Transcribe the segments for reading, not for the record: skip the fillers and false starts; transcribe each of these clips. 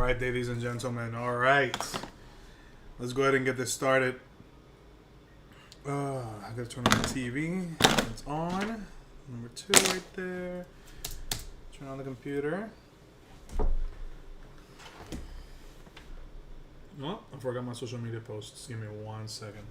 right, ladies and gentlemen. All right. Let's go ahead and get this started. I gotta turn on the TV. It's on. Number 2 right there. Turn on the computer. Oh, I forgot my social media posts. Give me 1 second.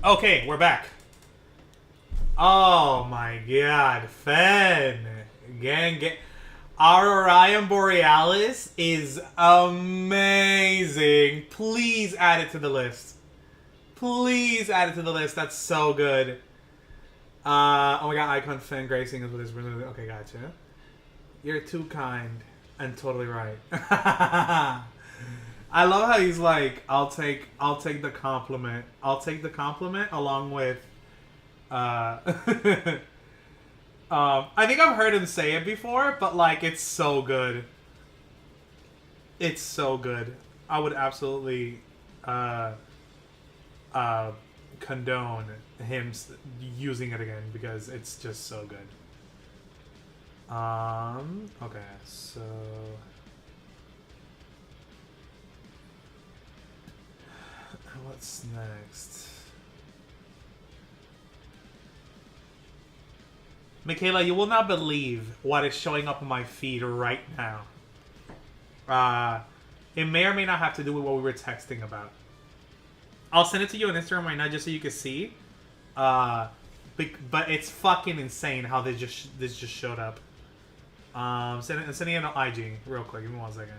Okay, we're back. Oh my god, Fen. Gang. Our Orion Borealis is amazing. Please add it to the list. Please add it to the list. That's so good. Oh my god, Icon Fen gracing is with his... Okay, gotcha. You're too kind and totally right. I love how he's like, I'll take the compliment. I'll take the compliment along with I think I've heard him say it before, but like it's so good. It's so good. I would absolutely condone him using it again because it's just so good. Okay, so what's next? Michaela, you will not believe what is showing up on my feed right now. It may or may not have to do with what we were texting about. I'll send it to you on Instagram right now just so you can see. But it's fucking insane how this just showed up. Sending it on IG real quick. Give me 1 second.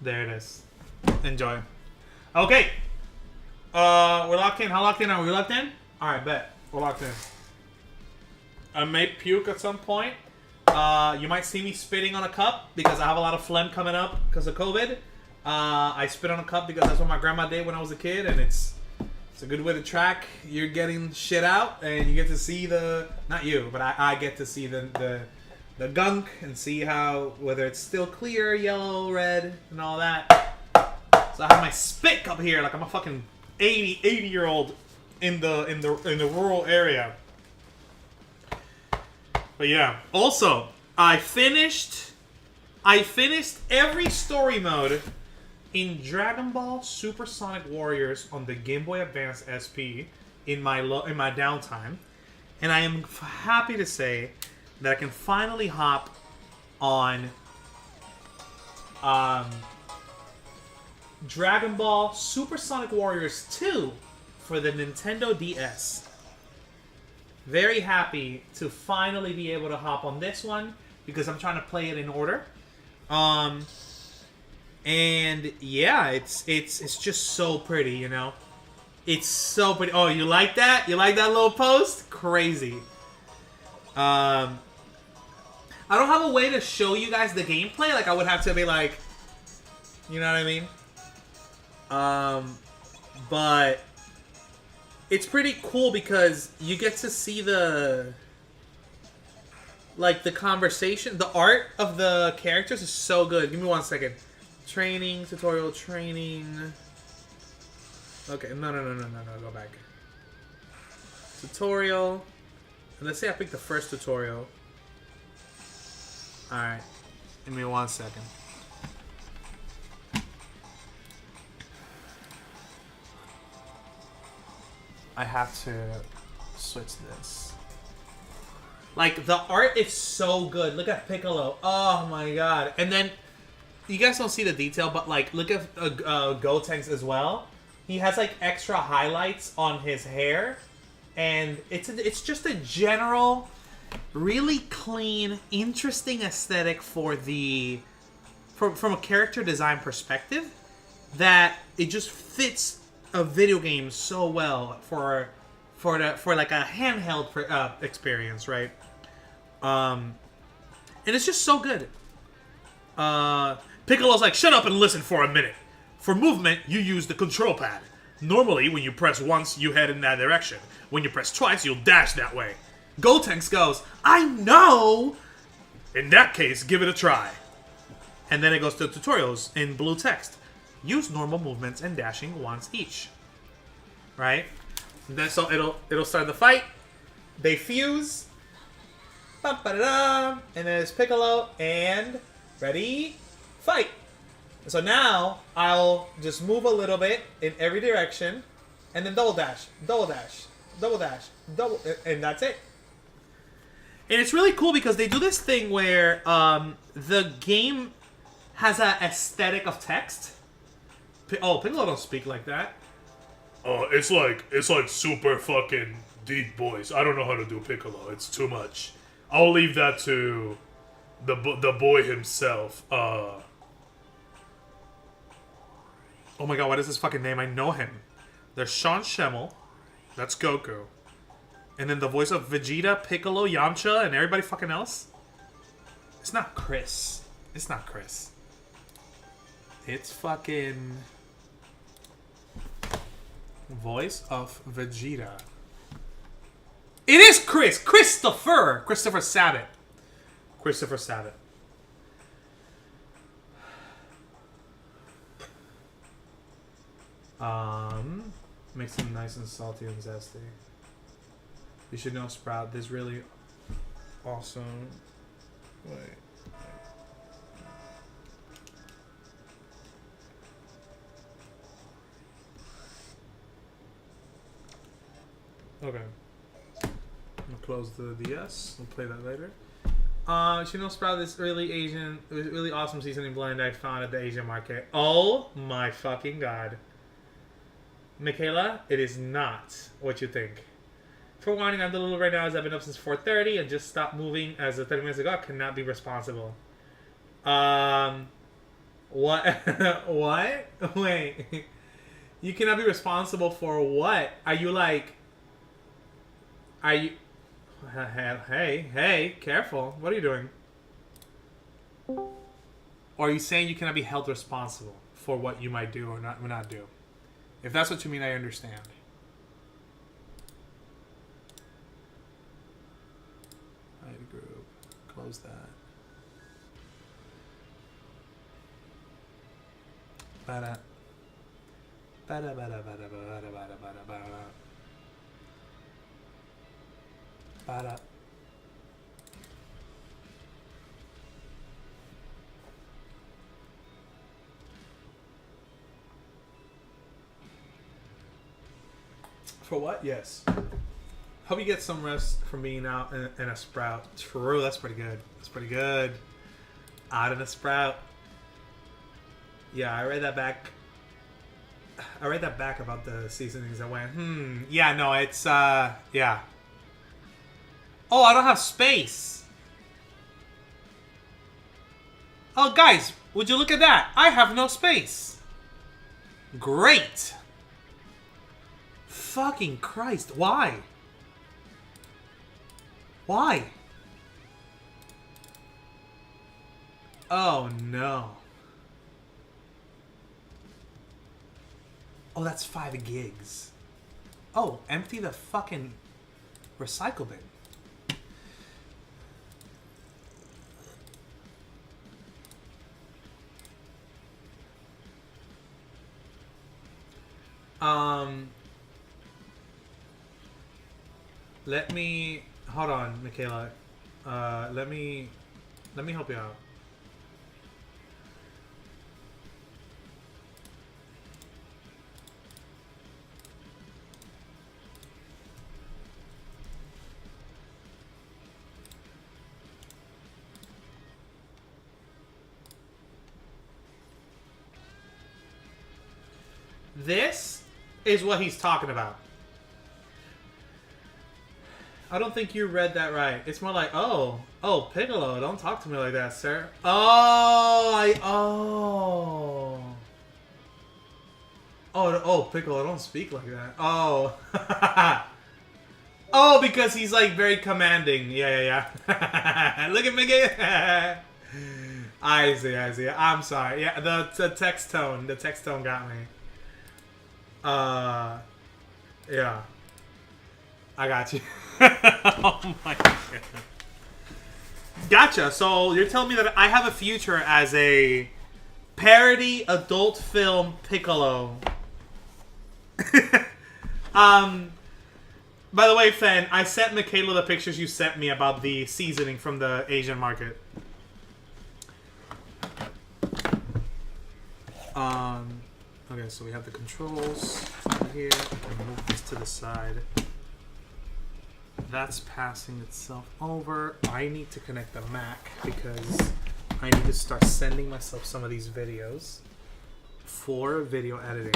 There it is. Enjoy. Okay. We're locked in. How locked in are we? Locked in? Alright, bet. We're locked in. I may puke at some point. You might see me spitting on a cup because I have a lot of phlegm coming up because of COVID. I spit on a cup because that's what my grandma did when I was a kid, and it's a good way to track you're getting shit out, and you get to see the... Not you, but I get to see the gunk and see how, whether it's still clear, yellow, red, and all that. So I have my spit cup here like I'm a fucking 80-year-old in the rural area. But yeah. Also, I finished every story mode in Dragon Ball Supersonic Warriors on the Game Boy Advance SP in my downtime, and I am happy to say that I can finally hop on Dragon Ball Supersonic Warriors 2 for the Nintendo DS. Very happy to finally be able to hop on this one because I'm trying to play it in order. And yeah, it's just so pretty, you know. It's so pretty. Oh, you like that? You like that little post? Crazy. I don't have a way to show you guys the gameplay. Like, I would have to be like, you know what I mean? But it's pretty cool because you get to see the conversation. The art of the characters is so good. Give me 1 second. Training, tutorial, training. Okay, no, go back. Tutorial. And let's say I pick the first tutorial. Alright. Give me 1 second. I have to switch this. Like, the art is so good. Look at Piccolo. Oh my god. And then, you guys don't see the detail, but like, look at Gotenks as well. He has like extra highlights on his hair. And it's just a general, really clean, interesting aesthetic for from a character design perspective, that it just fits a video game so well for like a handheld experience, right? And it's just so good. Piccolo's like, shut up and listen for a minute. For movement, you use the control pad. Normally, when you press once, you head in that direction. When you press twice, you'll dash that way. Gotenks goes, I know! In that case, give it a try. And then it goes to tutorials in blue text. Use normal movements and dashing once each. Right? And then so it'll start the fight. They fuse. Ba-ba-da-da. And then it's Piccolo and... Ready? fight. So now I'll just move a little bit in every direction, and then double dash, double dash, double dash, double, and that's it. And it's really cool because they do this thing where the game has an aesthetic of text. Oh, Piccolo don't speak like that. It's like super fucking deep voice. I don't know how to do Piccolo. It's too much. I'll leave that to the boy himself. Oh my god, what is his fucking name? I know him. There's Sean Schemmel. That's Goku. And then the voice of Vegeta, Piccolo, Yamcha, and everybody fucking else. It's not Chris. It's not Chris. It's fucking... voice of Vegeta. It is Chris! Christopher Sabat. Christopher Sabat. Makes them nice and salty and zesty. You should know Sprout. This really awesome. Wait. Okay. I'm gonna close the DS. We'll play that later. You should know Sprout. This really awesome seasoning blend I found at the Asian market. Oh my fucking god. Michaela, it is not what you think. For warning, I'm little right now as I've been up since 4:30 and just stopped moving as of 30 minutes ago. I cannot be responsible. What? What? Wait. You cannot be responsible for what? Are you like... Are you... Hey, careful. What are you doing? Or are you saying you cannot be held responsible for what you might do or not do? If that's what you mean, I understand. Hide group. Close that. Bada. Bada bada bada bada bada bada bada. Bada. For what? Yes. Hope you get some rest from being out in a Sprout. True, that's pretty good. That's pretty good. Out in a Sprout. Yeah, I read that back. I read that back about the seasonings. I went, yeah, no, it's, yeah. Oh, I don't have space. Oh, guys, would you look at that? I have no space. Great. Fucking Christ, why? Why? Oh, no. Oh, that's 5 gigs. Oh, empty the fucking recycle bin. Let me... Hold on, Michaela. Let me help you out. This is what he's talking about. I don't think you read that right. It's more like, oh, Piccolo, don't talk to me like that, sir. Oh, Piccolo, don't speak like that. Oh. Oh, because he's like very commanding. Yeah. Look at Mickey. I see. I'm sorry. Yeah, the text tone got me. Yeah. I got you. Oh my god. Gotcha. So you're telling me that I have a future as a parody adult film Piccolo. By the way, Fen, I sent Michaela the pictures you sent me about the seasoning from the Asian market. Okay, so we have the controls here. I'm gonna move this to the side. That's passing itself over. I need to connect the Mac because I need to start sending myself some of these videos for video editing.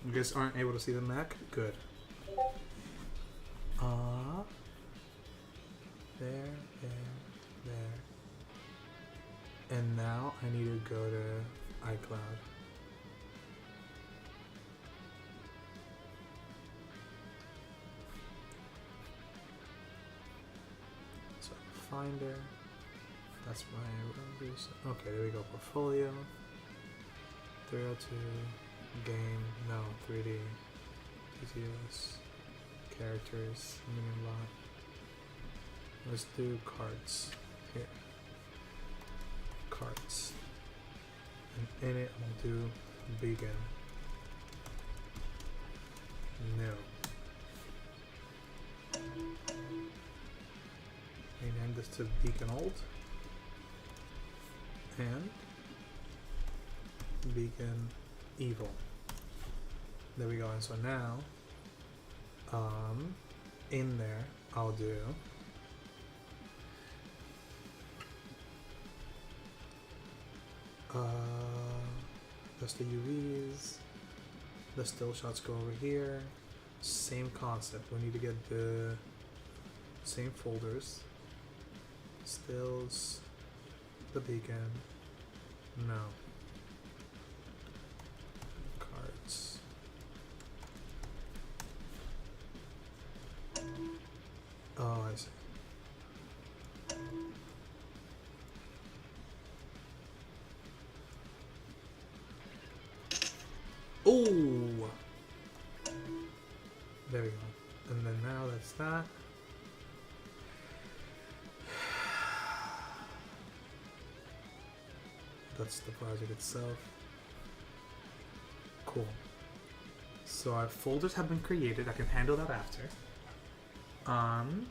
You guys aren't able to see the Mac? Good. There. And now I need to go to iCloud. So Finder. That's my reviews. Okay, there we go. Portfolio. 302. Game. No. 3D. GTOs. Characters. Minion lot. Let's do cards. Here. Cards. And in it, I'm gonna do Beacon. No. Rename this to Beacon Old. And Beacon Evil. There we go. And so now, in there, I'll do just the UVs. The still shots go over here. Same concept. We need to get the same folders. Stills. The beacon. No. Cards. Oh, I see. Ooh! There we go. And then now that's that. That's the project itself. Cool. So our folders have been created. I can handle that after. And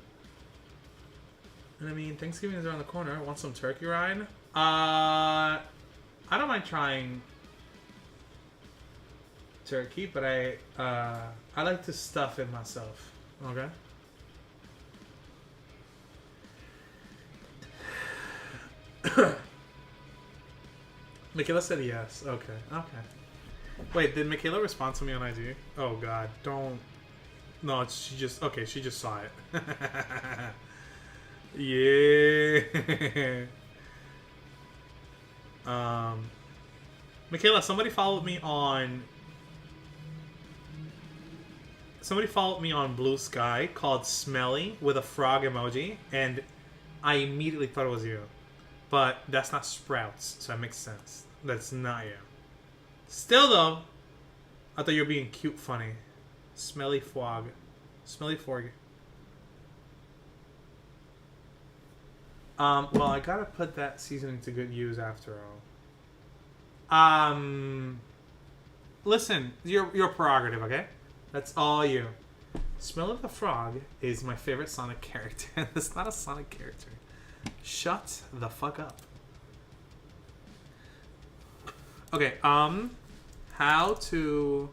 I mean, Thanksgiving is around the corner. I want some turkey rind. I don't mind trying turkey, but I like to stuff it myself. Okay. Michaela said yes. Okay. Wait, did Michaela respond to me on IG? Oh God, don't. No, she just she just saw it. Yeah. Michaela, somebody followed me on Blue Sky called Smelly with a frog emoji, and I immediately thought it was you. But that's not Sprouts, so that makes sense. That's not you. Still though, I thought you were being cute funny. Smelly Frog. Smelly Frog. Well, I gotta put that seasoning to good use after all. Listen, your prerogative, okay? That's all you. Smell of the Frog is my favorite Sonic character. It's not a Sonic character. Shut the fuck up. Okay, how to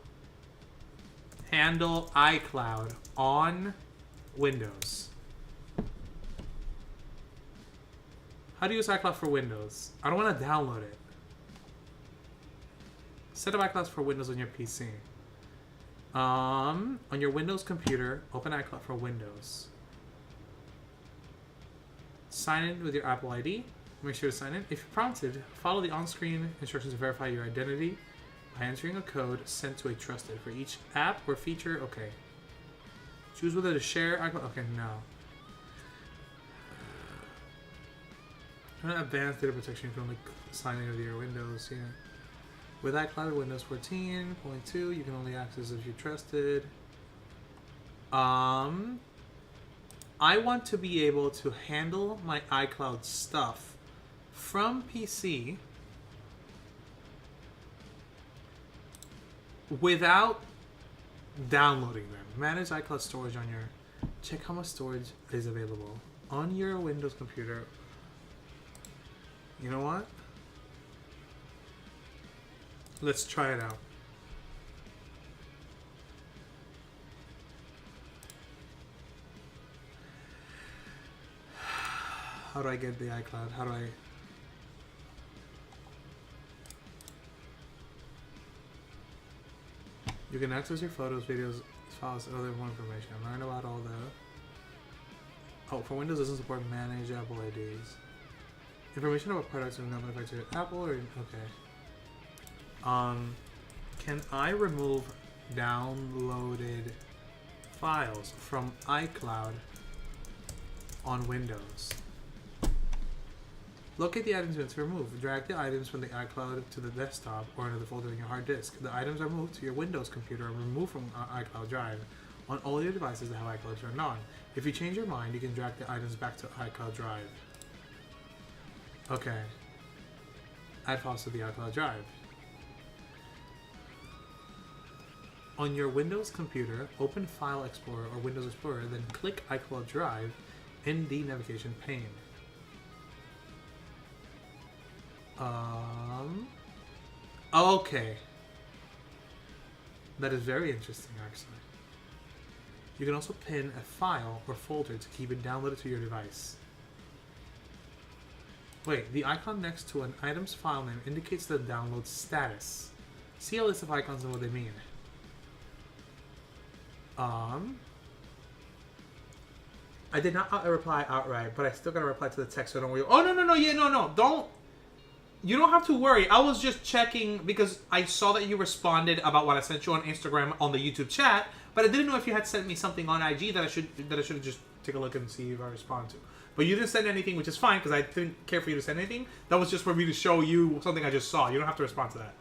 handle iCloud on Windows. How to use iCloud for Windows? I don't want to download it. Set up iCloud for Windows on your PC. On your Windows computer, open iCloud for Windows. Sign in with your Apple ID. Make sure to sign in. If you're prompted, follow the on-screen instructions to verify your identity by entering a code sent to a trusted for each app or feature. Okay. Choose whether to share iCloud. Okay, no. Advanced data protection. You can only sign in with your Windows. Yeah. With iCloud Windows 14.2, you can only access if you're trusted. I want to be able to handle my iCloud stuff from PC without downloading them. Manage iCloud storage on your... Check how much storage is available. On your Windows computer. You know what? Let's try it out. How do I get the iCloud? How do I... You can access your photos, videos, files, and other more information. Learn about all the... Oh, for Windows, doesn't support manage Apple IDs. Information about products and not manufactured Apple or... Okay. Can I remove downloaded files from iCloud on Windows? Locate the items meant to remove. Drag the items from the iCloud to the desktop or into the folder in your hard disk. The items are moved to your Windows computer and removed from iCloud Drive on all your devices that have iCloud turned on. If you change your mind, you can drag the items back to iCloud Drive. Okay. Add files to the iCloud Drive. On your Windows computer, open File Explorer or Windows Explorer, then click iCloud Drive in the navigation pane. Okay. That is very interesting, actually. You can also pin a file or folder to keep it downloaded to your device. Wait, the icon next to an item's file name indicates the download status. See a list of icons and what they mean. I did not reply outright, but I still gotta reply to the text, so don't worry. Oh, no, don't. You don't have to worry. I was just checking because I saw that you responded about what I sent you on Instagram on the YouTube chat, but I didn't know if you had sent me something on IG that I should have just take a look and see if I respond to. But you didn't send anything, which is fine because I didn't care for you to send anything. That was just for me to show you something I just saw. You don't have to respond to that.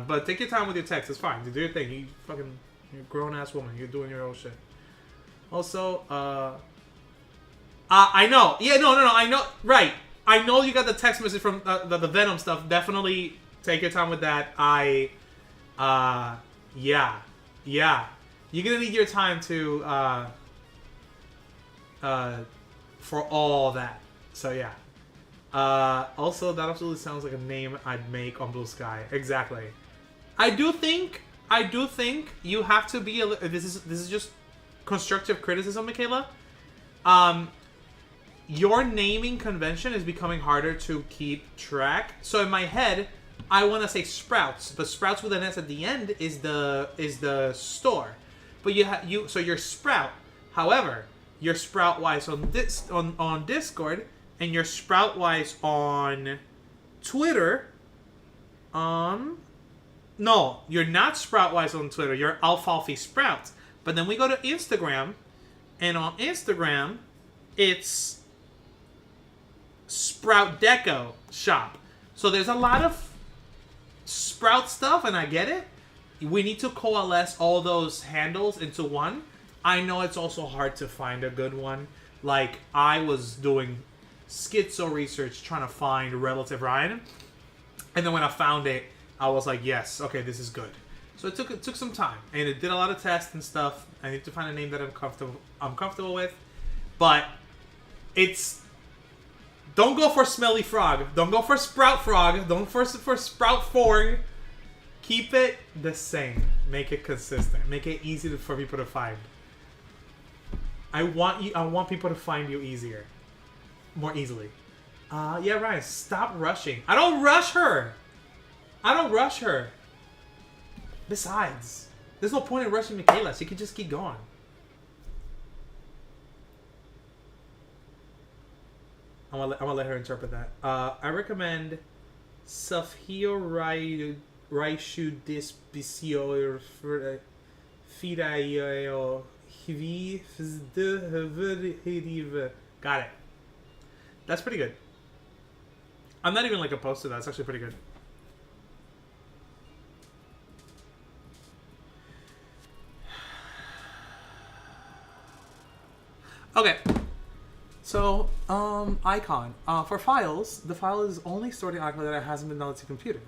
But take your time with your text. It's fine. You do your thing. You're a grown ass woman. You're doing your own shit. Also, I know. Yeah, no. I know. Right. I know you got the text message from the Venom stuff. Definitely take your time with that. Yeah. You're gonna need your time to, for all that. So yeah. Also, that absolutely sounds like a name I'd make on Blue Sky. Exactly. I do think you have to be this is just constructive criticism, Michaela. Your naming convention is becoming harder to keep track. So in my head, I want to say Sprouts, but Sprouts with an S at the end is the store. But so you're Sprout. However, you're Sprout-wise on Discord, and you're Sprout-wise on Twitter. No, you're not Sprout-wise on Twitter. You're Alfalfa Sprouts. But then we go to Instagram, and on Instagram, it's Sprout Deco Shop. So there's a lot of Sprout stuff, and I get it. We need to coalesce all those handles into one. I know it's also hard to find a good one. Like, I was doing schizo research trying to find Relative Ryan, and then when I found it, I was like, yes, okay, this is good. So it took some time, and it did a lot of tests and stuff. I need to find a name that I'm comfortable with, but it's... Don't go for Smelly Frog. Don't go for Sprout Frog. Don't for Sprout Frog. Keep it the same. Make it consistent. Make it easy for people to find. I want people to find you more easily. Yeah, Ryan, stop rushing. I don't rush her. Besides, there's no point in rushing Michaela. She could just keep going. I'm gonna let her interpret that. I recommend Safio Raishu Dispicio Fidaio Got it. That's pretty good. I'm not even like opposed to that. It's actually pretty good. Okay. So, icon. For files, the file is only stored in iCloud that hasn't been downloaded to your computer.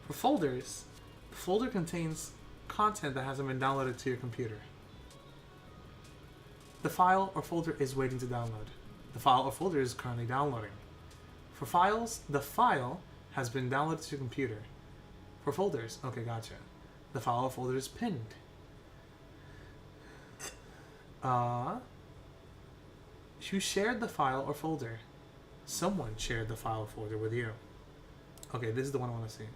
For folders, the folder contains content that hasn't been downloaded to your computer. The file or folder is waiting to download. The file or folder is currently downloading. For files, the file has been downloaded to your computer. For folders, okay, gotcha. The file or folder is pinned. You shared the file or folder. Someone shared the file or folder with you. Okay, this is the one I want to see.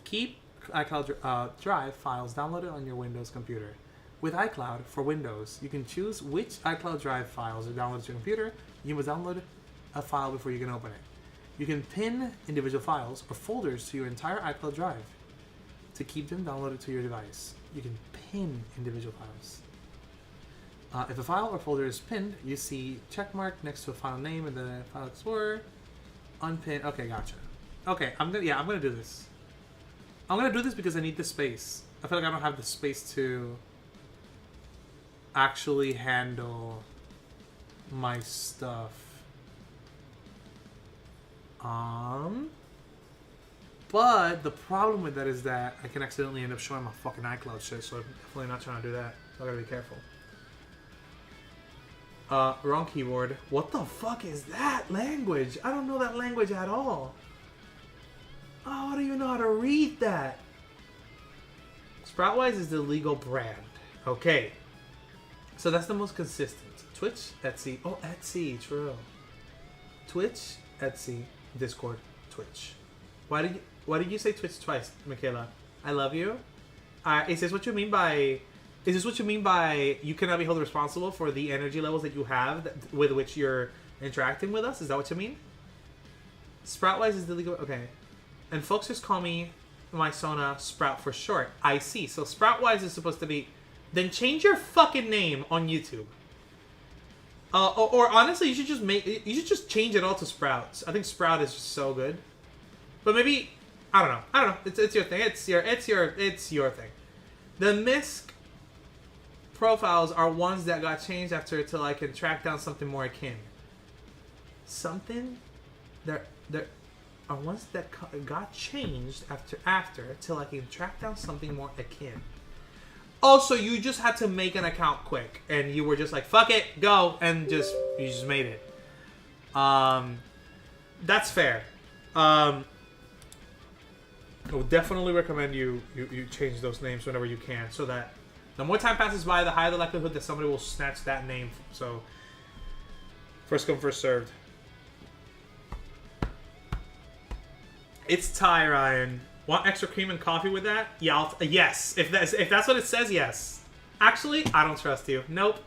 Keep iCloud Drive files downloaded on your Windows computer. With iCloud for Windows, you can choose which iCloud Drive files are downloaded to your computer. You must download a file before you can open it. You can pin individual files or folders to your entire iCloud Drive to keep them downloaded to your device. You can pin individual files. If a file or folder is pinned, you see check mark next to a file name in the File Explorer. Unpin. Okay, gotcha. Okay, I'm gonna do this. I'm gonna do this because I need the space. I feel like I don't have the space to actually handle my stuff. But the problem with that is that I can accidentally end up showing my fucking iCloud shit, so I'm definitely not trying to do that. So I gotta be careful. Wrong keyboard. What the fuck is that language? I don't know that language at all. Oh, I don't even know how to read that. Sproutwise is the legal brand. Okay. So that's the most consistent. Twitch, Etsy. Oh, Etsy, true. Twitch, Etsy, Discord, Twitch. Why did you say Twitch twice, Michaela? I love you. Is this what you mean by? Is this what you mean by you cannot be held responsible for the energy levels that you have with which you're interacting with us? Is that what you mean? Sproutwise is the legal. Okay. And folks just call me my Sona Sprout for short. I see. So Sproutwise is supposed to be. Then change your fucking name on YouTube. Or honestly, you should just change it all to Sprouts. I think Sprout is just so good. But maybe I don't know. It's your thing. It's your thing. The MISC profiles are ones that got changed after till I can track down something more akin. Something there are ones that got changed after till I can track down something more akin. Also, you just had to make an account quick, and you were just like, "Fuck it, go," and you just made it. That's fair. I would definitely recommend you change those names whenever you can, so that the more time passes by, the higher the likelihood that somebody will snatch that name. So, first come, first served. It's Thai, Ryan. Want extra cream and coffee with that? Yeah, yes. If that's what it says, yes. Actually, I don't trust you. Nope.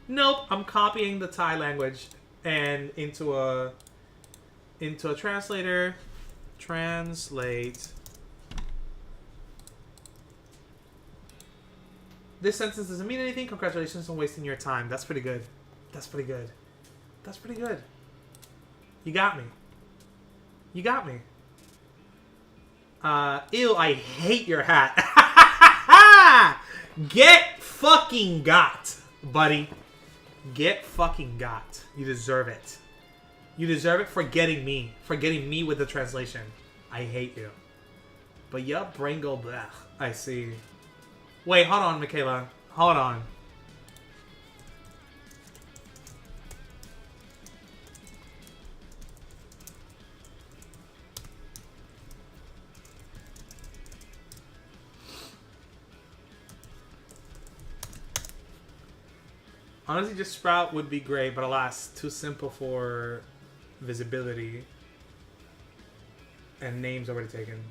I'm copying the Thai language and into a translator. Translate. This sentence doesn't mean anything. Congratulations on wasting your time. That's pretty good. You got me. Ew, I hate your hat. Get fucking got, buddy. Get fucking got. You deserve it. You deserve it for getting me with the translation. I hate you. But yup, brain go blech. I see. Wait, hold on, Michaela. Hold on. Honestly, just Sprout would be great, but alas, too simple for visibility. And names already taken.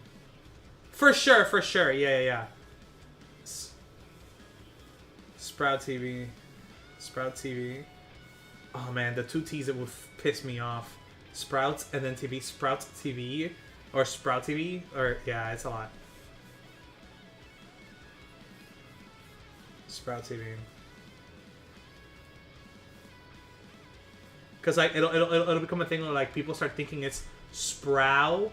For sure. Yeah. Sprout TV. Oh man, the two T's that would piss me off. Sprouts and then TV. Sprout TV. Or Sprout TV. Or, yeah, it's a lot. Sprout TV. Because like it'll become a thing where like people start thinking it's Sprout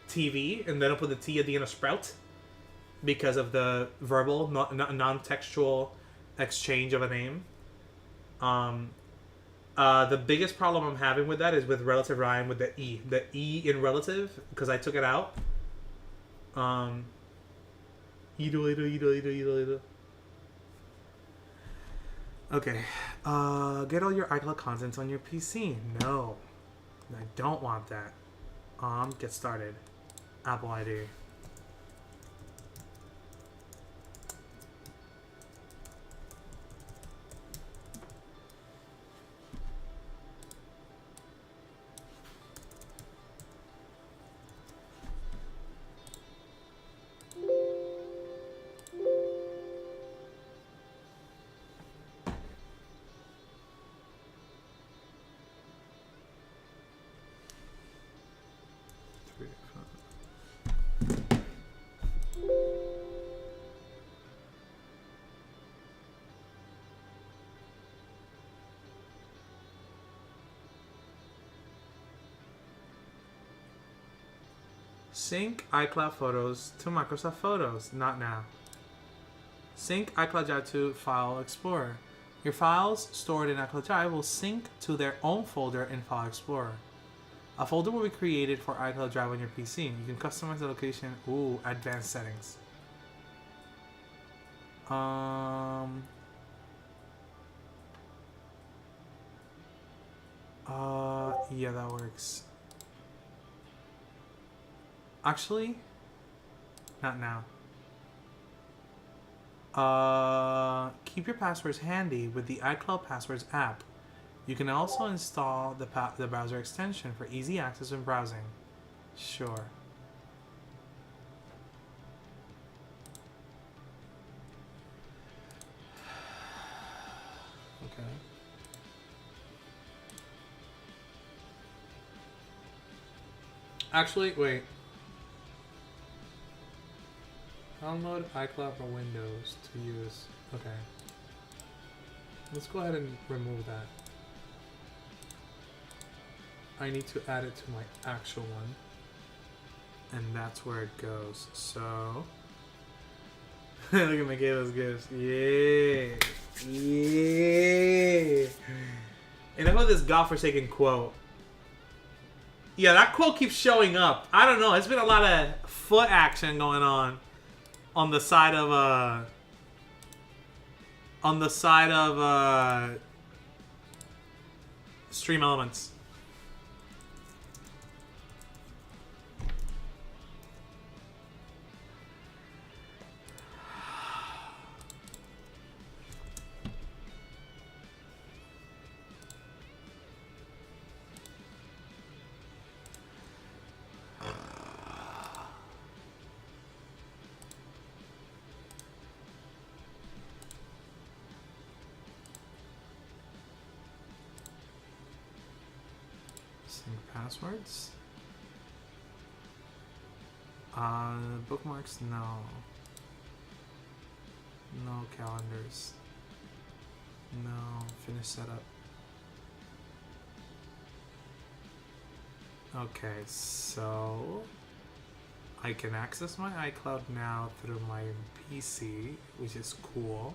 TV, and then I'll put the T at the end of Sprout because of the verbal, non-textual exchange of a name. The biggest problem I'm having with that is with Relative Ryan with the E in Relative, because I took it out. Idol. Okay. Get all your iCloud contents on your PC. No. I don't want that. Get started. Apple ID. Three, five. Sync iCloud Photos to Microsoft Photos. Not now. Sync iCloud Drive to File Explorer. Your files stored in iCloud Drive will sync to their own folder in File Explorer. A folder will be created for iCloud Drive on your PC. You can customize the location. Ooh, advanced settings. Yeah, that works. Actually, not now. Keep your passwords handy with the iCloud Passwords app. You can also install the browser extension for easy access when browsing. Sure. Okay. Actually, wait. Download iCloud for Windows to use. Okay. Let's go ahead and remove that. I need to add it to my actual one. And that's where it goes. So... Look at Michaela's gifts. Yeah. Yeah. And how about this godforsaken quote? Yeah, that quote keeps showing up. I don't know. It's been a lot of foot action going on the side of Stream Elements. Sync passwords. Bookmarks, no. No calendars. No. Finish setup. Okay, so I can access my iCloud now through my PC, which is cool.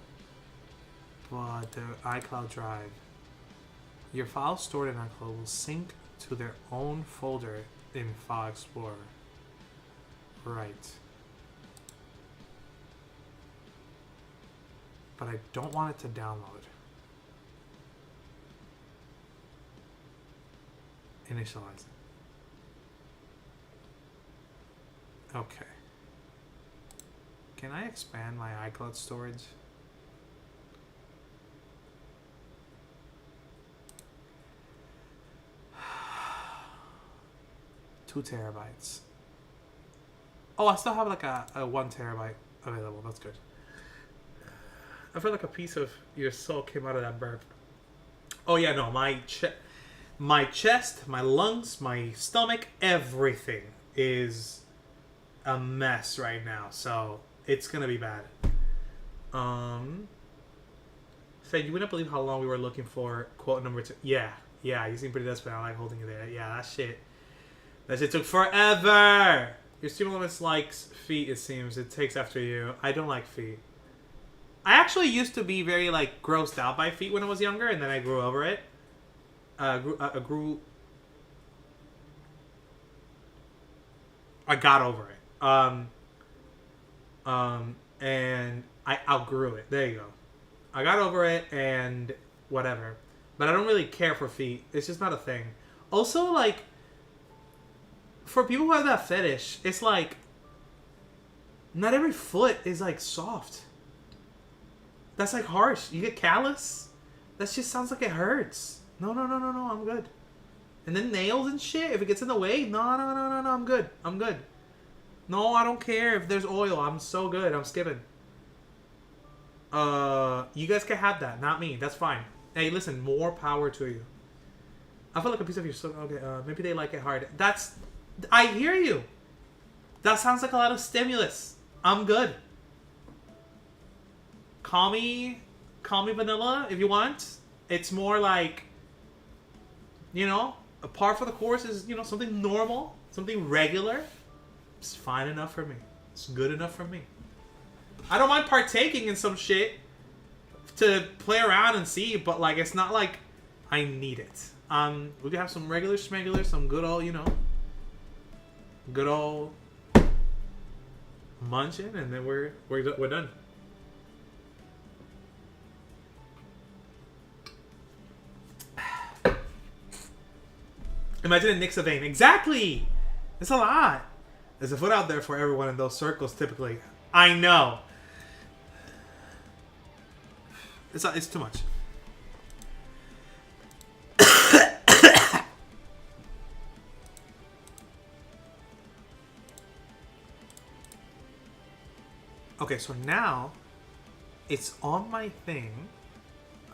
But the iCloud Drive, your files stored in iCloud will sync to their own folder in File Explorer. Right. But I don't want it to download. Initialize it. Okay. Can I expand my iCloud storage? Two terabytes. Oh, I still have like a 1 terabyte available. That's good. I feel like a piece of your soul came out of that burp. Oh yeah, no, my chest, my lungs, my stomach, everything is a mess right now. So it's gonna be bad. Say, you wouldn't believe how long we were looking for quote number 2. Yeah, you seem pretty desperate. I like holding you there. Yeah, that shit took forever. Your Stream Elements likes feet, it seems. It takes after you. I don't like feet. I actually used to be very, like, grossed out by feet when I was younger, and then I grew over it. I got over it. And I outgrew it. There you go. I got over it and whatever. But I don't really care for feet. It's just not a thing. Also, like, for people who have that fetish, it's like, not every foot is like soft. That's like harsh. You get callous. That just sounds like it hurts. No, I'm good. And then nails and shit, if it gets in the way, no, I'm good. I'm good. No, I don't care if there's oil. I'm so good. I'm skipping. You guys can have that, not me. That's fine. Hey, listen, more power to you. I feel like a piece of your soul. Okay, maybe they like it hard. I hear you. That sounds like a lot of stimulus. I'm good. Call me vanilla if you want. It's more like, you know, a par for the course is, you know, something normal, something regular. It's fine enough for me. It's good enough for me. I don't mind partaking in some shit to play around and see, but like, it's not like I need it. We can have some regular schmegular, some good old, you know, good old munching, and then we're done. Imagine a Nyx vein. Exactly! It's a lot. There's a foot out there for everyone in those circles, typically. I know. It's too much. Okay, so now it's on my thing.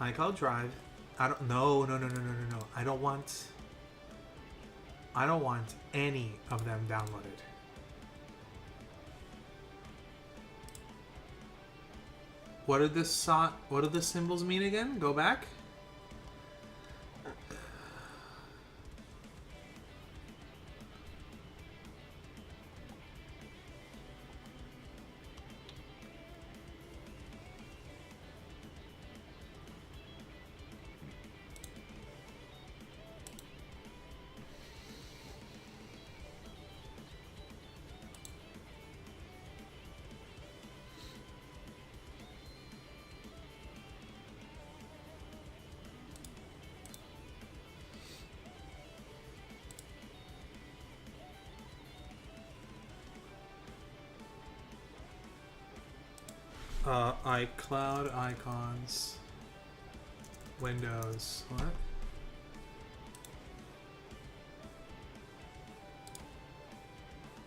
iCloud Drive. I don't. No. I don't want any of them downloaded. What do the symbols mean again? Go back. iCloud icons. Windows. What?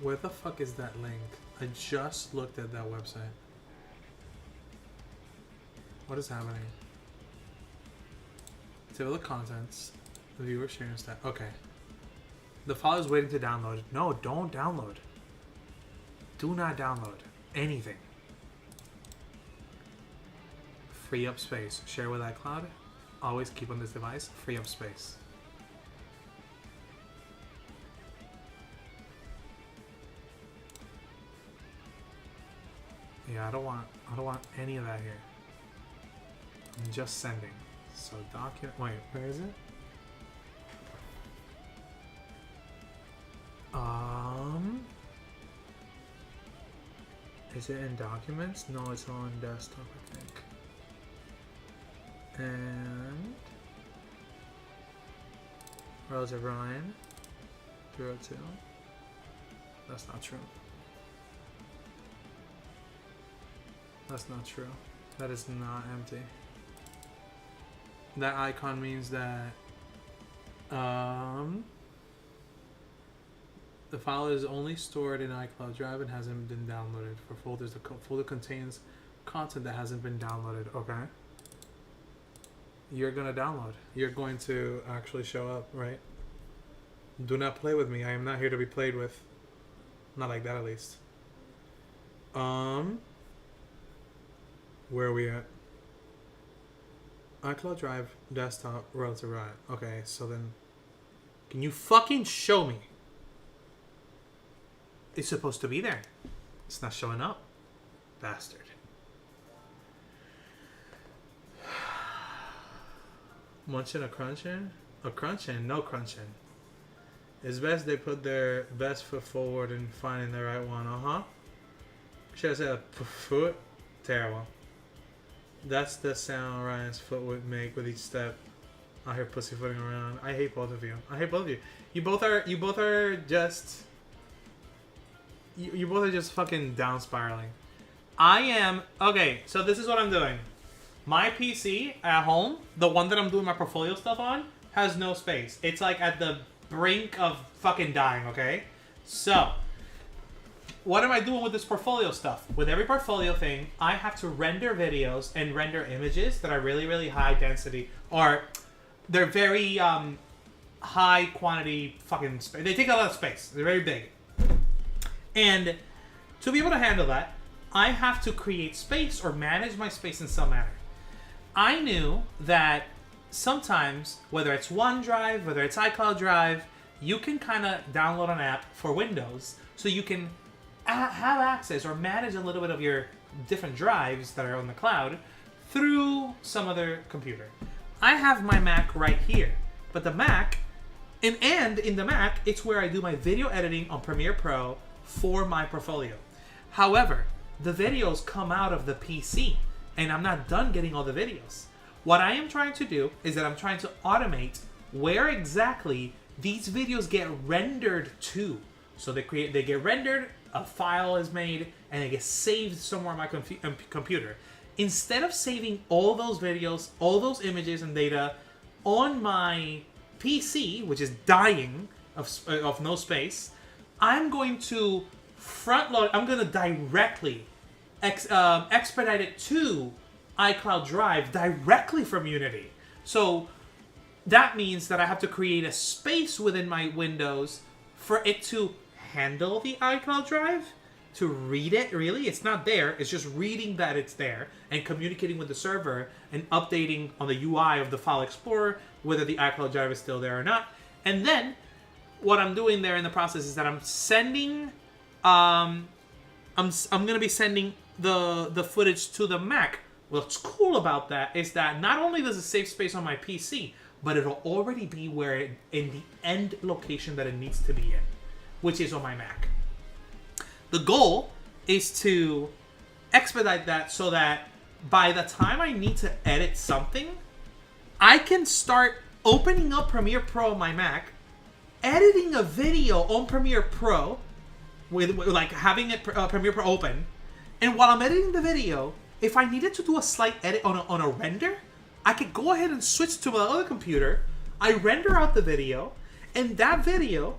Where the fuck is that link? I just looked at that website. What is happening? Table of contents. Viewer sharing stat. Okay. The file is waiting to download. No, don't download. Do not download anything. Free up space. Share with iCloud. Always keep on this device. Free up space. Yeah, I don't want any of that here. I'm just sending. So document. Wait, where is it? Is it in documents? No, it's on desktop, I think. And Rose of Ryan 02. That's not true. That's not true. That is not empty. That icon means that the file is only stored in iCloud Drive and hasn't been downloaded for folders. The folder contains content that hasn't been downloaded. Okay. You're gonna download. You're going to actually show up, right? Do not play with me. I am not here to be played with. Not like that, at least. Where are we at? iCloud Drive, desktop, relative right. Okay, so then, can you fucking show me? It's supposed to be there. It's not showing up. Bastard. Munching a crunching? A crunching? No crunching. It's best they put their best foot forward in finding the right one. Should I say a foot? Terrible. That's the sound Ryan's foot would make with each step. I hear pussyfooting around. I hate both of you. I hate both of you. You both are just. You both are just fucking down spiraling. I am okay. So this is what I'm doing. My PC at home, the one that I'm doing my portfolio stuff on, has no space. It's like at the brink of fucking dying. Okay, so. What am I doing with this portfolio stuff? With every portfolio thing, I have to render videos and render images that are really, really high density, or they're very high quantity fucking space. They take a lot of space. They're very big. And to be able to handle that, I have to create space or manage my space in some manner. I knew that sometimes, whether it's OneDrive, whether it's iCloud Drive, you can kind of download an app for Windows so you can have access or manage a little bit of your different drives that are on the cloud through some other computer. I have my Mac right here, but the Mac, and in the Mac, it's where I do my video editing on Premiere Pro for my portfolio. However, the videos come out of the PC, and I'm not done getting all the videos. What I am trying to do is that I'm trying to automate where exactly these videos get rendered to. So they get rendered, a file is made, and it gets saved somewhere on my computer. Instead of saving all those videos, all those images and data on my PC, which is dying of no space, I'm going to front load. I'm going to directly expedite it to iCloud Drive directly from Unity. So that means that I have to create a space within my Windows for it to handle the iCloud Drive, to read it. Really, it's not there. It's just reading that it's there and communicating with the server and updating on the UI of the File Explorer whether the iCloud Drive is still there or not. And then what I'm doing there in the process is that I'm sending I'm going to be sending the footage to the Mac. What's cool about that is that not only does it save space on my PC, but it'll already be where in the end location that it needs to be in, which is on my Mac. The goal is to expedite that so that by the time I need to edit something, I can start opening up Premiere Pro on my Mac, editing a video on Premiere Pro, with like having it Premiere Pro open, and while I'm editing the video, if I needed to do a slight edit on a render, I could go ahead and switch to my other computer. I render out the video, and that video,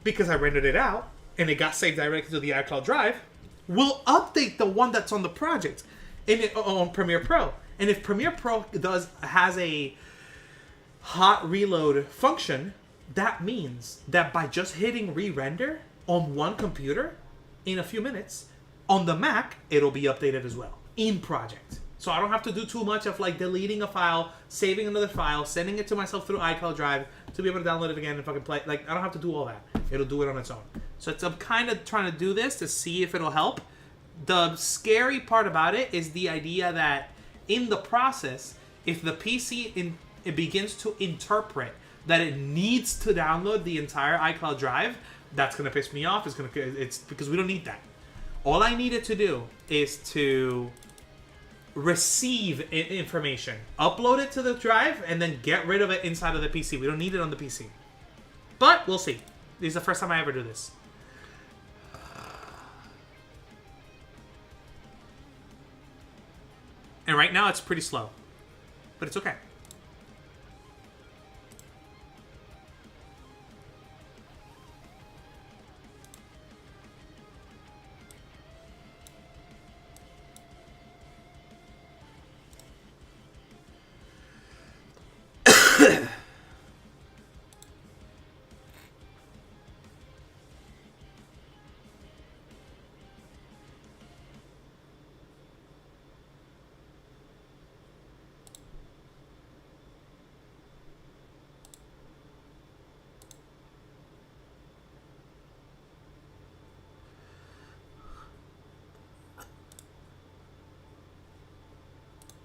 because I rendered it out and it got saved directly to the iCloud Drive, will update the one that's on the project on Premiere Pro. And if Premiere Pro has a hot reload function, that means that by just hitting re-render on one computer in a few minutes, on the Mac, it'll be updated as well in project. So I don't have to do too much of like deleting a file, saving another file, sending it to myself through iCloud Drive to be able to download it again and fucking play. Like, I don't have to do all that. It'll do it on its own. So I'm kind of trying to do this to see if it'll help. The scary part about it is the idea that in the process, if the PC it begins to interpret that it needs to download the entire iCloud Drive, that's gonna piss me off. It's because we don't need that. All I needed to do is to receive information, upload it to the drive, and then get rid of it inside of the PC. We don't need it on the PC. But we'll see. This is the first time I ever do this. And right now it's pretty slow. But it's okay.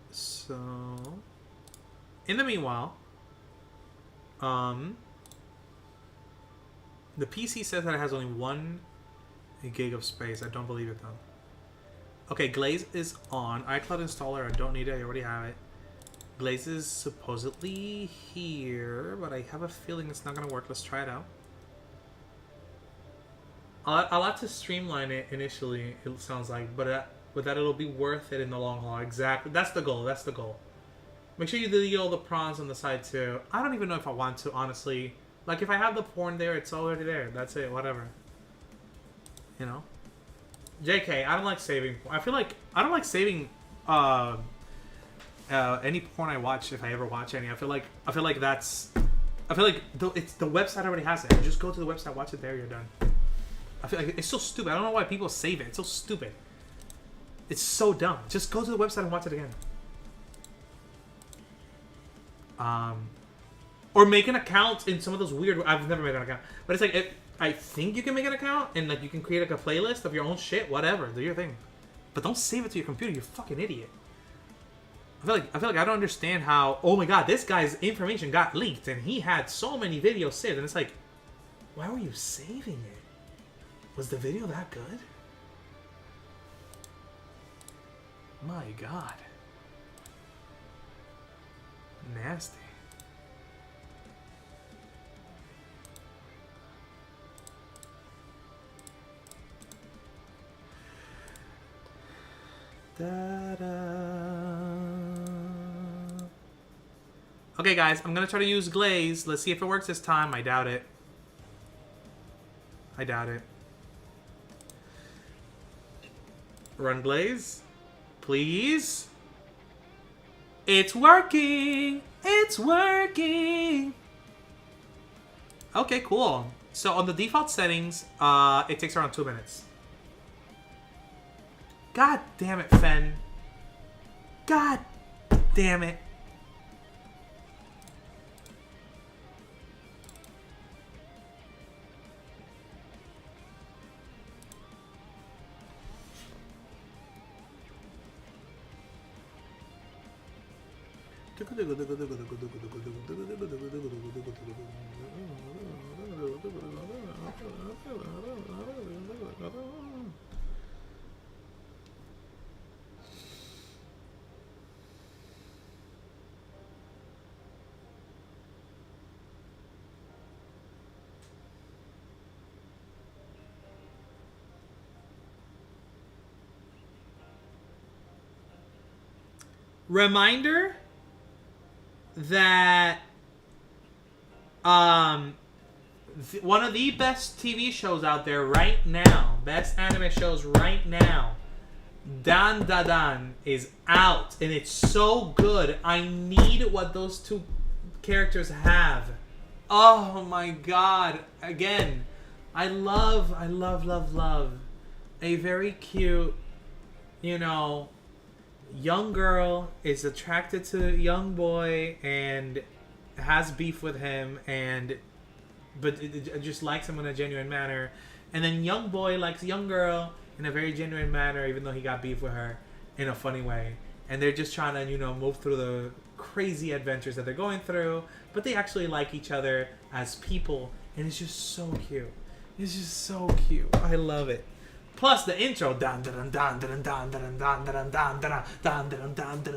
So, in the meanwhile, the PC says that it has only 1 gig of space. I don't believe it though. Okay, Glaze is on. iCloud installer, I don't need it. I already have it. Glaze is supposedly here, but I have a feeling it's not going to work. Let's try it out. I'll have to streamline it initially, it sounds like, but with that it'll be worth it in the long haul. Exactly. That's the goal. That's the goal. Make sure you delete all the prawns on the side too. I don't even know if I want to, honestly. Like, if I have the porn there, it's already there. That's it. Whatever. You know? JK, I don't like saving. I feel like I don't like saving any porn I watch, if I ever watch any. I feel like it's the website already has it. You just go to the website, watch it there, you're done. I feel like it's so stupid. I don't know why people save it. It's so stupid. It's so dumb. Just go to the website and watch it again. Or make an account in some of those weird... I've never made an account. But it's like, I think you can make an account and like you can create like a playlist of your own shit. Whatever. Do your thing. But don't save it to your computer, you fucking idiot. I feel like I don't understand how... Oh my god, this guy's information got leaked and he had so many videos saved. And it's like, why were you saving it? Was the video that good? My god. Nasty. Okay, guys, I'm gonna try to use Glaze. Let's see if it works this time. I doubt it. I doubt it. Run Glaze. Please. It's working. It's working. Okay, cool. So on the default settings, it takes around 2 minutes. God damn it, Fen. God damn it. Reminder that one of the best TV shows out there right now, best anime shows right now, Dan Da Dan is out and it's so good. I need what those two characters have. Oh my god. Again, I love a very cute, you know, young girl is attracted to a young boy and has beef with him, but just likes him in a genuine manner, and then young boy likes young girl in a very genuine manner, even though he got beef with her in a funny way, and they're just trying to, you know, move through the crazy adventures that they're going through, but they actually like each other as people, and it's just so cute. It's just so cute. I love it. Plus the intro, dan dan dan dan dan dan dan dan dan dan dan dan dan dan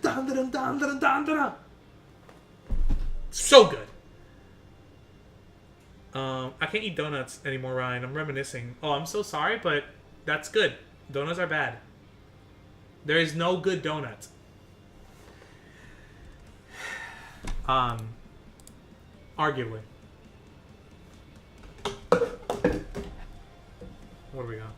dan dan dan dan dan. So good. I can't eat donuts anymore, Ryan. I'm reminiscing. Oh, I'm so sorry, but that's good. Donuts are bad. There is no good donut. Arguably. What do we got?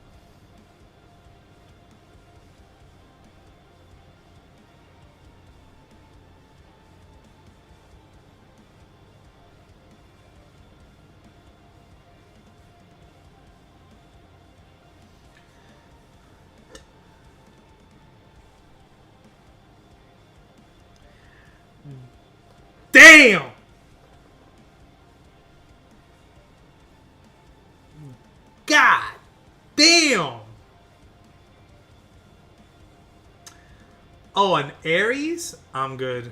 Damn! God damn! Oh, an Aries? I'm good.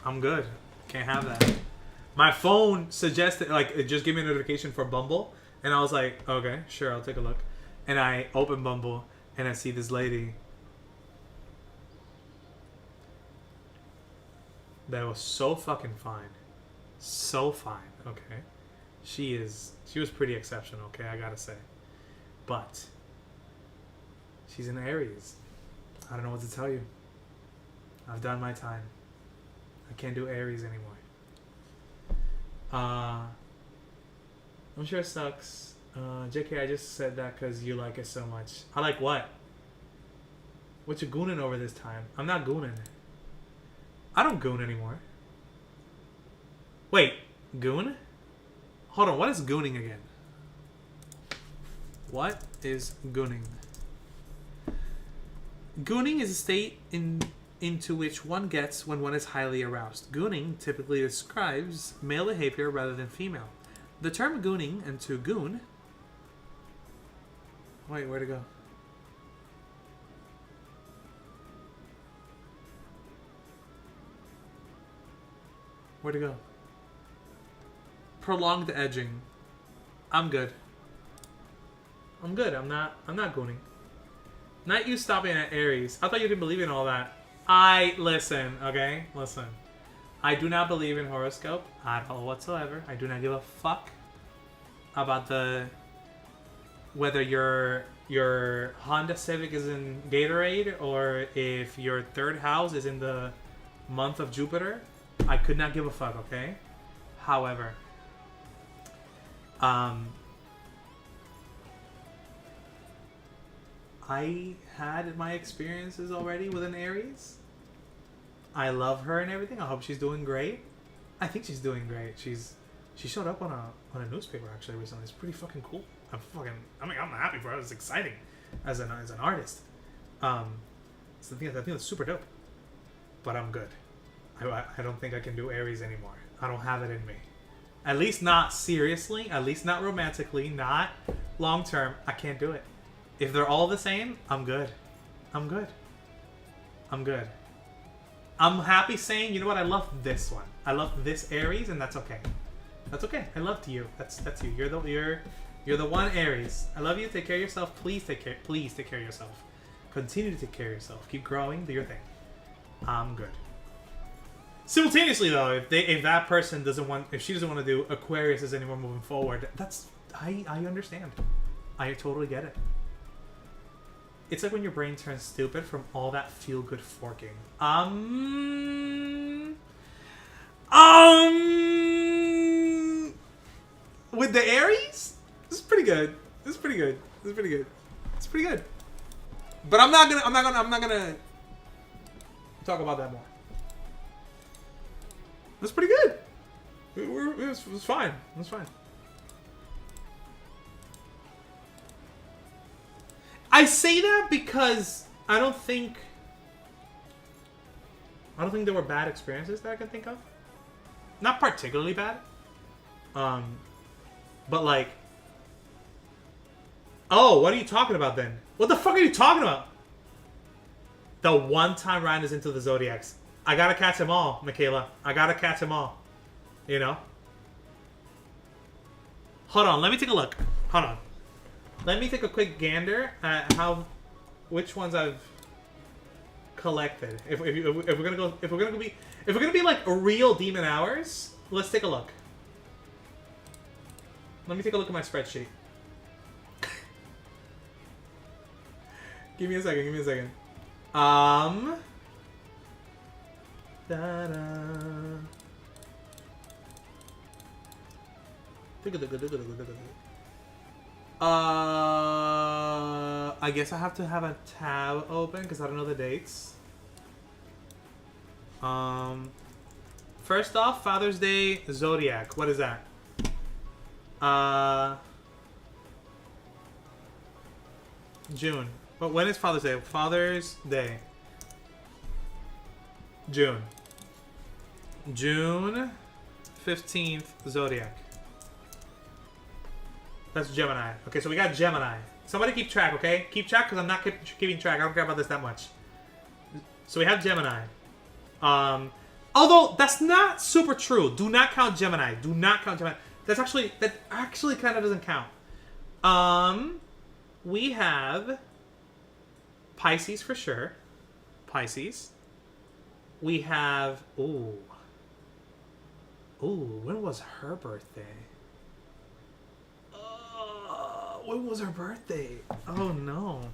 I'm good. Can't have that. My phone suggested, like, it just gave me a notification for Bumble. And I was like, okay, sure, I'll take a look. And I open Bumble and I see this lady that was so fucking fine. So fine, okay? She was pretty exceptional, okay, I gotta say. But she's an Aries. I don't know what to tell you. I've done my time. I can't do Aries anymore. I'm sure it sucks. JK, I just said that because you like it so much. I like what? What you gooning over this time? I'm not gooning. I don't goon anymore. Wait, goon? Hold on, what is gooning again? What is gooning? Gooning is a state into which one gets when one is highly aroused. Gooning typically describes male behavior rather than female. The term gooning and to goon... Wait, where'd it go? Where'd it go? Prolonged edging. I'm good. I'm good. I'm not gooning. Not you stopping at Aries. I thought you didn't believe in all that. Listen, okay? Listen. I do not believe in horoscope at all whatsoever. I do not give a fuck about whether your Honda Civic is in Gatorade or if your third house is in the month of Jupiter. I could not give a fuck, okay? However, I had my experiences already with an Aries. I love her and everything. I hope she's doing great. I think she's doing great. She showed up on a newspaper actually recently. It's pretty fucking cool. I'm happy for her. It's exciting as an artist. So I think that's super dope. But I'm good. I don't think I can do Aries anymore. I don't have it in me. At least not seriously. At least not romantically. Not long term. I can't do it. If they're all the same, I'm good. I'm good. I'm good. I'm happy saying, you know what? I love this one. I love this Aries, and that's okay. That's okay. I loved you. That's you. You're the one Aries. I love you. Take care of yourself. Please take care of yourself. Continue to take care of yourself. Keep growing. Do your thing. I'm good. Simultaneously, though, if that person if she doesn't want to do Aquarius anymore moving forward, I understand. I totally get it. It's like when your brain turns stupid from all that feel-good forking. With the Aries, this is pretty good. This is pretty good. This is pretty good. It's pretty good. But I'm not gonna talk about that more. That's pretty good. It was fine. It was fine. I say that because I don't think there were bad experiences that I can think of. Not particularly bad. But like, oh, what are you talking about then? What the fuck are you talking about? The one time Ryan is into the Zodiacs. I gotta catch them all, Michaela. I gotta catch them all. You know? Hold on, let me take a look. Hold on. Let me take a quick gander at which ones I've collected. If we're gonna be like a real demon hours, let's take a look. Let me take a look at my spreadsheet. Give me a second. I guess I have to have a tab open because I don't know the dates. First off, Father's Day Zodiac. What is that? June. But when is Father's Day? Father's Day. June 15th, Zodiac. That's Gemini. Okay, so we got Gemini. Somebody keep track, okay? Keep track, because I'm not keeping track. I don't care about this that much. So we have Gemini. Although, that's not super true. Do not count Gemini. Do not count Gemini. That actually kind of doesn't count. We have Pisces for sure. Pisces. We have when was her birthday? When was her birthday? Oh no.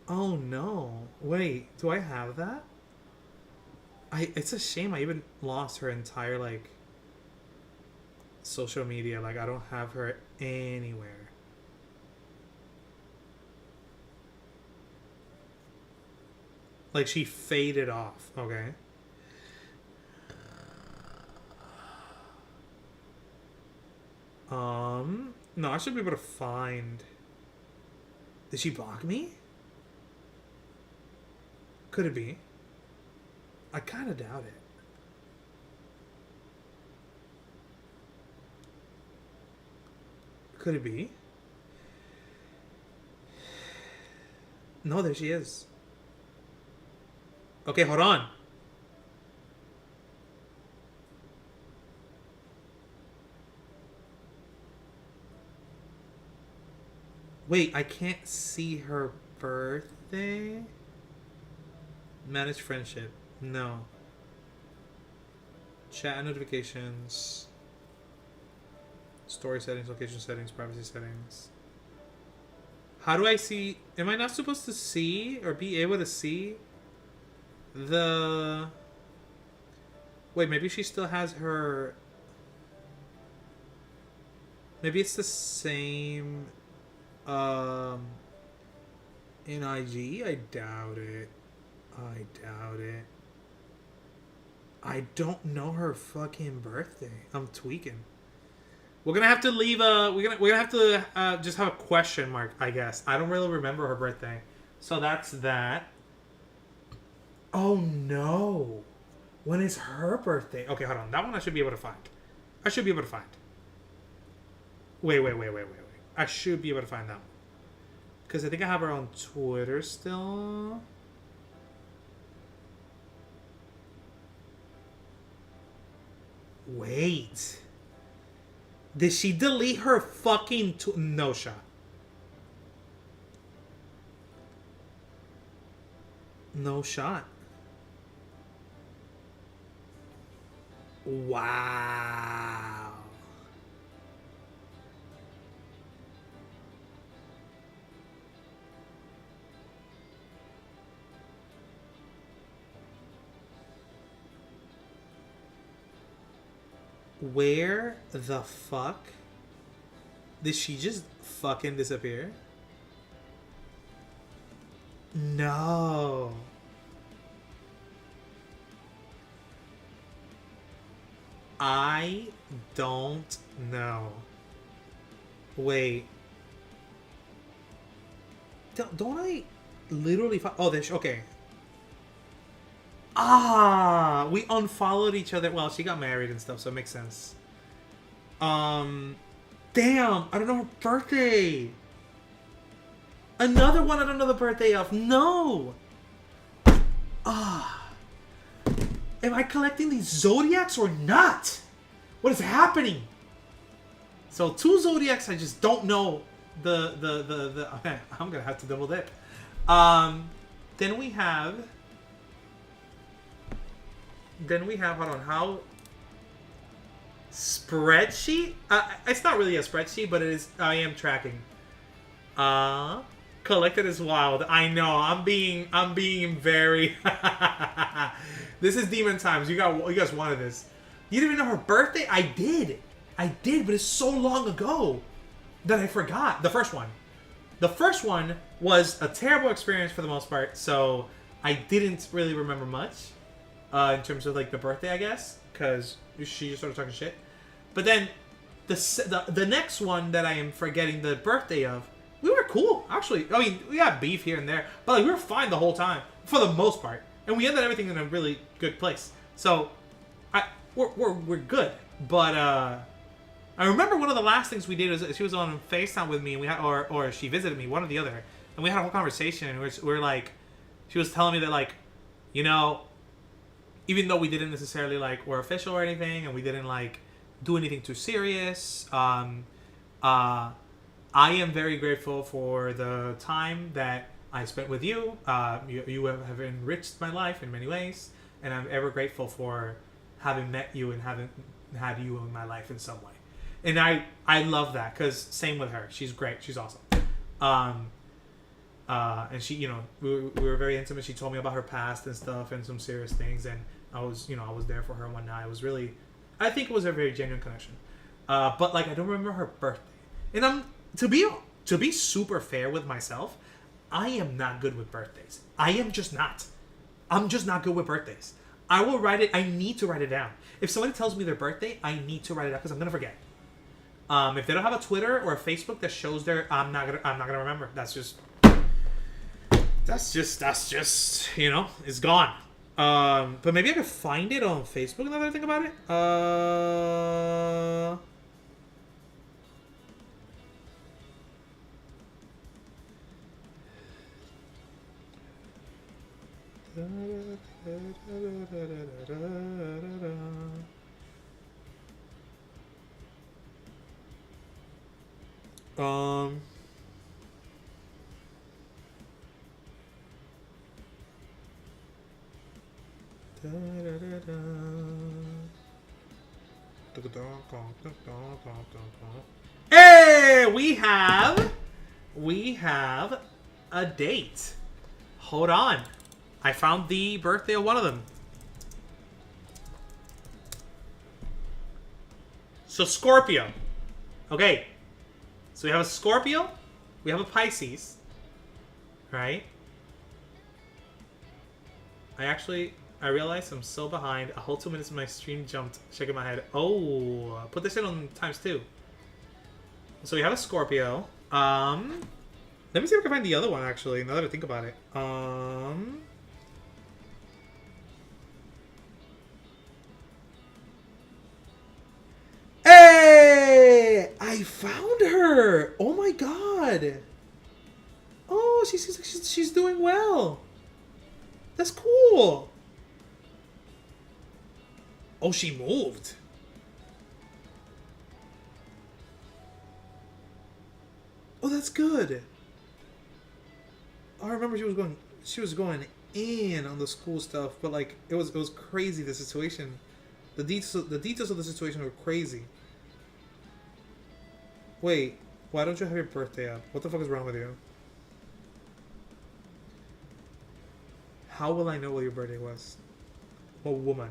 Oh no. Wait, do I have that? It's a shame I even lost her entire like social media. Like I don't have her anywhere. Like she faded off. Okay. No, I should be able to find. Did she block me? Could it be? I kind of doubt it. Could it be? No, there she is. Okay, hold on. Wait, I can't see her birthday? Manage friendship. No. Chat and notifications. Story settings, location settings, privacy settings. How do I see? Am I not supposed to see or be able to see the... Wait, maybe she still has her... Maybe it's the same in IG? I doubt it. I doubt it. I don't know her fucking birthday. I'm tweaking. We're gonna have to leave a. We're gonna have to just have a question mark, I guess. I don't really remember her birthday, so that's that. Oh no! When is her birthday? Okay, hold on. That one I should be able to find. I should be able to find. Wait. I should be able to find that one. Because I think I have her on Twitter still. Wait. Did she delete her fucking... No shot. No shot. Wow. Where the fuck did she just fucking disappear? No. I don't know. Wait. Don't I literally... Oh, there's... Okay. Ah, we unfollowed each other. Well, she got married and stuff, so it makes sense. Damn, I don't know her birthday. Another one I don't know the birthday of. No. Ah. Am I collecting these zodiacs or not? What is happening? So 2 zodiacs I just don't know the okay, I'm gonna have to double dip. Then we have hold on, how spreadsheet? It's not really a spreadsheet, but it is. I am tracking. Collected is wild. I know. I'm being very. This is demon times. You guys wanted this. You didn't even know her birthday? I did, but it's so long ago that I forgot. The first one was a terrible experience for the most part, so I didn't really remember much. In terms of like the birthday, I guess, because she just started talking shit. But then the next one that I am forgetting the birthday of, we were cool actually. I mean, we had beef here and there, but like we were fine the whole time for the most part, and we ended everything in a really good place. So we're good. But I remember one of the last things we did was she was on FaceTime with me, and we had or she visited me, one or the other, and we had a whole conversation where we're like, she was telling me that like, you know, even though we didn't necessarily like were official or anything, and we didn't like do anything too serious, I am very grateful for the time that I spent with you. You have enriched my life in many ways, and I'm ever grateful for having met you and having had you in my life in some way. And I love that because same with her. She's great. She's awesome. And she, we were very intimate. She told me about her past and stuff and some serious things, and I was there for her one night. It was really, I think it was a very genuine connection. But like I don't remember her birthday, and to be super fair with myself, I am not good with birthdays. I am just not. I'm just not good with birthdays. I will write it. I need to write it down. If somebody tells me their birthday, I need to write it down because I'm gonna forget. If they don't have a Twitter or a Facebook that shows I'm not gonna remember. That's just it's gone. But maybe I could find it on Facebook now that I think about it. Um. Hey, we have a date. Hold on. I found the birthday of one of them. So Scorpio. Okay. So we have a Scorpio. We have a Pisces. Right? I realized I'm so behind. A whole 2 minutes of my stream jumped, shaking my head. Oh, put this in on ×2. So we have a Scorpio. Let me see if I can find the other one, actually, now that I think about it. Hey! I found her! Oh my god! Oh, she seems like she's doing well. That's cool. Oh, she moved. Oh, that's good. I remember she was going in on the school stuff, but like it was crazy, the situation. The details of the situation were crazy. Wait, why don't you have your birthday up? What the fuck is wrong with you? How will I know what your birthday was? What woman?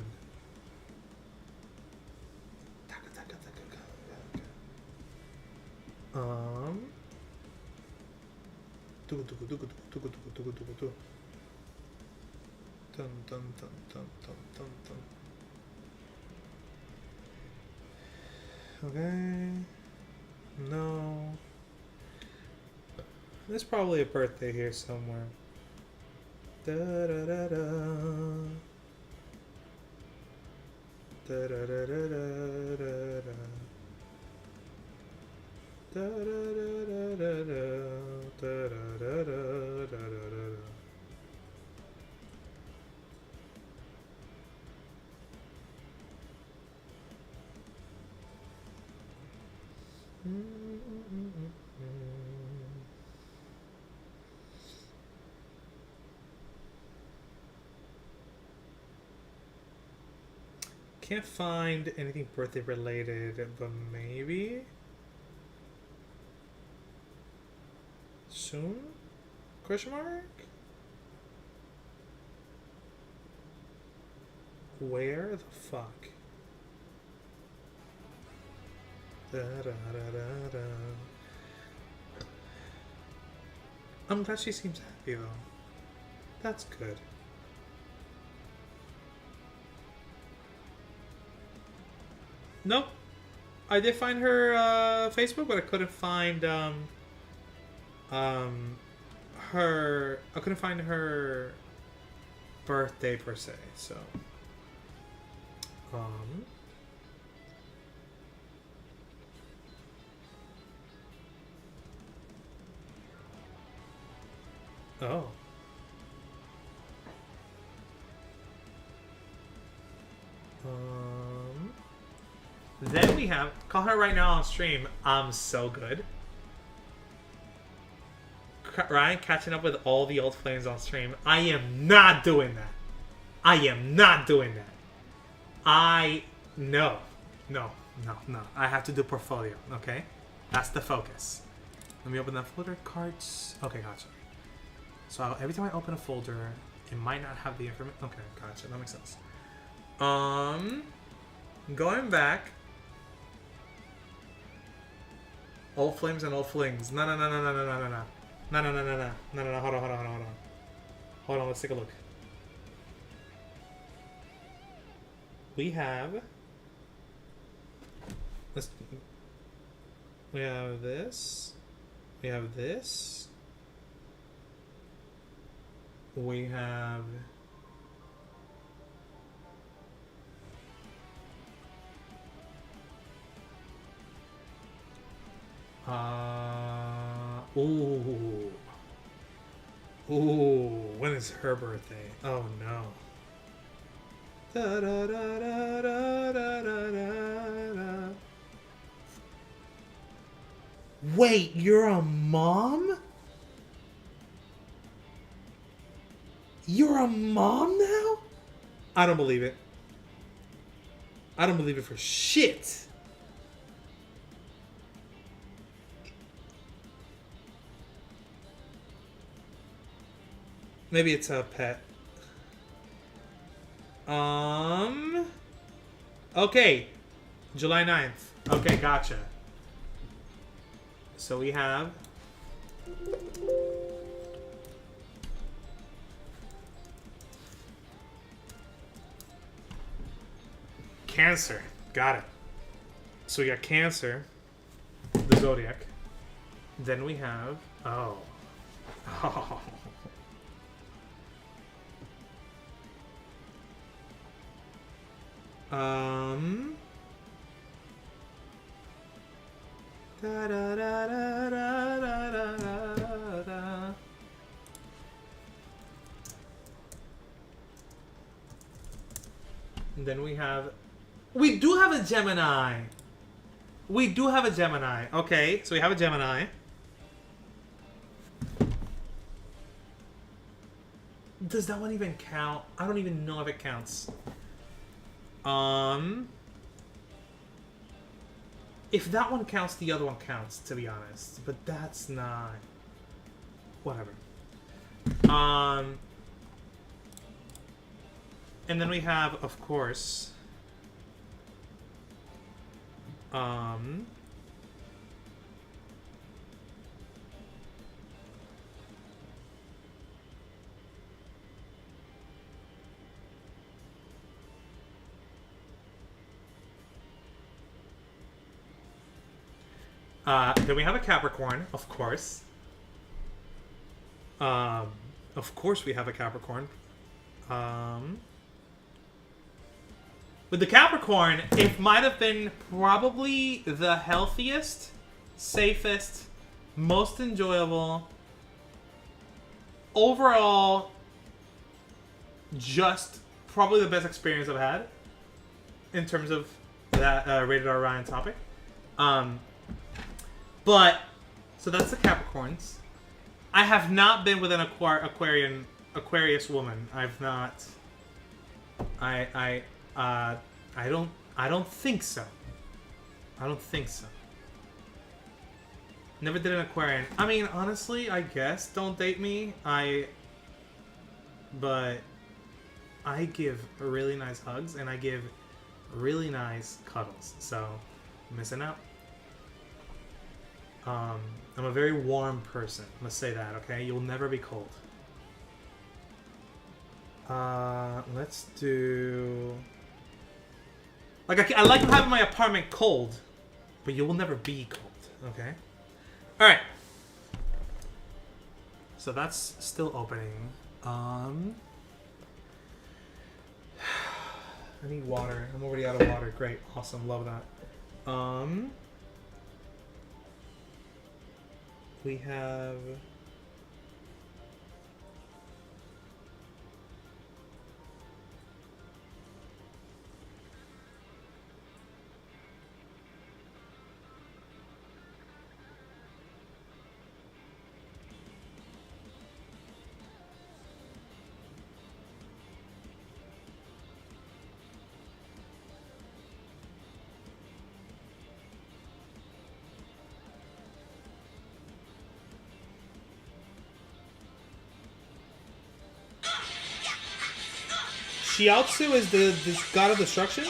Okay. No. There's probably a birthday here somewhere. Da da da da. Da da da da da da. Da da da da da da da da da da da. Can't find anything birthday related, but maybe soon? Question mark? Where the fuck? Da, da, da, da, da. I'm glad she seems happy though. That's good. Nope. I did find her Facebook, but I couldn't find her. I couldn't find her birthday per se. So oh. Then we have call her right now on stream. I'm so good. Ryan catching up with all the old flames on stream. I am not doing that. I am not doing that. No. I have to do portfolio, okay? That's the focus. Let me open that folder. Cards. Okay, gotcha. So every time I open a folder, it might not have the information. Okay, gotcha. That makes sense. Going back. Old flames and old flings. No. No. Hold on. Hold on, let's take a look. We have this. We have this. We have this. We have ooh. When is her birthday? Oh no. Da, da, da, da, da, da, da, da. Wait, you're a mom? You're a mom now? I don't believe it. I don't believe it for shit. Maybe it's a pet. Okay. July 9th. Okay, gotcha. So we have Cancer. Got it. So we got Cancer, the Zodiac. Then we have oh. Da, da, da, da, da, da, da, da. And then we have... We do have a Gemini! We do have a Gemini. Okay, so we have a Gemini. Does that one even count? I don't even know if it counts. If that one counts, the other one counts, to be honest. But that's not... Whatever. And then we have, of course... then we have a Capricorn, of course. Of course we have a Capricorn. With the Capricorn, it might have been probably the healthiest, safest, most enjoyable, overall, just probably the best experience I've had in terms of that Rated R Ryan topic. But, so that's the Capricorns. I have not been with an Aquarius woman. I've not. I don't think so. I don't think so. Never did an Aquarian. I mean, honestly, I guess don't date me. But I give really nice hugs and I give really nice cuddles. So, missing out. I'm a very warm person. I'm gonna say that, okay? You'll never be cold. Let's do... Like, I like having my apartment cold, but you will never be cold, okay? Alright. So that's still opening. I need water. I'm already out of water. Great. Awesome. Love that. We have... Shiatsu is this god of destruction?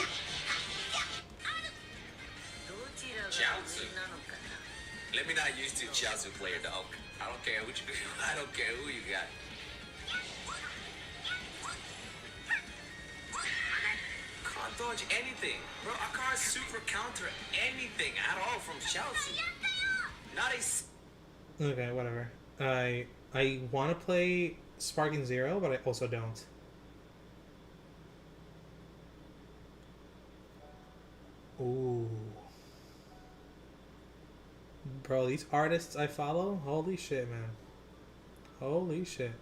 Chiaotzu. Let me not use the Chiaotzu player, dog. I don't care what you do. I don't care who you got. Can't dodge anything. Bro, I can't super counter anything at all from Chiaotzu. Not a... Okay, whatever. I want to play Sparking Zero, but I also don't. Ooh. Bro, these artists I follow, holy shit, man. Holy shit.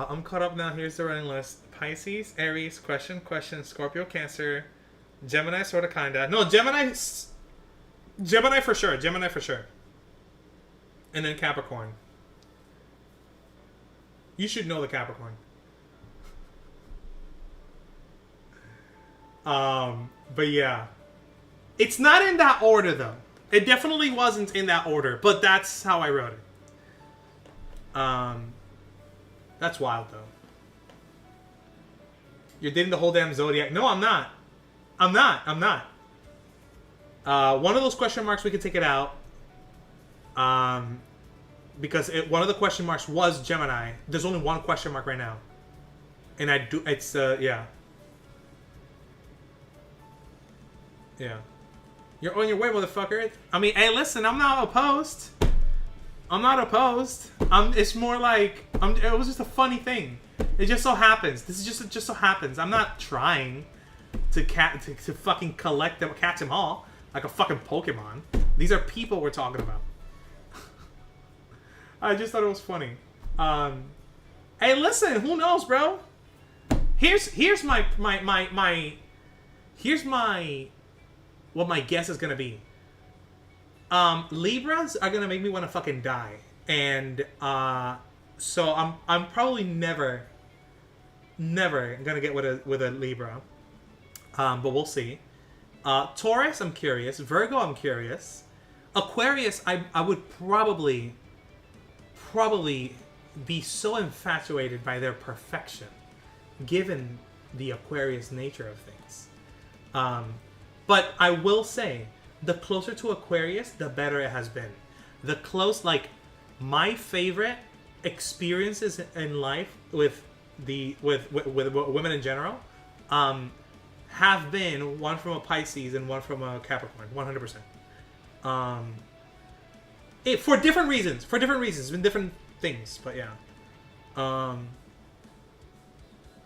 I'm caught up now. Here's the running list. Pisces, Aries, question, Scorpio, Cancer, Gemini, sorta, kinda. No, Gemini for sure. And then Capricorn. You should know the Capricorn. But yeah. It's not in that order, though. It definitely wasn't in that order, but that's how I wrote it. That's wild, though. You're dating the whole damn zodiac. No, I'm not. I'm not. One of those question marks, we could take it out. Because one of the question marks was Gemini. There's only one question mark right now. And yeah. Yeah. You're on your way, motherfucker. I mean, hey, listen, I'm not opposed. It's more like, it was just a funny thing. It just so happens. This is just so happens. I'm not trying to fucking collect them, catch them all like a fucking Pokemon. These are people we're talking about. I just thought it was funny. Hey, listen, who knows, bro? Here's what my guess is gonna be. Libras are gonna make me want to fucking die, and so I'm probably never gonna get with a Libra, but we'll see. Taurus, I'm curious. Virgo, I'm curious. Aquarius, I would probably be so infatuated by their perfection, given the Aquarius nature of things. But I will say, the closer to Aquarius, the better it has been. My favorite experiences in life with women in general, have been one from a Pisces and one from a Capricorn, 100%. For different reasons. It's been different things, but yeah.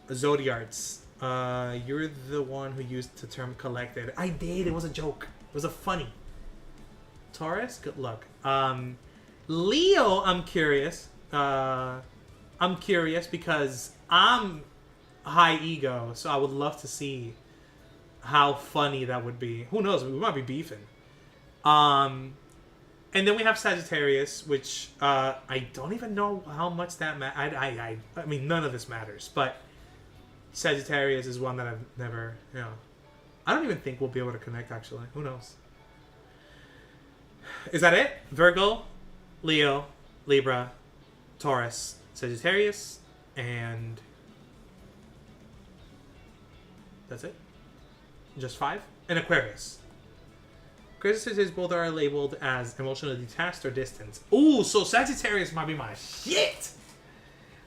Zodiarts. You're the one who used the term collected. I did. It was a joke. It was a funny. Taurus, good luck. Leo, I'm curious. I'm curious because I'm high ego, so I would love to see how funny that would be. Who knows? We might be beefing. And then we have Sagittarius, which I don't even know how much that matters. I mean, none of this matters, but Sagittarius is one that I've never, I don't even think we'll be able to connect, actually. Who knows? Is that it? Virgo, Leo, Libra, Taurus, Sagittarius, and that's it? Just 5? And Aquarius. Aquarius and Sagittarius both are labeled as emotionally detached or distant. Ooh, so Sagittarius might be my shit!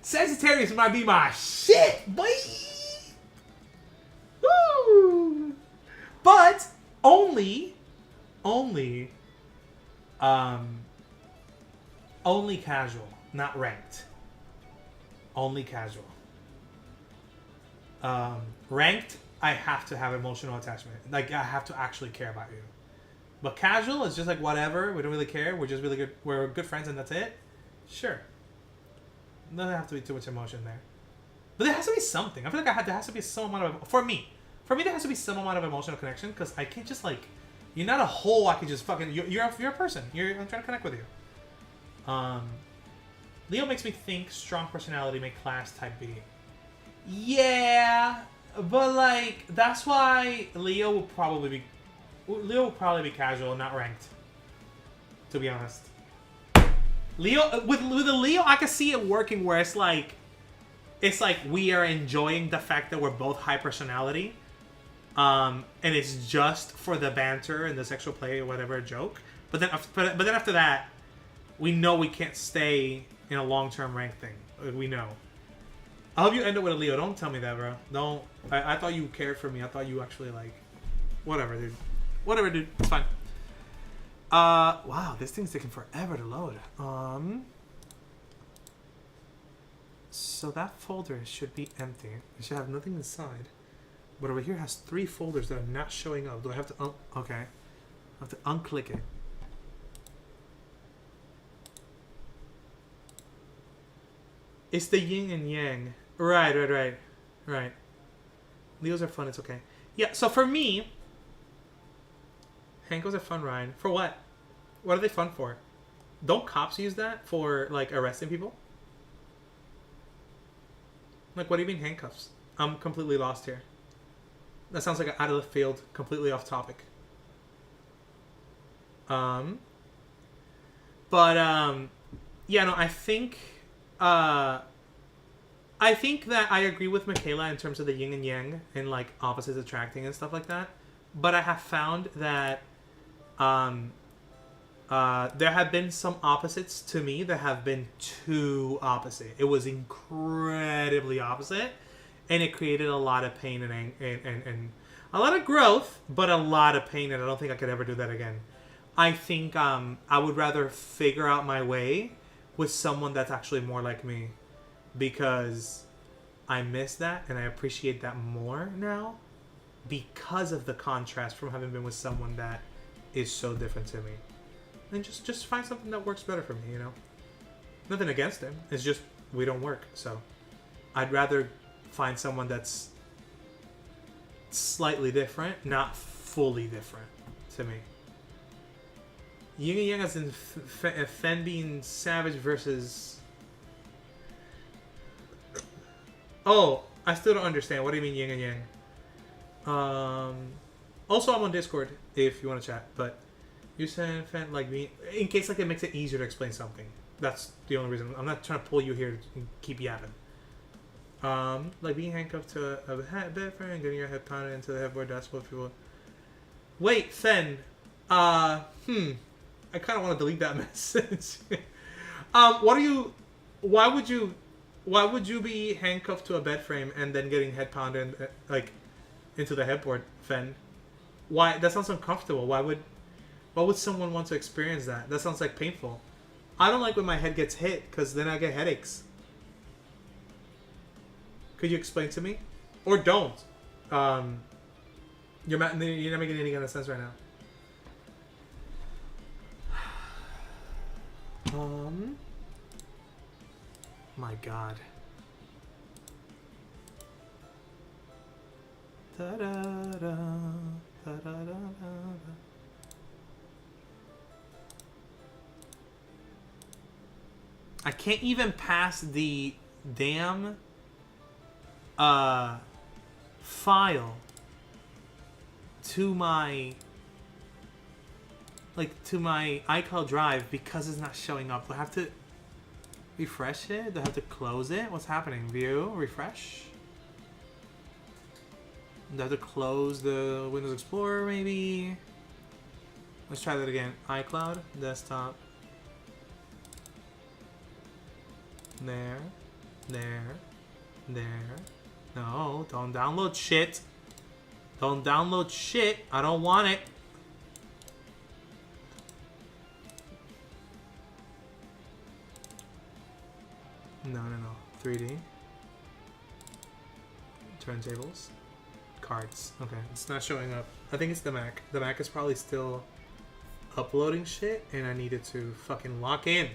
Sagittarius might be my shit, boy! Woo! But only casual, not ranked. Only casual. Ranked, I have to have emotional attachment. Like, I have to actually care about you. But casual is just like whatever. We don't really care. We're just really good. We're good friends, and that's it. Sure. Doesn't have to be too much emotion there. But there has to be something. I feel like there has to be some amount of... For me, there has to be some amount of emotional connection, because I can't just, like... You're not a whole I can just fucking... You're a person. I'm trying to connect with you. Leo makes me think strong personality, make class type B. Yeah. But like that's why Leo will probably be casual and not ranked. To be honest, Leo with a Leo, I can see it working where it's like we are enjoying the fact that we're both high personality, and it's just for the banter and the sexual play or whatever joke. But then after that, we know we can't stay in a long-term rank thing. We know. I hope you end up with a Leo. Don't tell me that, bro. Don't. I thought you cared for me. I thought you actually like. Whatever, dude. Whatever, dude. It's fine. Wow, this thing's taking forever to load. So that folder should be empty. It should have nothing inside. But over here has 3 folders that are not showing up. Do I have to okay. I have to unclick it. It's the yin and yang. Right. Leos are fun, it's okay. Yeah, so for me, Hanko's a fun ride. For what? What are they fun for? Don't cops use that for, like, arresting people? Like, what do you mean handcuffs? I'm completely lost here. That sounds like out of the field, completely off topic. Yeah, no, I think that I agree with Michaela in terms of the yin and yang and like opposites attracting and stuff like that. But I have found that there have been some opposites to me that have been too opposite. It was incredibly opposite, and it created a lot of pain and a lot of growth, but a lot of pain, and I don't think I could ever do that again. I think I would rather figure out my way with someone that's actually more like me, because I miss that and I appreciate that more now because of the contrast from having been with someone that is so different to me. And just find something that works better for me, you know? Nothing against him. It's just we don't work. So I'd rather find someone that's slightly different, not fully different to me. Yin and Yang as in Fen being savage versus... Oh, I still don't understand. What do you mean Yin and Yang? Also, I'm on Discord if you want to chat, but you said Fen like me in case like it makes it easier to explain something. That's the only reason. I'm not trying to pull you here to keep yapping. Like being handcuffed to a bed frame and getting your head pounded into the headboard. That's what people... Wait, Fen. I kind of want to delete that message. What are you... Why would you be handcuffed to a bed frame and then getting head pounded like into the headboard, Fen? Why? That sounds uncomfortable. Why would someone want to experience that? That sounds like painful. I don't like when my head gets hit because then I get headaches. Could you explain to me? Or don't. You're not making any kind of sense right now. My God. Da-da-da, da-da-da-da. I can't even pass the damn file to my iCloud Drive because it's not showing up. Do I have to refresh it? Do I have to close it? What's happening? View, refresh. Do I have to close the Windows Explorer maybe? Let's try that again. iCloud, desktop. There. No, don't download shit. Don't download shit. I don't want it. No. 3D. Turntables. Cards. Okay, it's not showing up. I think it's the Mac. The Mac is probably still uploading shit, and I needed to fucking lock in.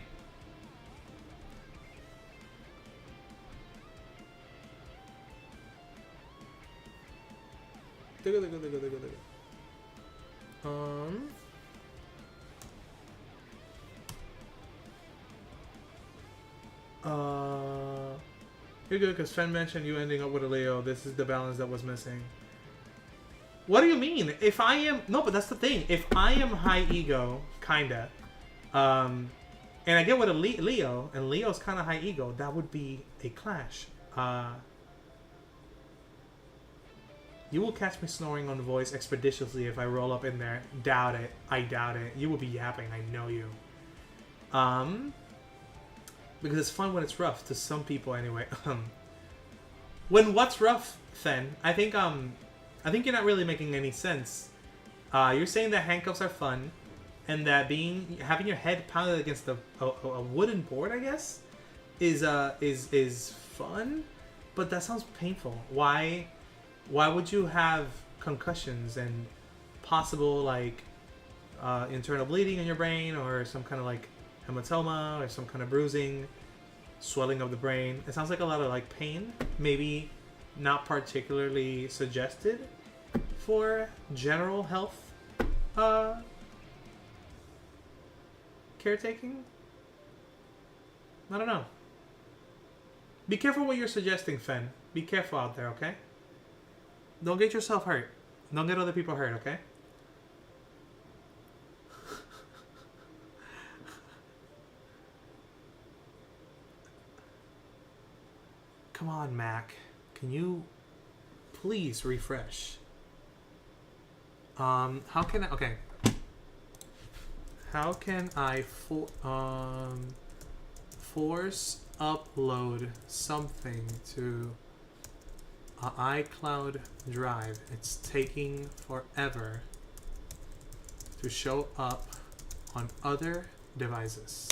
You're good because Fen mentioned you ending up with a Leo. This is the balance that was missing. What do you mean? If I am... No, but that's the thing. If I am high ego, kinda, and I get with a Leo, and Leo's kind of high ego, that would be a clash. You will catch me snoring on the voice expeditiously if I roll up in there. Doubt it. I doubt it. You will be yapping. I know you. Because it's fun when it's rough to some people anyway. When what's rough, Fen? I think you're not really making any sense. You're saying that handcuffs are fun, and that having your head pounded against a wooden board, I guess, is fun, but that sounds painful. Why would you have concussions and possible like internal bleeding in your brain, or some kind of like hematoma, or some kind of bruising, swelling of the brain? It sounds like a lot of like pain, maybe not particularly suggested for general health caretaking. I don't know. Be careful what you're suggesting, Fen. Be careful out there, okay? Don't get yourself hurt. Don't get other people hurt, okay? Come on, Mac. Can you please refresh? How can I... Okay. How can I force upload something to an iCloud drive? It's taking forever to show up on other devices.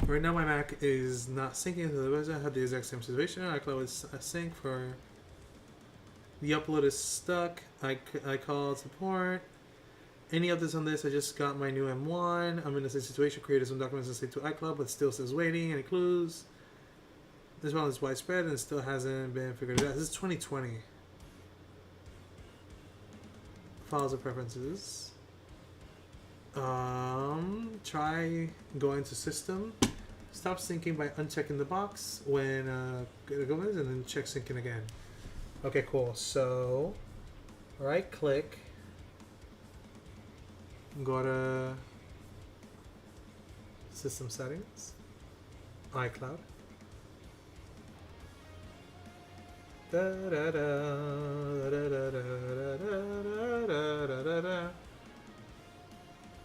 Right now my Mac is not syncing into the website. I had the exact same situation. iCloud is sync for... The upload is stuck. I called support. Any updates on this? I just got my new M1. I'm in the same situation. Created some documents and saved to iCloud, but still says waiting. Any clues? This one is widespread and still hasn't been figured out. This is 2020. Files and preferences. Try going to system. Stop syncing by unchecking the box when it goes, and then check syncing again. Okay, cool. So, right click. Go to system settings. iCloud.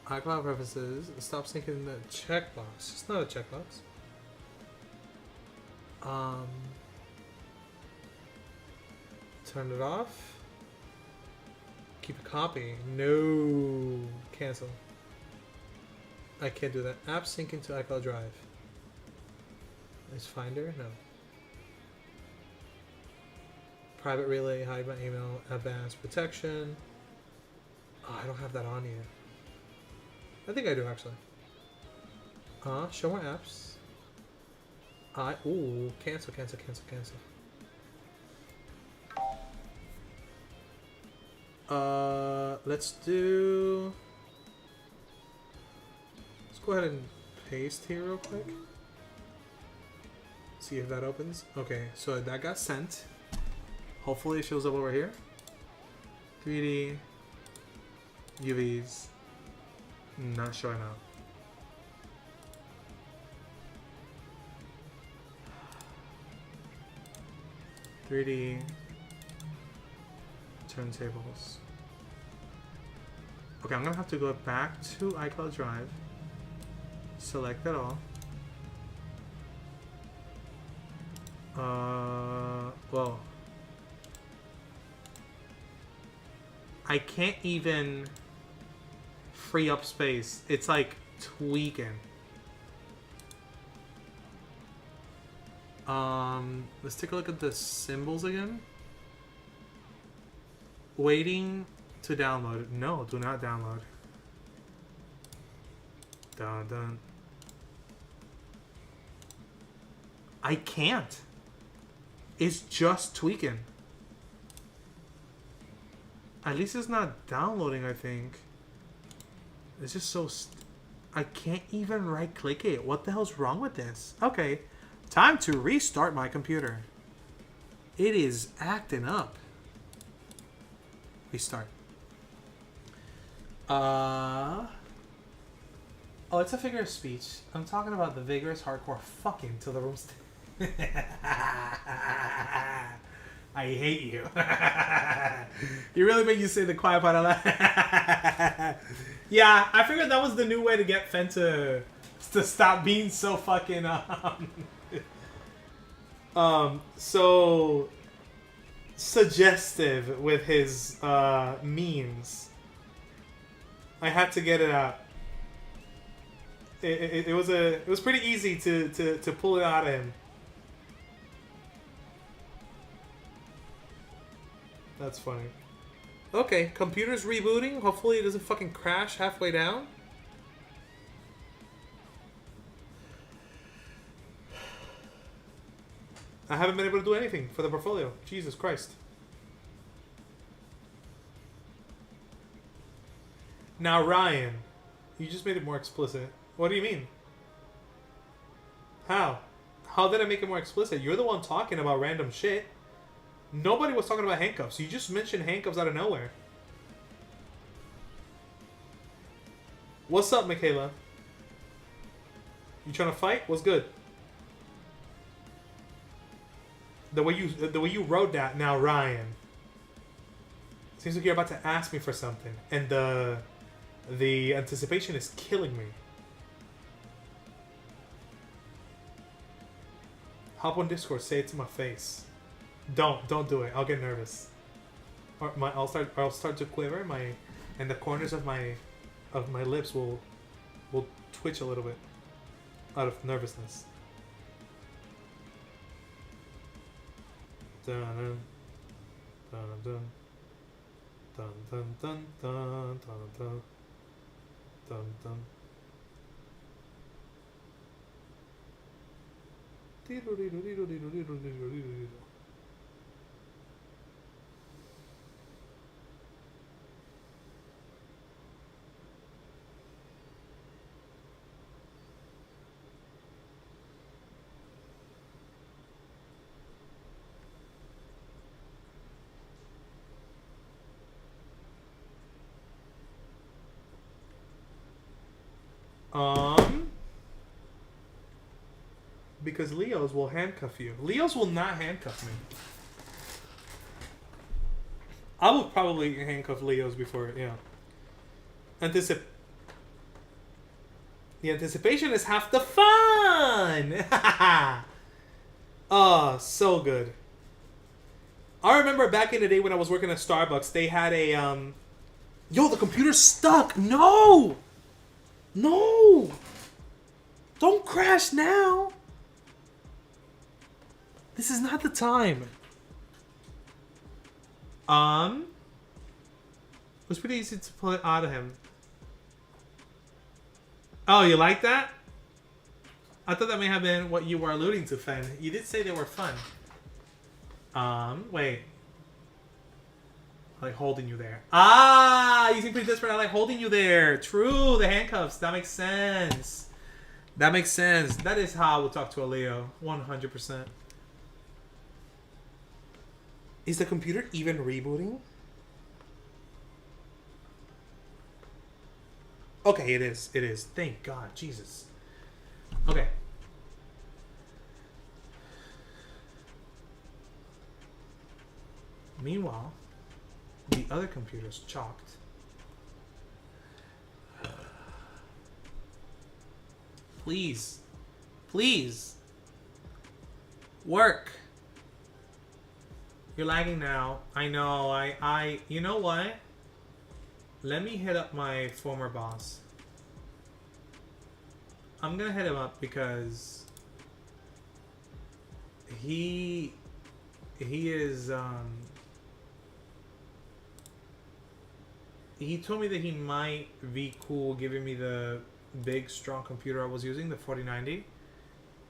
iCloud preferences. Stop syncing the checkbox. It's not a checkbox. Turn it off. Keep a copy. No. Cancel. I can't do that. App sync into iCloud Drive. Is Finder? No. Private relay, hide my email, advanced protection. Oh, I don't have that on yet. I think I do actually. Show more apps. Ooh, cancel. Let's go ahead and paste here real quick. See if that opens. Okay, so that got sent. Hopefully it shows up over here. 3D UVs. Not showing up. .3D turntables. Okay, I'm gonna have to go back to iCloud Drive. Select it all. Well, I can't even free up space. It's like tweaking. Let's take a look at the symbols again. Waiting to download. No, do not download. Dun. I can't. It's just tweaking. At least it's not downloading, I think. It's just so... I can't even right-click it. What the hell's wrong with this? Okay. Time to restart my computer. It is acting up. Restart. Oh, it's a figure of speech. I'm talking about the vigorous hardcore fucking till the room's... I hate you. You really make you say the quiet part out loud. Yeah, I figured that was the new way to get Fen to stop being so fucking so suggestive with his memes. I had to get it out. It was pretty easy to pull it out of him. That's funny. Okay, computer's rebooting. Hopefully it doesn't fucking crash halfway down. I haven't been able to do anything for the portfolio. Jesus Christ. Now, Ryan, you just made it more explicit. What do you mean? How? How did I make it more explicit? You're the one talking about random shit. Nobody was talking about handcuffs. You just mentioned handcuffs out of nowhere. What's up, Michaela? You trying to fight? What's good? The way you wrote that now, Ryan. Seems like you're about to ask me for something, and the anticipation is killing me. Hop on Discord, say it to my face. Don't do it. I'll get nervous. Or I'll start to quiver. And the corners of my lips will twitch a little bit out of nervousness. Dun dun dun dun dun dun dun dun dun dun. Because Leos will handcuff you. Leos will not handcuff me. I would probably handcuff Leos before, yeah. The anticipation is half the fun! Oh, so good. I remember back in the day when I was working at Starbucks, they had a, Yo, the computer's stuck! No! No! Don't crash now! This is not the time. It was pretty easy to pull it out of him. Oh, you like that? I thought that may have been what you were alluding to, Fen. You did say they were fun. Wait. I like holding you there. Ah, you seem pretty desperate. I like holding you there. True, the handcuffs. That makes sense. That makes sense. That is how I would talk to a Leo. 100%. Is the computer even rebooting? Okay, it is. It is. Thank God. Jesus. Okay. Meanwhile, the other computer's chalked. Please. Please. Work. You're lagging now. I know. You know what? Let me hit up my former boss. I'm gonna hit him up because he is he told me that he might be cool giving me the big strong computer I was using, the 4090,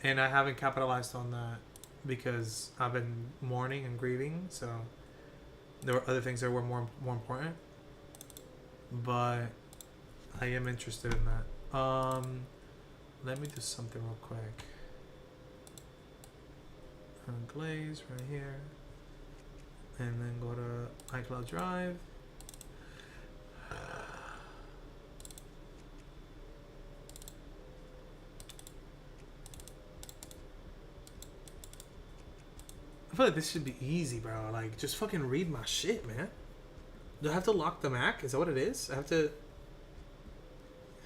and I haven't capitalized on that because I've been mourning and grieving, so there were other things that were more important. But I am interested in that. Let me do something real quick. Glaze right here, and then go to iCloud Drive. I feel like this should be easy, bro. Like, just fucking read my shit, man. Do I have to lock the Mac? Is that what it is? I have to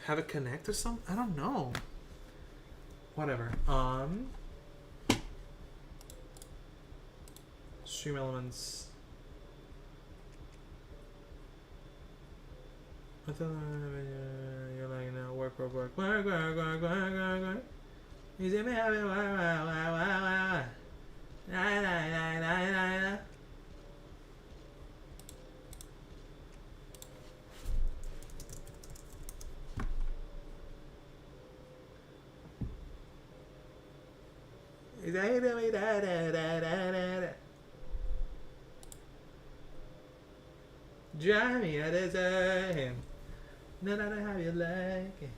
have it connect or something? I don't know. Whatever. Stream Elements. You're like, no, work. You see me having work. Drive me a desert. None of how you like it.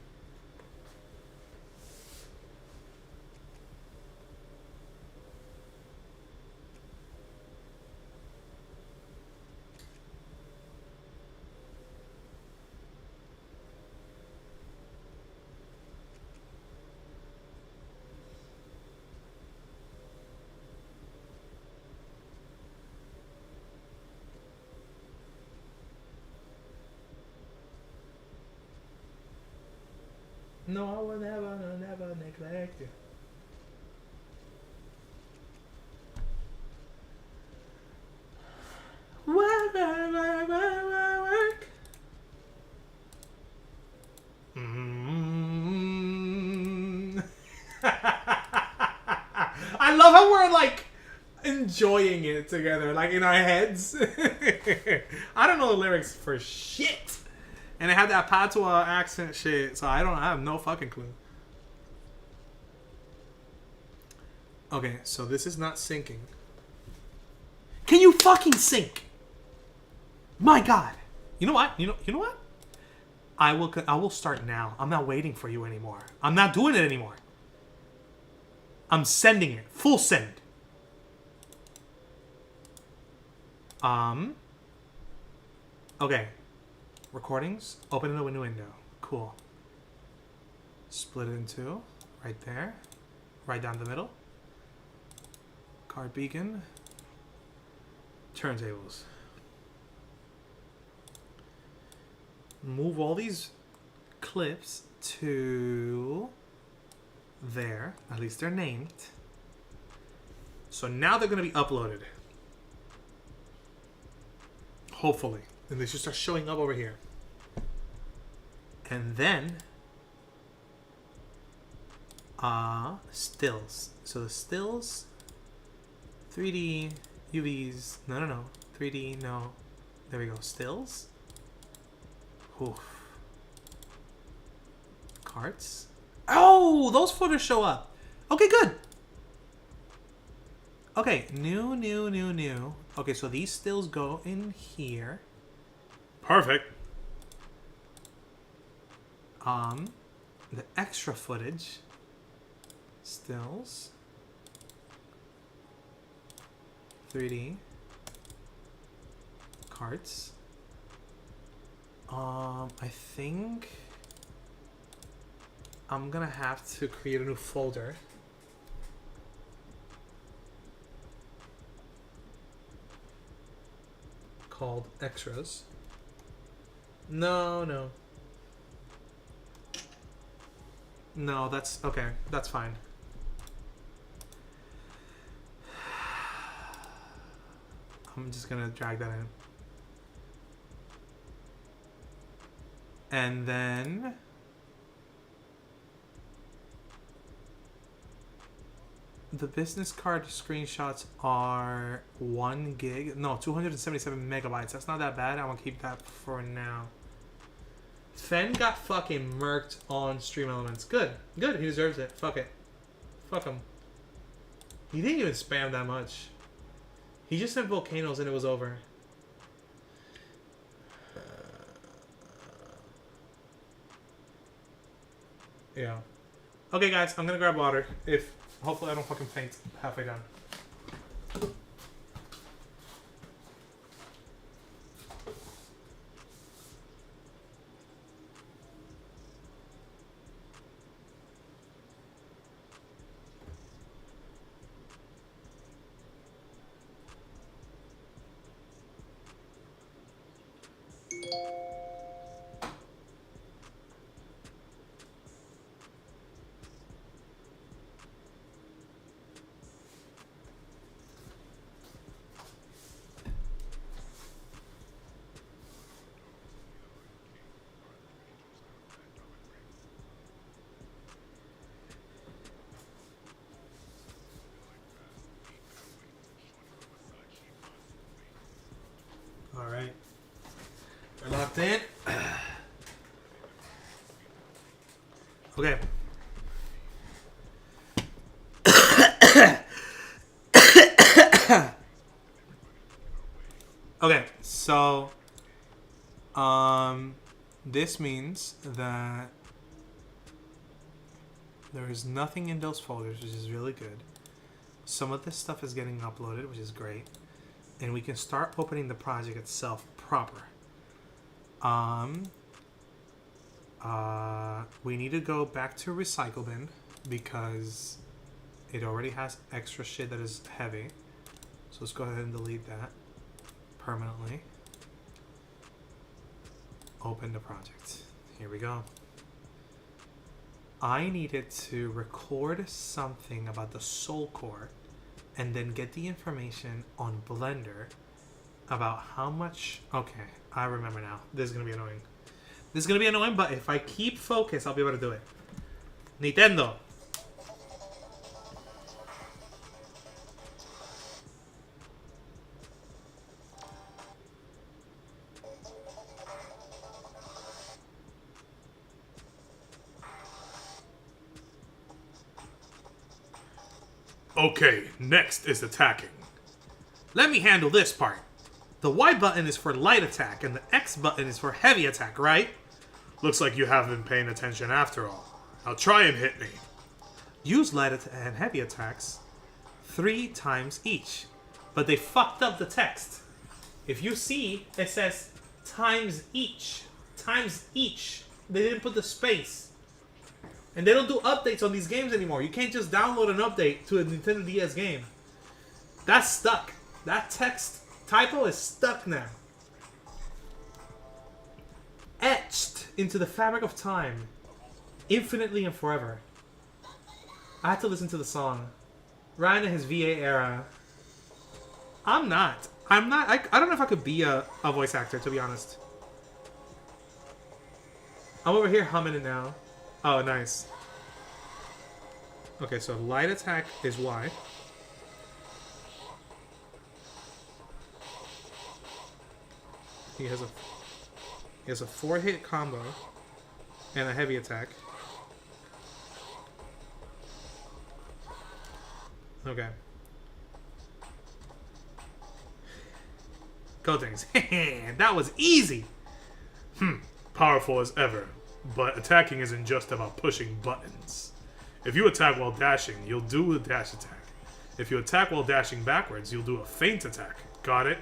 No, I will never neglect you. Work. I love how we're like enjoying it together, like in our heads. I don't know the lyrics for shit. And it had that patois accent shit, so I have no fucking clue. Okay, so this is not syncing. Can you fucking sync? My God. You know what? You know what? I will start now. I'm not waiting for you anymore. I'm not doing it anymore. I'm sending it. Full send. Okay. Recordings. Open in a new window. Cool. Split it in two. Right there. Right down the middle. Card beacon. Turntables. Move all these clips to there. At least they're named. So now they're going to be uploaded. Hopefully. And they should start showing up over here. And then stills. So the stills, 3D, UVs, no. 3D, no. There we go. Stills. Oof. Carts. Oh, those photos show up. Okay, good. Okay, new. Okay, so these stills go in here. Perfect. The extra footage. Stills. 3D. Carts. I think I'm gonna have to create a new folder. Called extras. No, that's okay. That's fine. I'm just gonna drag that in. And then the business card screenshots are 1 gig. No, 277 megabytes. That's not that bad. I'm gonna keep that for now. Fen got fucking murked on Stream Elements. Good. He deserves it. Fuck it. Fuck him. He didn't even spam that much. He just sent volcanoes and it was over. Yeah. Okay, guys, I'm gonna grab water. Hopefully I don't fucking faint halfway down. Alright. We're locked in. Okay. Okay, so this means that there is nothing in those folders, which is really good. Some of this stuff is getting uploaded, which is great. And we can start opening the project itself proper. We need to go back to recycle bin because it already has extra shit that is heavy. So let's go ahead and delete that permanently. Open the project. Here we go. I needed to record something about the Soul Core and then get the information on Blender about how much... Okay, I remember now. This is going to be annoying. This is going to be annoying, but if I keep focus, I'll be able to do it. Nintendo. Okay, next is attacking. Let me handle this part. The Y button is for light attack, and the X button is for heavy attack, right? Looks like you haven't been paying attention after all. Now try and hit me. Use light and heavy attacks 3 times each. But they fucked up the text. If you see, it says times each. Times each. They didn't put the space. And they don't do updates on these games anymore. You can't just download an update to a Nintendo DS game. That's stuck. That text typo is stuck now. Etched into the fabric of time. Infinitely and forever. I had to listen to the song. Ryan in his VA era. I'm not. I don't know if I could be a voice actor, to be honest. I'm over here humming it now. Oh, nice. Okay, so light attack is Y. He has a 4-hit combo and a heavy attack. Okay. Go things. That was easy. Powerful as ever. But attacking isn't just about pushing buttons. If you attack while dashing, you'll do a dash attack. If you attack while dashing backwards, you'll do a feint attack. Got it?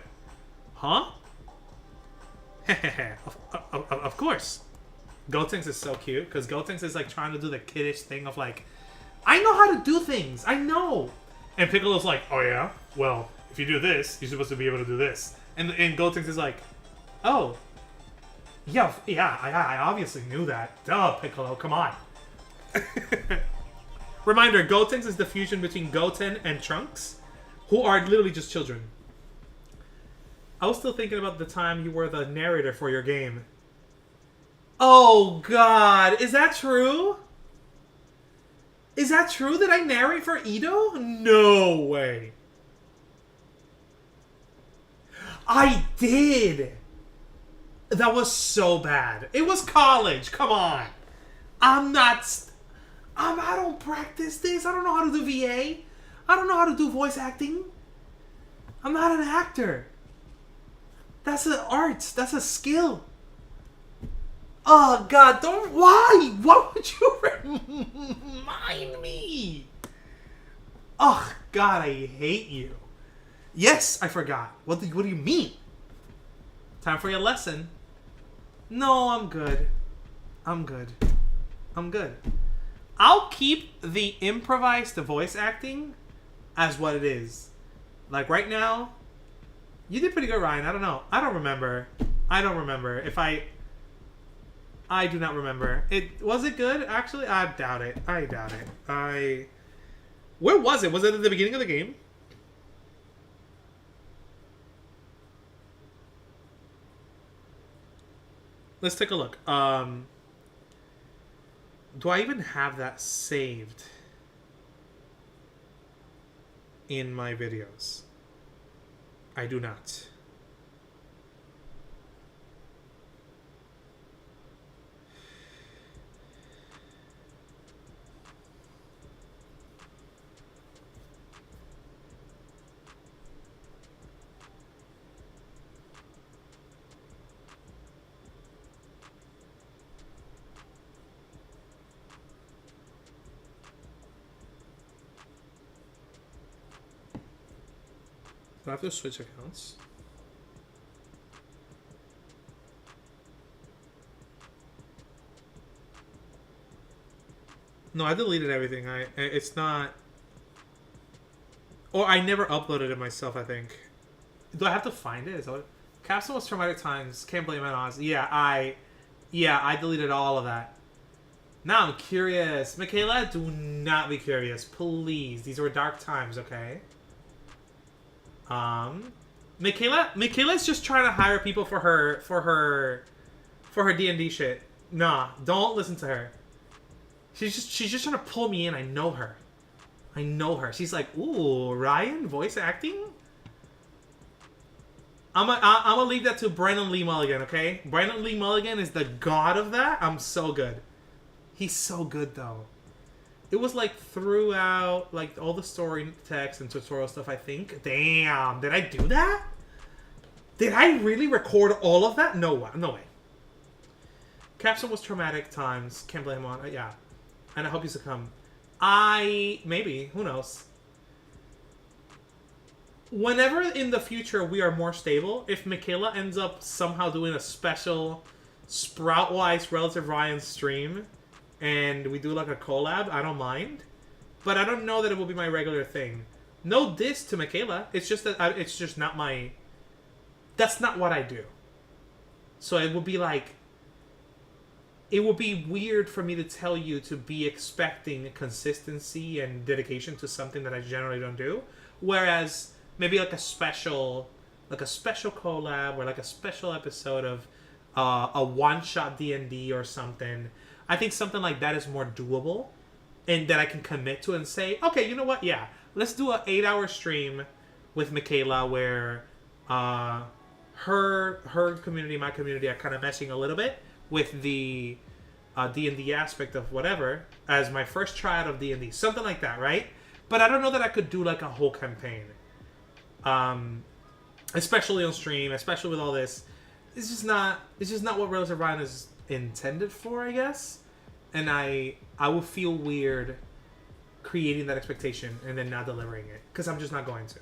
Huh? Of course. Gotenks is so cute, because Gotenks is like trying to do the kiddish thing of like, I know how to do things, I know. And Piccolo's like, oh yeah? Well, if you do this, you're supposed to be able to do this. And Gotenks is like, oh. Yeah, I obviously knew that. Duh, Piccolo, come on. Reminder, Gotenks is the fusion between Goten and Trunks, who are literally just children. I was still thinking about the time you were the narrator for your game. Oh, God. Is that true? Is that true that I narrate for Ito? No way. I did. That was so bad. It was college. Come on. I don't practice this. I don't know how to do VA. I don't know how to do voice acting. I'm not an actor. That's an art. That's a skill. Oh, God, don't... Why? Why would you remind me? Oh, God, I hate you. Yes, I forgot. What do you mean? Time for your lesson. No, I'm good. I'm good. I'll keep the improvised voice acting as what it is. Like, right now, you did pretty good, Ryan. I don't know. I don't remember. If I do not remember. Was it good? Actually, I doubt it. Where was it? Was it at the beginning of the game? Let's take a look. Do I even have that saved in my videos? I do not. Do I have to switch accounts? No, I deleted everything. It's not... Or I never uploaded it myself, I think. Do I have to find it? Is that what... Capsule was traumatic times. Can't blame it on us. Yeah, I deleted all of that. Now I'm curious. Michaela, do not be curious. Please. These were dark times, okay? Michaela's just trying to hire people for her D&D shit. Nah, don't listen to her. She's just trying to pull me in. I know her. She's like, ooh, Ryan, voice acting? I'm gonna leave that to Brandon Lee Mulligan, okay? Brandon Lee Mulligan is the god of that. I'm so good. He's so good, though. It was like throughout like all the story text and tutorial stuff, I think. Damn, did I do that? Did I really record all of that? No way. Capsule was traumatic times. Can't blame him on it. Yeah. And I hope you succumb. Maybe. Who knows? Whenever in the future we are more stable, if Michaela ends up somehow doing a special Sprout-wise Relative Ryan stream, and we do like a collab, I don't mind. But I don't know that it will be my regular thing. No diss to Michaela. It's just that it's just not my... That's not what I do. So it would be like... It would be weird for me to tell you to be expecting consistency and dedication to something that I generally don't do. Whereas maybe like a special collab or like a special episode of a one-shot D&D or something... I think something like that is more doable and that I can commit to and say, okay, you know what? Yeah, let's do an 8-hour stream with Michaela where her community, my community are kind of meshing a little bit with the D&D aspect of whatever as my first tryout of D&D. Something like that, right? But I don't know that I could do like a whole campaign. Especially on stream, especially with all this. It's just not what Relative Ryan is intended for, I guess. And I will feel weird creating that expectation and then not delivering it because I'm just not going to.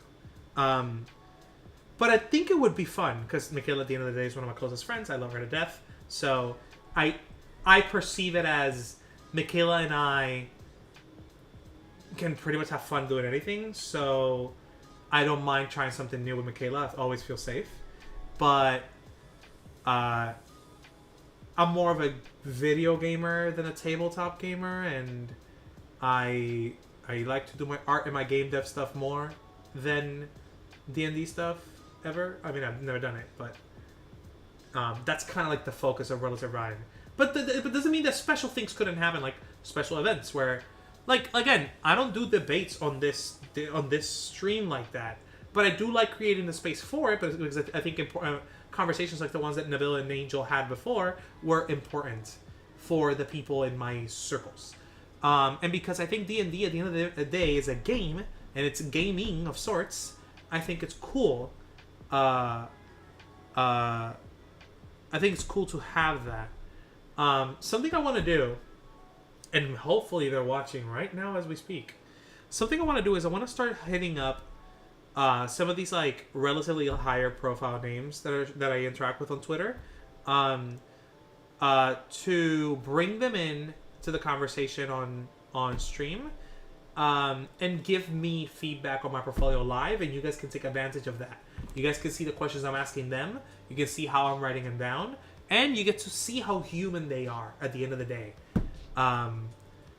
But I think it would be fun because Michaela at the end of the day is one of my closest friends. I love her to death. So I perceive it as Michaela and I can pretty much have fun doing anything. So I don't mind trying something new with Michaela. I always feel safe. But I'm more of a video gamer than a tabletop gamer, and I like to do my art and my game dev stuff more than D&D stuff ever. I mean, I've never done it, but that's kind of like the focus of Relative Ryan. But it doesn't mean that special things couldn't happen, like special events where, like, again, I don't do debates on this stream like that, but I do like creating the space for it because I think conversations like the ones that Nabil and Angel had before were important for the people in my circles. And because I think D&D at the end of the day is a game and it's gaming of sorts, I think it's cool. I think it's cool to have that. Something I want to do, and hopefully they're watching right now as we speak. Something I want to do is I want to start hitting up some of these like relatively higher profile names that I interact with on Twitter, to bring them in to the conversation on stream, and give me feedback on my portfolio live, and you guys can take advantage of that. You guys can see the questions I'm asking them. You can see how I'm writing them down, and you get to see how human they are at the end of the day.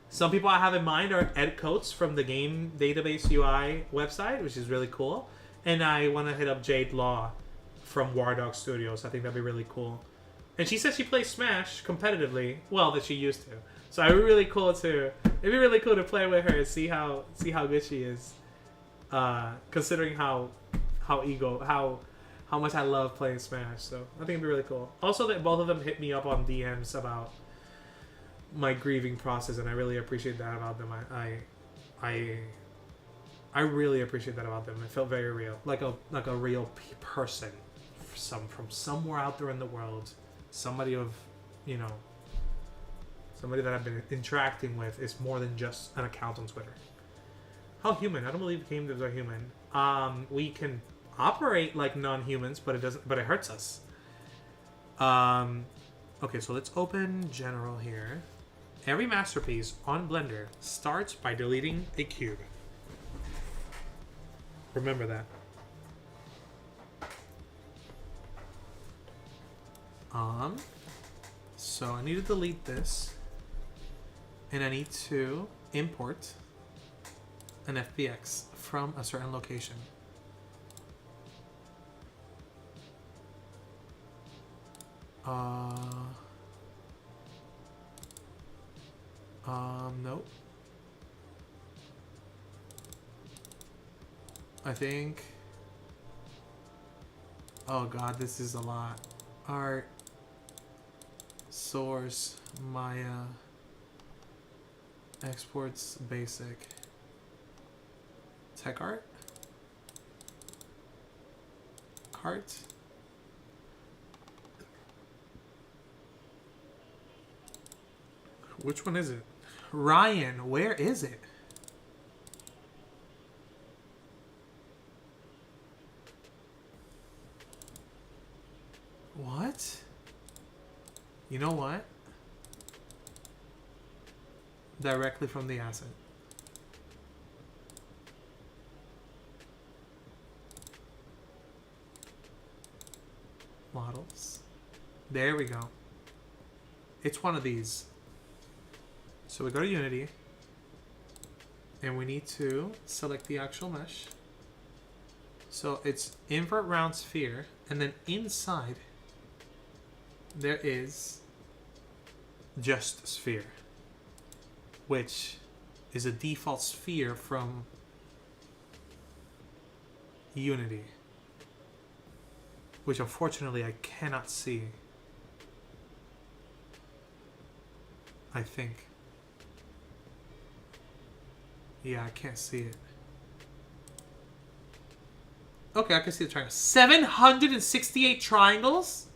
Some people I have in mind are Ed Coates from the Game Database UI website, which is really cool. And I want to hit up Jade Law from War Dog Studios. I think that'd be really cool. And she says she plays Smash competitively. Well, that she used to. So it'd be really cool to play with her and see how good she is. Considering how much I love playing Smash. So I think it'd be really cool. Also, that both of them hit me up on DMs about my grieving process, and I really appreciate that about them. I really appreciate that about them. It felt very real, like a real person, from somewhere out there in the world, somebody of, somebody that I've been interacting with is more than just an account on Twitter. How human? I don't believe game devs are human. We can operate like non-humans, but it hurts us. Okay, so let's open general here. Every masterpiece on Blender starts by deleting a cube. Remember that. So I need to delete this, and I need to import an FBX from a certain location. Nope. I think. Oh god, this is a lot. Art. Source. Maya. Exports. Basic. Tech art. Cart. Which one is it? Ryan, where is it? What? You know what? Directly from the asset. Models. There we go. It's one of these. So we go to Unity, and we need to select the actual mesh. So it's invert round sphere, and then inside there is just sphere, which is a default sphere from Unity, which unfortunately I cannot see. I think. Yeah, I can't see it. Okay, I can see the triangle. 768 triangles?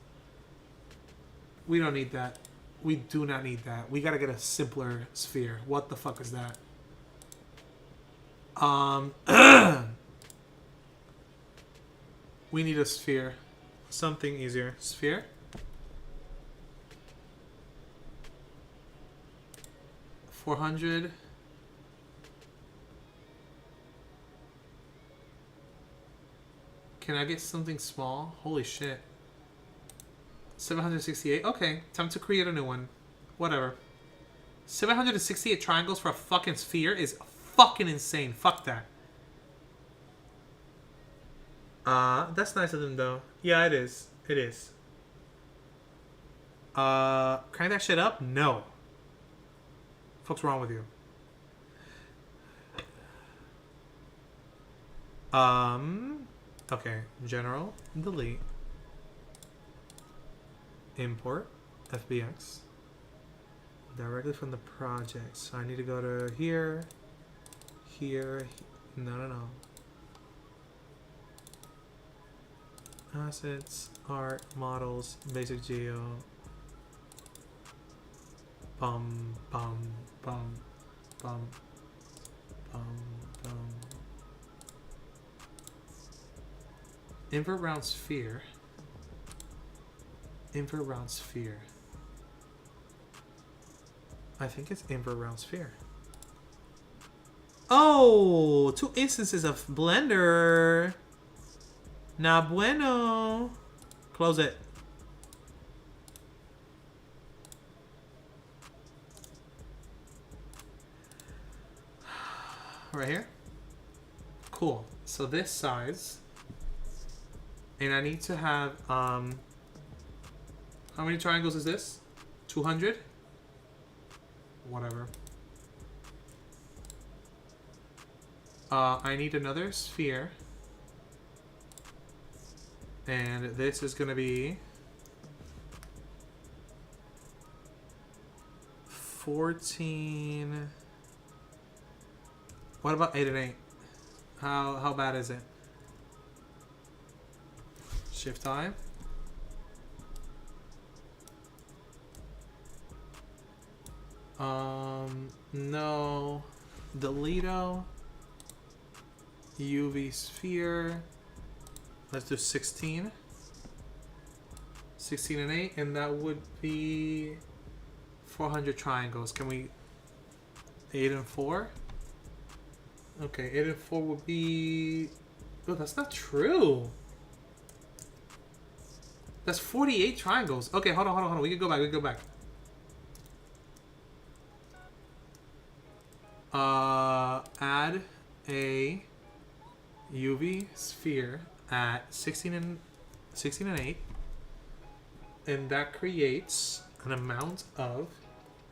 We don't need that. We do not need that. We gotta get a simpler sphere. What the fuck is that? We need a sphere. Something easier. Sphere? $400. Can I get something small? Holy shit. 768. Okay, time to create a new one. Whatever. 768 triangles for a fucking sphere is fucking insane. Fuck that. That's nice of them though. Yeah, it is. It is. Crank that shit up? No. What's wrong with you? Okay, general, delete, import, FBX, directly from the project. So I need to go to here, here, No. Assets, art, models, basic geo. Bum, bum, bum, bum, bum, bum. Invert round sphere. Invert round sphere. I think it's invert round sphere. Oh, 2 instances of Blender. Na bueno. Close it. Right here. Cool. So this size. And I need to have, how many triangles is this? 200? Whatever. I need another sphere. And this is gonna be 14. What about 8 and 8? How bad is it? Shift I. No. Deleto. UV sphere. Let's do 16. 16 and 8, and that would be 400 triangles. Can we 8 and 4? Okay, 8 and 4 would be... Oh, that's not true. That's 48 triangles. Okay, hold on. We can go back. Add a UV sphere at 16 and 8, and that creates an amount of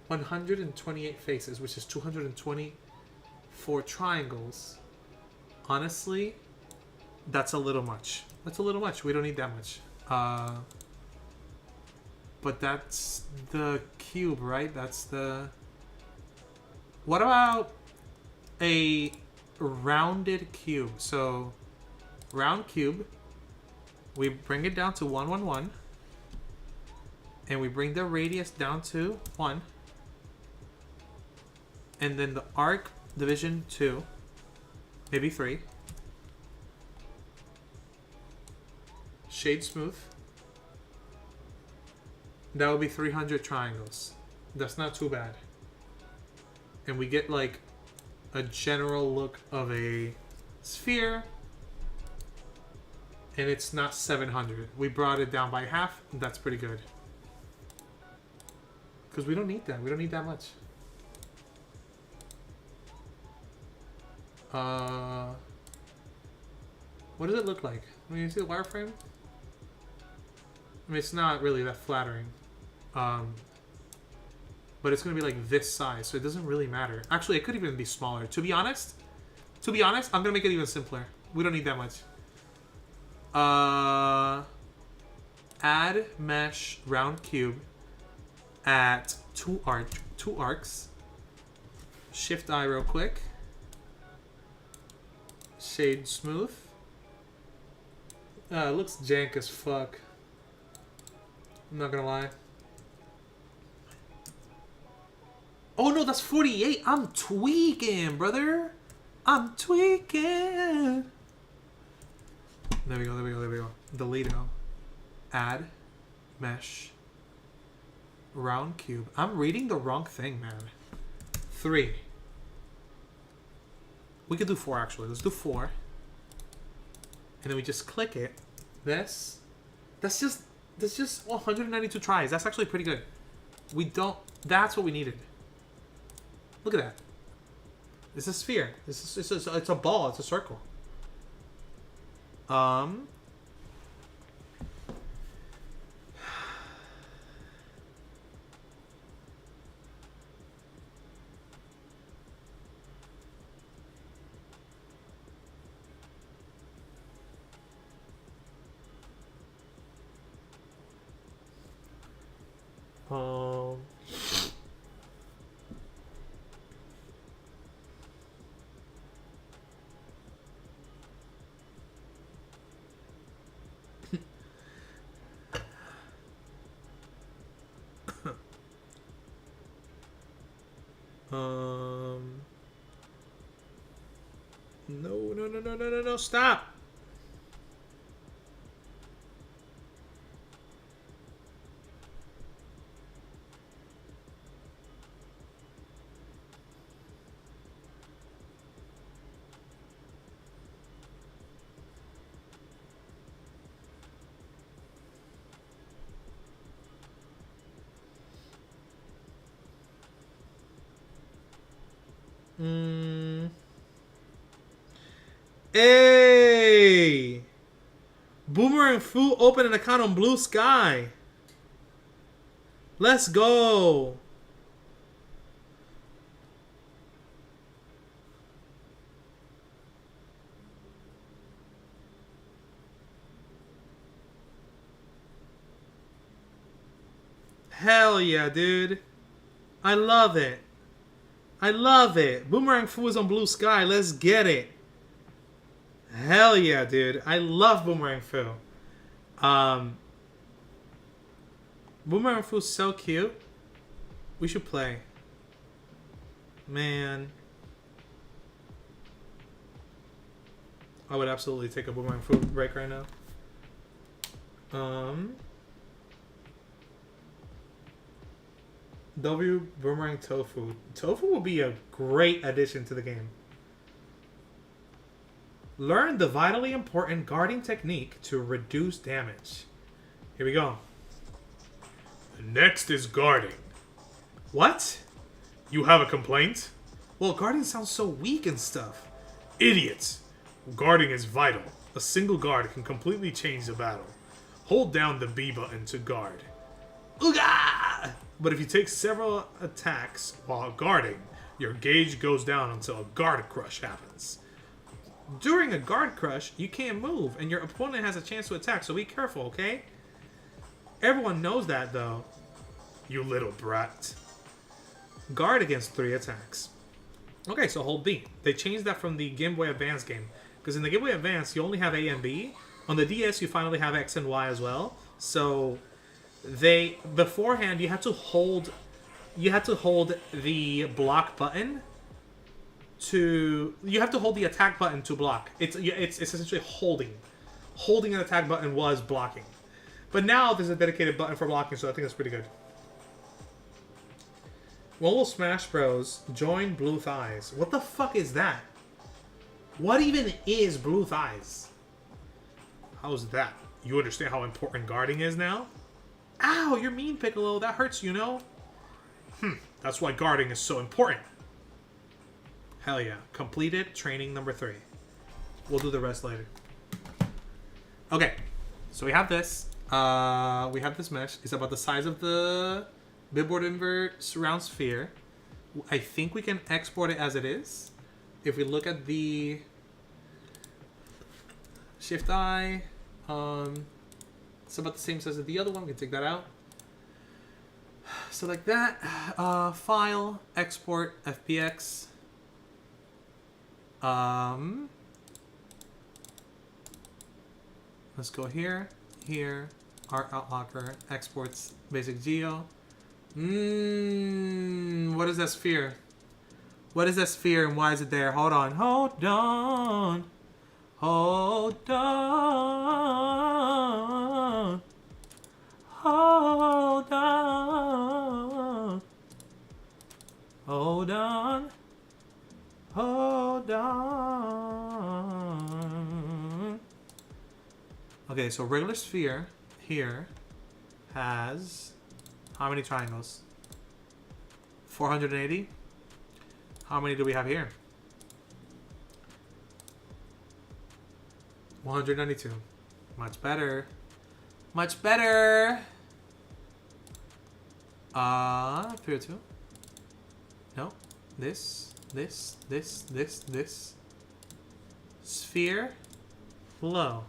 128 faces, which is 224 triangles. Honestly, that's a little much. We don't need that much. But that's the cube, right? That's the... What about a rounded cube? So, round cube, we bring it down to 1, 1, 1, and we bring the radius down to 1, and then the arc division 2, maybe 3, shade smooth. That would be 300 triangles. That's not too bad. And we get like a general look of a sphere, and it's not 700. We brought it down by half. That's pretty good, because we don't need that. We don't need that much. What does it look like? I mean, you see the wireframe? I mean, it's not really that flattering. But it's gonna be like this size, so it doesn't really matter. Actually, it could even be smaller. To be honest, I'm gonna make it even simpler. We don't need that much. Add mesh round cube at 2 arcs. Shift I real quick. Shade smooth. It looks jank as fuck. I'm not gonna lie. Oh no, that's 48. I'm tweaking, brother. I'm tweaking. There we go. Deleto. Add. Mesh. Round cube. I'm reading the wrong thing, man. 3. We could do 4 actually. Let's do 4. And then we just click it. That's just 192 tries. That's actually pretty good. That's what we needed. Look at that. It's a sphere. It's a ball. It's a circle. No, no, no, no, no, no, no, stop. Hey! Boomerang Fu opened an account on Blue Sky. Let's go. Hell yeah, dude. I love it. I love it. Boomerang Fu is on Blue Sky. Let's get it. Hell yeah, dude. I love Boomerang Fu. Boomerang Fu's so cute. We should play. Man. I would absolutely take a Boomerang Fu break right now. W Boomerang Tofu. Tofu will be a great addition to the game. Learn the vitally important guarding technique to reduce damage. Here we go. Next is guarding. What? You have a complaint? Well, guarding sounds so weak and stuff. Idiots! Guarding is vital. A single guard can completely change the battle. Hold down the B button to guard. Ooga! But if you take several attacks while guarding, your gauge goes down until a guard crush happens. During a guard crush, you can't move, and your opponent has a chance to attack, so be careful, okay? Everyone knows that, though. You little brat. Guard against 3 attacks. Okay, so hold B. They changed that from the Game Boy Advance game. Because in the Game Boy Advance, you only have A and B. On the DS, you finally have X and Y as well. So, beforehand, you had to hold the block button you have to hold the attack button to block. It's essentially holding an attack button was blocking. But now there's a dedicated button for blocking, so I think that's pretty good. When will Smash Bros. Join Blue Thighs? What the fuck is that? What even is Blue Thighs? How's that? You understand how important guarding is now? Ow, you're mean, Piccolo. That hurts, you know? That's why guarding is so important. Hell yeah. Completed training number 3. We'll do the rest later. Okay. So we have this. We have this mesh. It's about the size of the Bibboard Invert Surround Sphere. I think we can export it as it is. If we look at the Shift I, it's about the same size as the other one. We can take that out. So like that. File, export, FPX. Let's go here, Art Outlocker, exports basic geo. What is that sphere? What is that sphere and why is it there? Hold on. Hold on. Hold on. Hold on. Hold on. Hold on. Okay, so regular sphere here has how many triangles? 480. How many do we have here? 192. Much better. Much better. 302. No. This. Sphere. Low.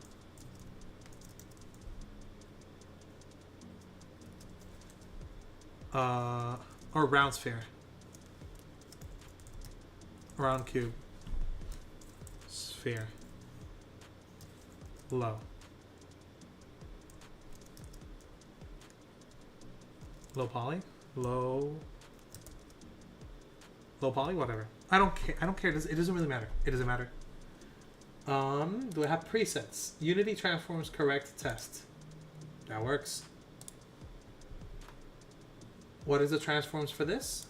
Or round sphere. Round cube. Sphere. Low. Low poly. Low. Low poly, whatever. I don't care. I don't care. It doesn't really matter. It doesn't matter. Do I have presets? Unity transforms correct test. That works. What is the transforms for this?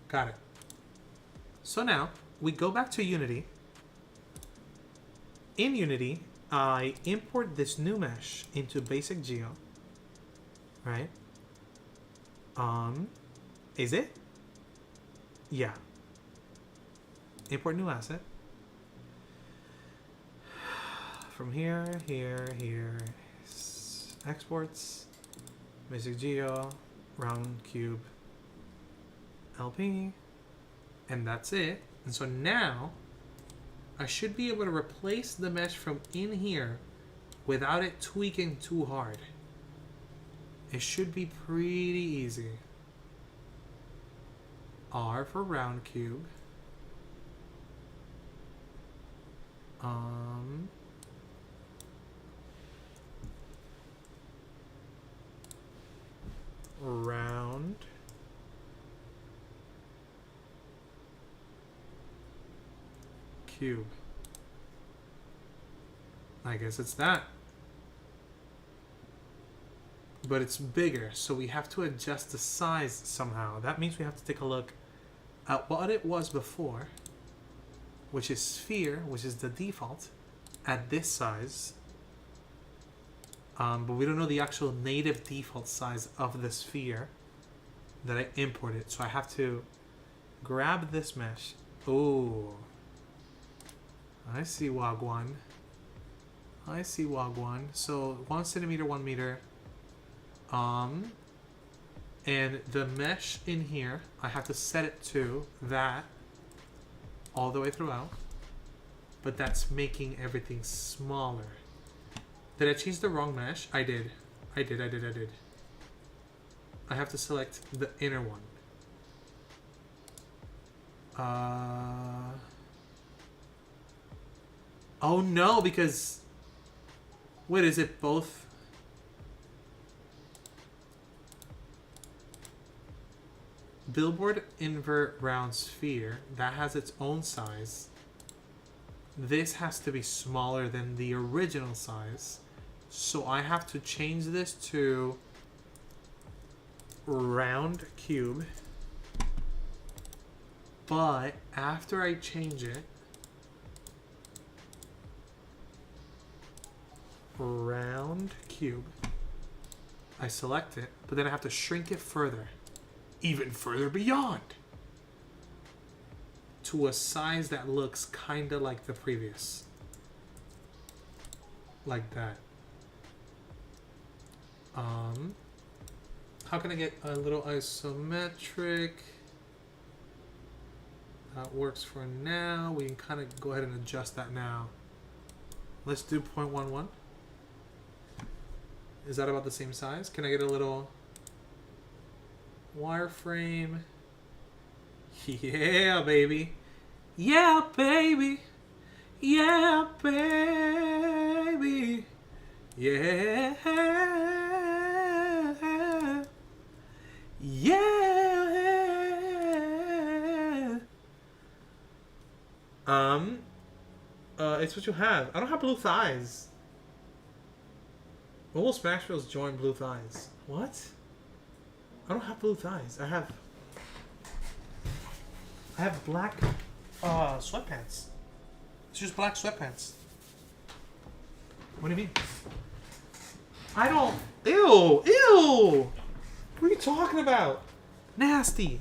Got it. So now we go back to Unity. In Unity, I import this new mesh into Basic Geo. Right? Is it? Yeah. Import new asset. From here, exports, Basic Geo, round cube, LP, and that's it. And so now I should be able to replace the mesh from in here without it tweaking too hard. It should be pretty easy. R for round cube. Round cube. I guess it's that. But it's bigger, so we have to adjust the size somehow. That means we have to take a look at what it was before, which is sphere, which is the default, at this size. But we don't know the actual native default size of the sphere that I imported. So I have to grab this mesh. Oh, I see Wagwan. I see Wagwan. So 1 centimeter, 1 meter. And the mesh in here, I have to set it to that all the way throughout. But that's making everything smaller. Did I change the wrong mesh? I did. I have to select the inner one. Oh no, because... Wait, is it both? Billboard invert round sphere. That has its own size. This has to be smaller than the original size. So I have to change this to round cube. But after I change it, round cube, I select it, but then I have to shrink it further, even further beyond, to a size that looks kind of like the previous. Like that. How can I get a little isometric? That works for now. We can kind of go ahead and adjust that now. Let's do 0.11. Is that about the same size? Can I get a little wireframe? Yeah, baby. Yeah, baby. Yeah, baby. Yeah. Yeah. It's what you have. I don't have blue thighs. When will Smash Bros join blue thighs? What? I don't have blue thighs. I have black sweatpants. It's just black sweatpants. What do you mean? I don't. Ew! Ew! What are you talking about? Nasty.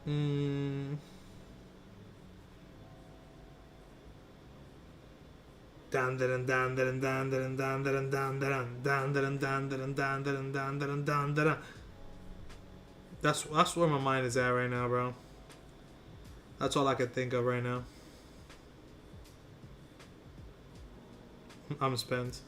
Mm. That's where my mind is at right now, bro. That's all I can think of right now. I'm spent.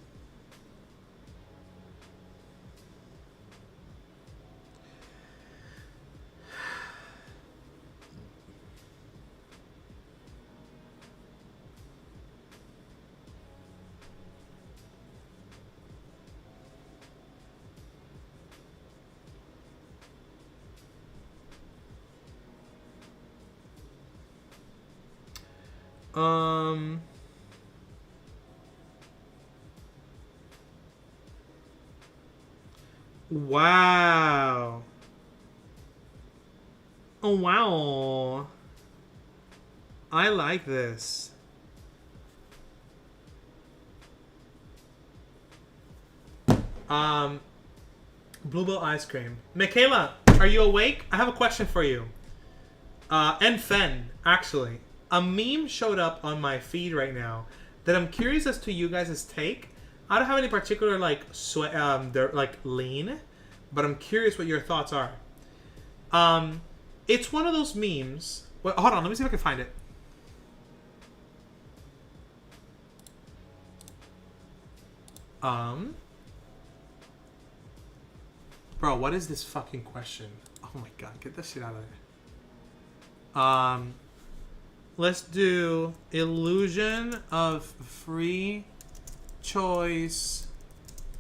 Wow. Oh, wow. I like this. Bluebell ice cream. Michaela, are you awake? I have a question for you. And Fen, actually. A meme showed up on my feed right now that I'm curious as to you guys' take. I don't have any particular they're like lean, but I'm curious what your thoughts are. It's one of those memes. Well, hold on, let me see if I can find it. Bro, what is this fucking question? Oh my god, get this shit out of there. Let's do illusion of free choice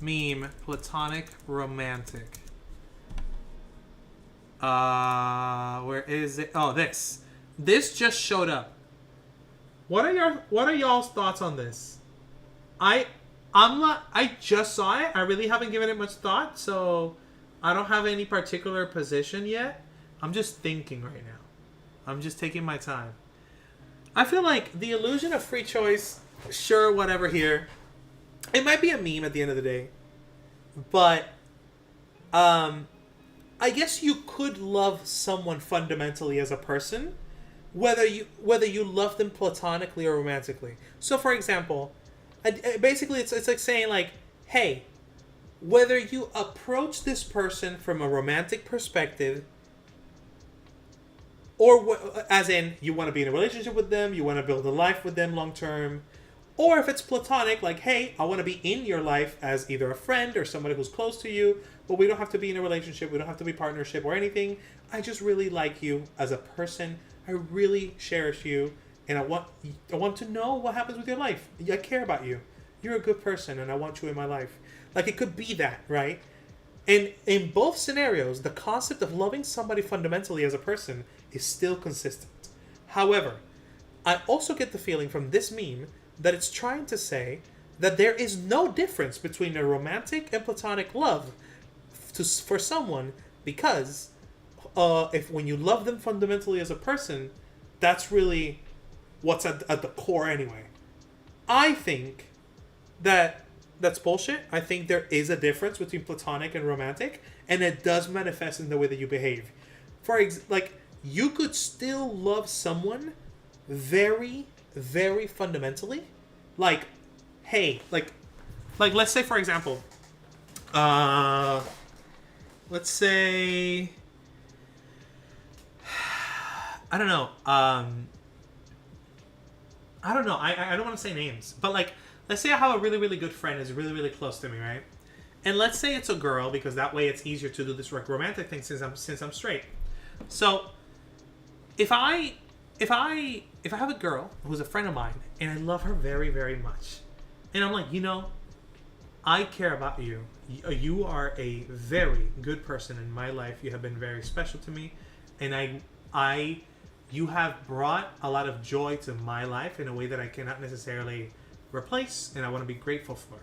meme platonic romantic. Where is it? Oh, this just showed up. What are y'all's thoughts on this? I just saw it. I really haven't given it much thought, so I don't have any particular position yet. I'm just thinking right now. I'm just taking my time. I feel like the illusion of free choice, sure, whatever here. It might be a meme at the end of the day. But I guess you could love someone fundamentally as a person, whether you love them platonically or romantically. So for example, basically it's like saying like, hey, whether you approach this person from a romantic perspective, or as in you want to be in a relationship with them, you want to build a life with them long term, or if it's platonic, like, hey, I want to be in your life as either a friend or somebody who's close to you, but we don't have to be in a relationship, we don't have to be partnership or anything. I just really like you as a person. I really cherish you, and I want to know what happens with your life. I care about you. You're a good person, and I want you in my life. Like, it could be that, right? And in both scenarios, the concept of loving somebody fundamentally as a person is still consistent. However, I also get the feeling from this meme that it's trying to say that there is no difference between a romantic and platonic love for someone, because if when you love them fundamentally as a person, that's really what's at the core anyway. I think that's bullshit. I think there is a difference between platonic and romantic, and it does manifest in the way that you behave. You could still love someone very, very fundamentally. Like, hey, like let's say, for example, let's say, I don't know. I don't know. I don't want to say names, but like, let's say I have a really, really good friend who's really, really close to me, right? And let's say it's a girl, because that way it's easier to do this romantic thing since I'm straight. So if I have a girl who's a friend of mine and I love her very, very much, and I'm like, I care about you. You are a very good person in my life. You have been very special to me, and you have brought a lot of joy to my life in a way that I cannot necessarily replace, and I want to be grateful for.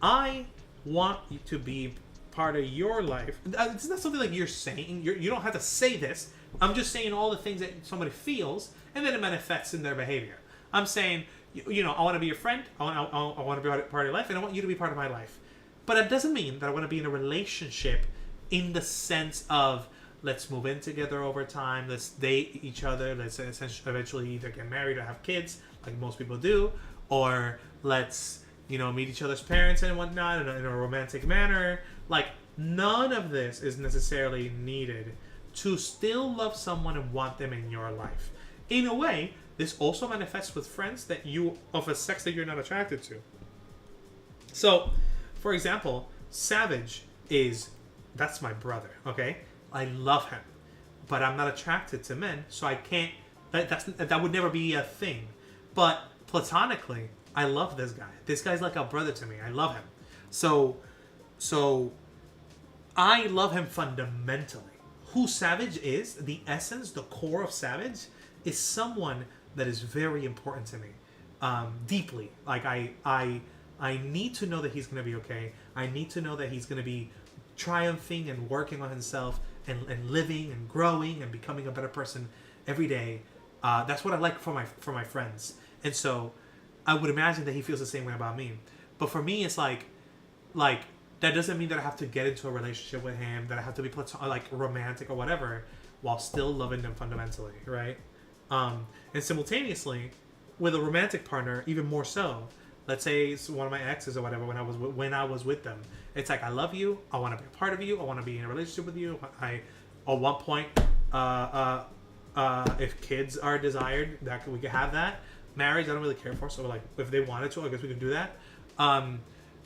I want you to be part of your life. It's not something like you're saying. You don't have to say this. I'm just saying all the things that somebody feels, and then it manifests in their behavior. I'm saying, I want to be your friend. I want to be part of your life, and I want you to be part of my life. But it doesn't mean that I want to be in a relationship in the sense of let's move in together over time. Let's date each other. Let's essentially eventually either get married or have kids, like most people do, or let's meet each other's parents and whatnot in a romantic manner. Like none of this is necessarily needed to still love someone and want them in your life. In a way, this also manifests with friends that you of a sex that you're not attracted to. So, for example, Savage that's my brother, okay? I love him, but I'm not attracted to men, so I can't. That would never be a thing. But platonically, I love this guy. This guy's like a brother to me. I love him. So I love him fundamentally. Who Savage is, the essence, the core of Savage, is someone that is very important to me, deeply. Like I need to know that he's gonna be okay. I need to know that he's gonna be triumphing and working on himself and living and growing and becoming a better person every day. That's what I like for my friends. And so I would imagine that he feels the same way about me. But for me, it's like that doesn't mean that I have to get into a relationship with him, that I have to be like romantic or whatever, while still loving them fundamentally, right? And simultaneously, with a romantic partner, even more so. Let's say it's one of my exes or whatever. When I was with them, it's like I love you. I want to be a part of you. I want to be in a relationship with you. At one point, if kids are desired, that we could have that. Marriage, I don't really care for. So like, if they wanted to, I guess we could do that.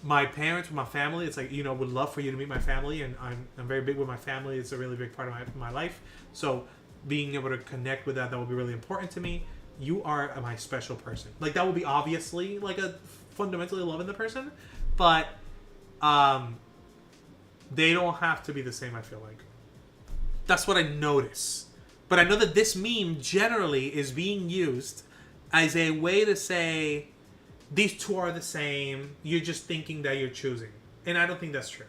My parents, my family, it's like would love for you to meet my family, and I'm very big with my family. It's a really big part of my life. So being able to connect with that would be really important to me. You are my special person. Like that would be obviously like a fundamentally loving the person, but they don't have to be the same. I feel like that's what I notice. But I know that this meme generally is being used as a way to say these two are the same. You're just thinking that you're choosing, and I don't think that's true.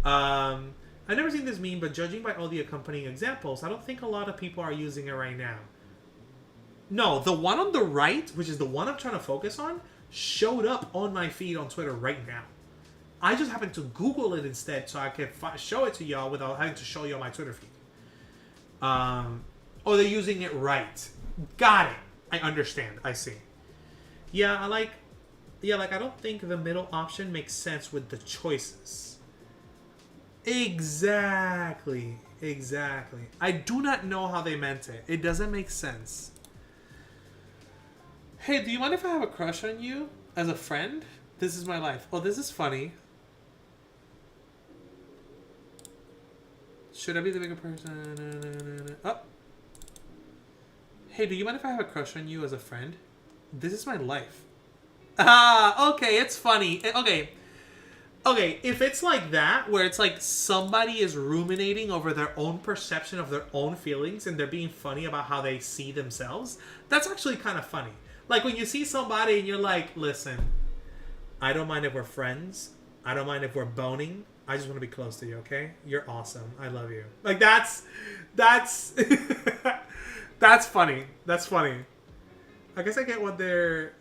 I've never seen this meme, but judging by all the accompanying examples, I don't think a lot of people are using it right now. No, the one on the right, which is the one I'm trying to focus on, showed up on my feed on Twitter right now. I just happened to Google it instead so I could show it to y'all without having to show y'all my Twitter feed. Oh, they're using it right. Got it. I understand. I see. Yeah, I don't think the middle option makes sense with the choices. Exactly. I do not know how they meant it. It doesn't make sense. Hey, do you mind if I have a crush on you as a friend? This is my life. Oh, this is funny. Should I be the bigger person? Oh. Hey, do you mind if I have a crush on you as a friend? This is my life. Ah, okay, it's funny. Okay, if it's like that, where it's like somebody is ruminating over their own perception of their own feelings and they're being funny about how they see themselves, that's actually kind of funny. Like when you see somebody and you're like, listen, I don't mind if we're friends. I don't mind if we're boning. I just want to be close to you, okay? You're awesome. I love you. Like that's that's funny. That's funny. I guess I get what they're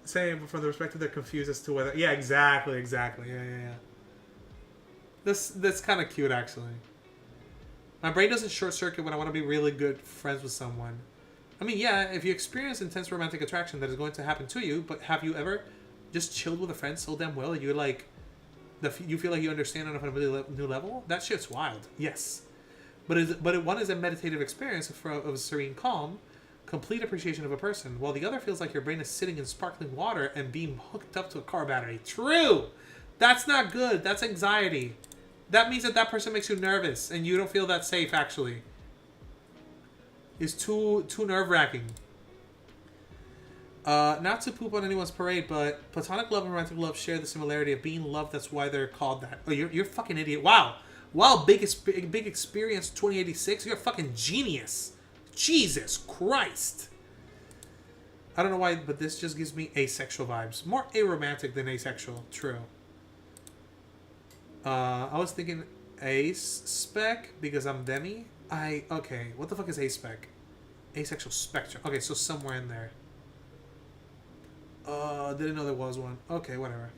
saying, but from the perspective they're confused as to whether... Yeah, exactly. Yeah. That's kind of cute, actually. My brain doesn't short circuit when I want to be really good friends with someone. I mean, yeah, if you experience intense romantic attraction, that is going to happen to you. But have you ever just chilled with a friend so damn well that you're like, you feel like you understand on a really new level? That shit's wild. Yes, but one is a meditative experience of serene calm, complete appreciation of a person, while the other feels like your brain is sitting in sparkling water and being hooked up to a car battery. True. That's not good. That's anxiety. That means that person makes you nervous and you don't feel that safe. Actually. Is too nerve-wracking. Not to poop on anyone's parade, but platonic love and romantic love share the similarity of being loved. That's why they're called that. Oh, you're a fucking idiot. Wow, big experience 2086. You're a fucking genius. Jesus Christ. I don't know why, but this just gives me asexual vibes. More aromantic than asexual. True. I was thinking ace spec because I'm demi. Okay, what the fuck is A-spec? Asexual spectrum. Okay, so somewhere in there. Didn't know there was one. Okay, whatever.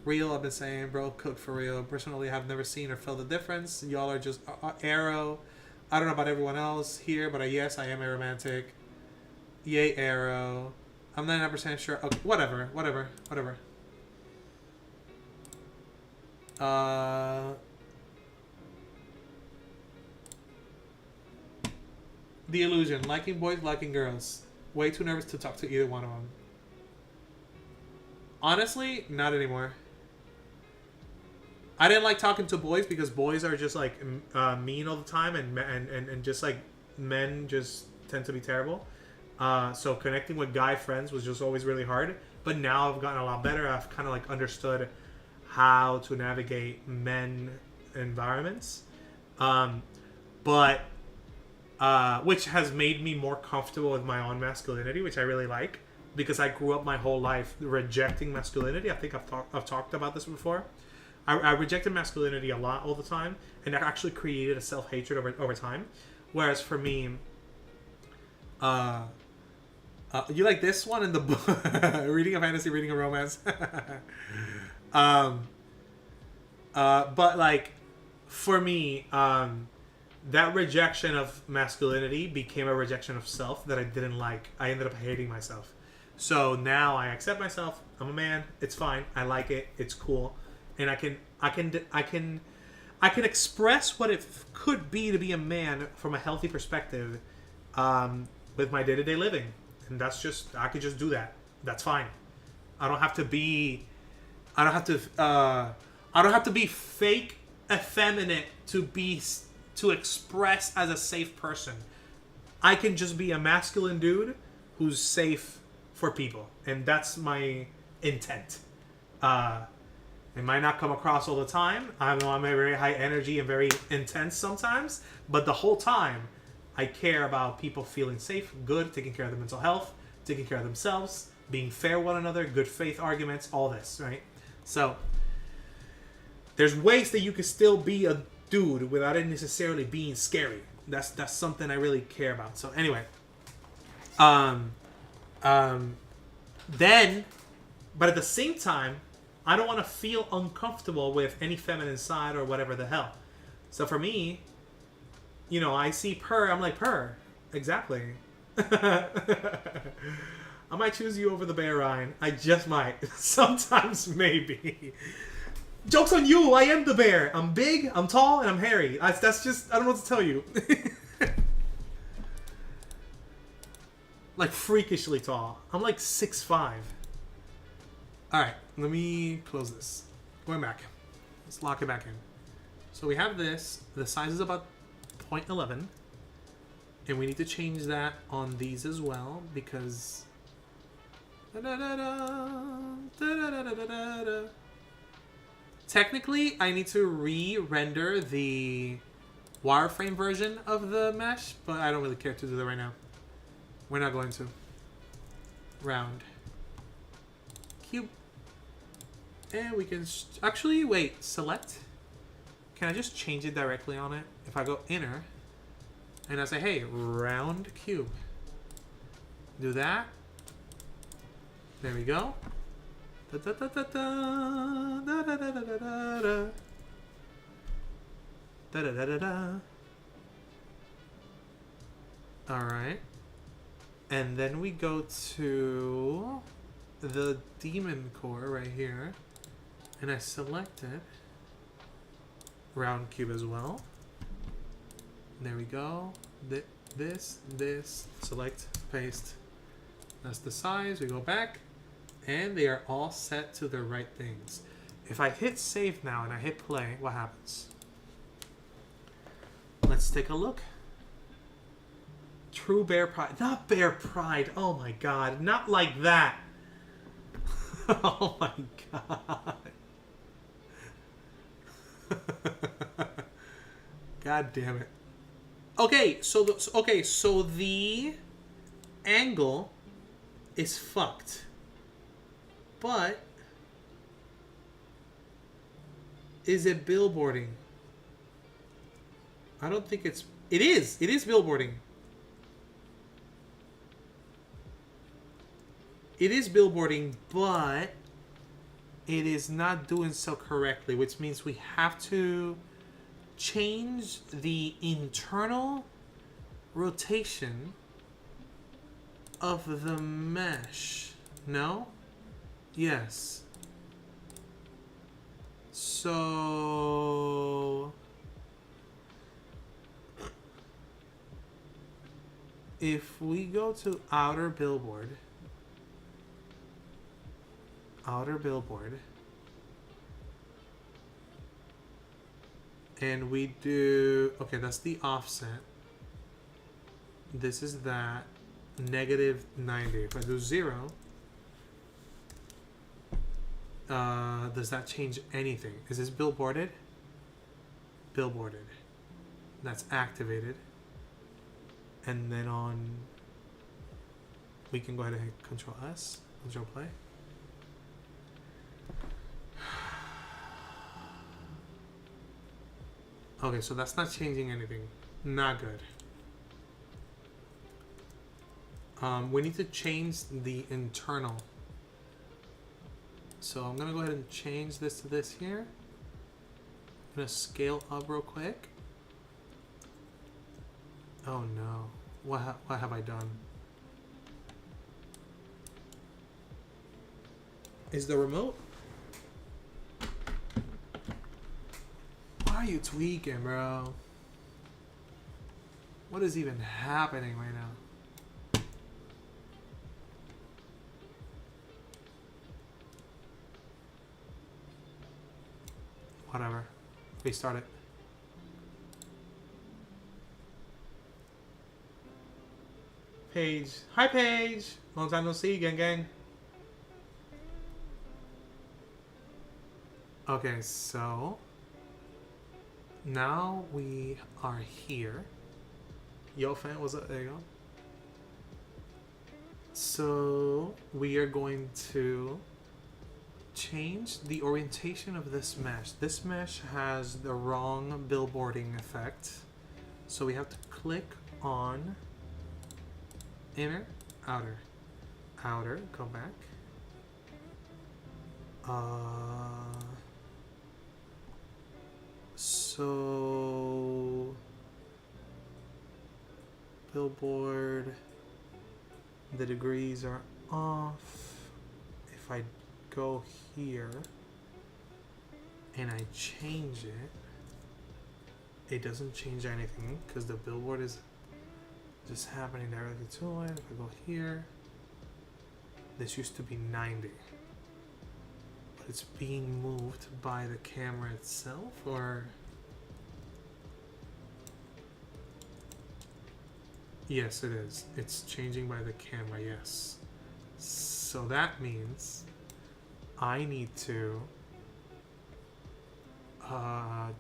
Real, I've been saying, bro, cook for real. Personally, I've never seen or felt the difference. Y'all are just Arrow. I don't know about everyone else here, but yes, I am aromantic. Yay, Arrow. I'm 99% sure. Okay, whatever. The Illusion. Liking boys, liking girls. Way too nervous to talk to either one of them. Honestly, not anymore. I didn't like talking to boys because boys are just like mean all the time, and just like men just tend to be terrible. So connecting with guy friends was just always really hard. But now I've gotten a lot better. I've kind of like understood how to navigate men environments, which has made me more comfortable with my own masculinity, which I really like, because I grew up my whole life rejecting masculinity. I think I've talked about this before. I rejected masculinity a lot all the time, and that actually created a self-hatred over time. Whereas for me, you like this one in the book, reading a fantasy, reading a romance. But like, for me, that rejection of masculinity became a rejection of self that I didn't like. I ended up hating myself. So now I accept myself. I'm a man. It's fine. I like it. It's cool. And I can express what it could be to be a man from a healthy perspective, with my day-to-day living. And I could just do that. That's fine. I don't have to be fake effeminate to express as a safe person. I can just be a masculine dude who's safe for people, and that's my intent. It might not come across all the time. I know I'm a very high energy and very intense sometimes, but the whole time I care about people feeling safe, good, taking care of their mental health, taking care of themselves, being fair with one another, good faith arguments, all this, right? So there's ways that you can still be a dude without it necessarily being scary. That's something I really care about. So anyway, then, but at the same time, I don't want to feel uncomfortable with any feminine side or whatever the hell. So for me, I see Purr, I'm like, Purr, exactly. I might choose you over the bear, Ryan. I just might. Sometimes, maybe. Joke's on you, I am the bear. I'm big, I'm tall, and I'm hairy. That's just, I don't know what to tell you. Like, freakishly tall. I'm like 6'5". Alright, let me close this. Going back. Let's lock it back in. So we have this. The size is about 0.11. And we need to change that on these as well, because... Technically, I need to re-render the wireframe version of the mesh, but I don't really care to do that right now. We're not going to. Round. Cube. And we can... Actually, wait. Select. Can I just change it directly on it? If I go inner, and I say, hey, round cube. Do that. There we go. Da, da, da, da, da, da, da, da, da, da, da. Da, da, da, da, da. Alright. And then we go to the demon core right here. And I select it. Round cube as well. There we go. This, select, paste. That's the size. We go back. And they are all set to the right things. If I hit save now and I hit play, what happens? Let's take a look. True bear pride. Not bear pride. Oh my god. Not like that. Oh my god. God damn it. Okay, so the angle is fucked. But is it billboarding? I don't think it's... It is billboarding. It is billboarding, but it is not doing so correctly, which means we have to change the internal rotation of the mesh. No? Yes. So if we go to outer billboard, and we do, okay, that's the offset. This is that negative 90. If I do 0, does that change anything? Is this billboarded? Billboarded. That's activated. And then on, we can go ahead and hit Control S, Control play. Okay, so that's not changing anything. Not good. We need to change the internal. So I'm gonna go ahead and change this to this here. I'm gonna scale up real quick. Oh no, what have I done? Is the remote? Why are you tweaking, bro? What is even happening right now? Whatever. Restart it. Paige. Hi, Paige. Long time no see, gang. Okay, so now we are here. Yo, fan, what's up? There you go. So we are going to change the orientation of this mesh. This mesh has the wrong billboarding effect. So we have to click on inner, outer. Outer, go back. So billboard, the degrees are off. If I go here and I change it, it doesn't change anything because the billboard is just happening directly to it. If I go here, this used to be 90, but it's being moved by the camera itself, or yes, it is. It's changing by the camera, yes. So that means I need to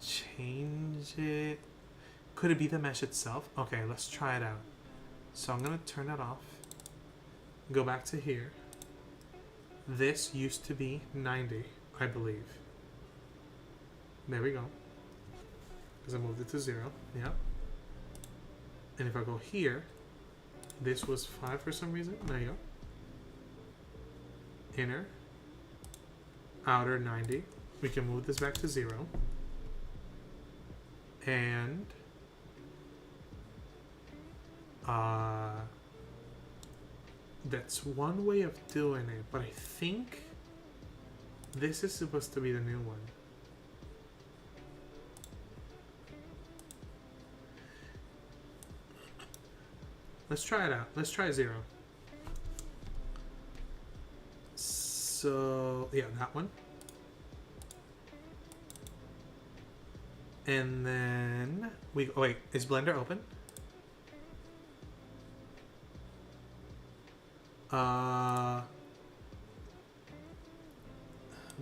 change it. Could it be the mesh itself? Okay, let's try it out. So I'm gonna turn it off. Go back to here. This used to be 90, I believe. There we go. Because I moved it to 0. Yep. And if I go here, this was 5 for some reason. There you go. Inner, outer 90. We can move this back to 0. And that's one way of doing it, but I think this is supposed to be the new one. Let's try it out. Let's try 0. So yeah, that one. And then we wait, is Blender open?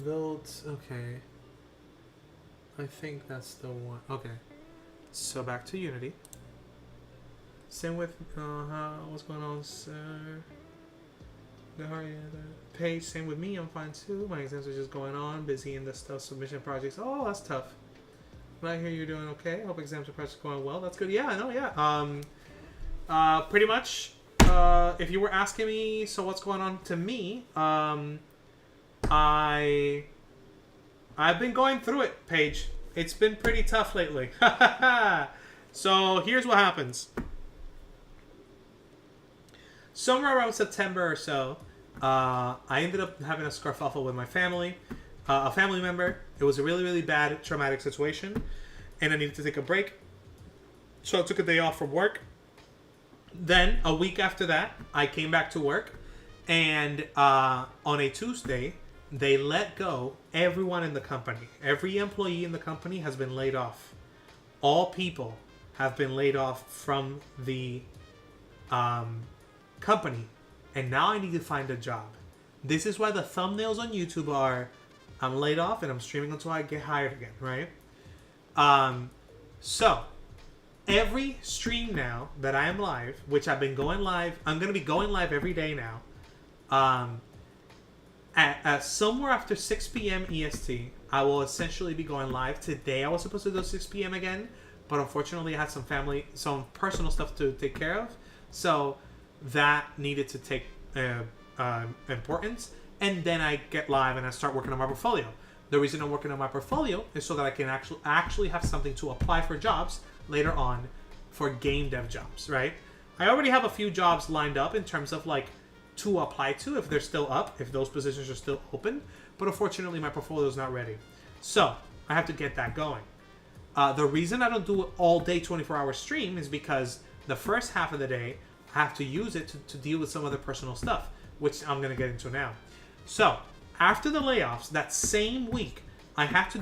Build, okay. I think that's the one. Okay. So back to Unity. Same with what's going on, sir? How are you? Paige, same with me. I'm fine too. My exams are just going on. Busy in the stuff submission projects. Oh, that's tough. But I hear you're doing okay. Hope exams and projects going well. That's good. Yeah, I know. Yeah. Pretty much. If you were asking me, so what's going on to me? I've been going through it, Paige. It's been pretty tough lately. So here's what happens. Somewhere around September or so, I ended up having a scarfuffle with my family, a family member. It was a really, really bad, traumatic situation, and I needed to take a break. So I took a day off from work. Then, a week after that, I came back to work, and on a Tuesday, they let go everyone in the company. Every employee in the company has been laid off. All people have been laid off from the company, and now I need to find a job. This is why the thumbnails on YouTube are, I'm laid off and I'm streaming until I get hired again, right? So, every stream now that I am live, which I've been going live, I'm going to be going live every day now. At somewhere after 6 p.m. EST, I will essentially be going live. Today I was supposed to do 6 p.m. again, but unfortunately I had some personal stuff to take care of. So that needed to take importance. And then I get live and I start working on my portfolio. The reason I'm working on my portfolio is so that I can actually have something to apply for jobs later on for game dev jobs, right? I already have a few jobs lined up in terms of like to apply to if they're still up, if those positions are still open. But unfortunately, my portfolio is not ready. So I have to get that going. The reason I don't do it all day 24-hour stream is because the first half of the day, I have to use it to deal with some other personal stuff, which I'm going to get into now. So after the layoffs, that same week, I was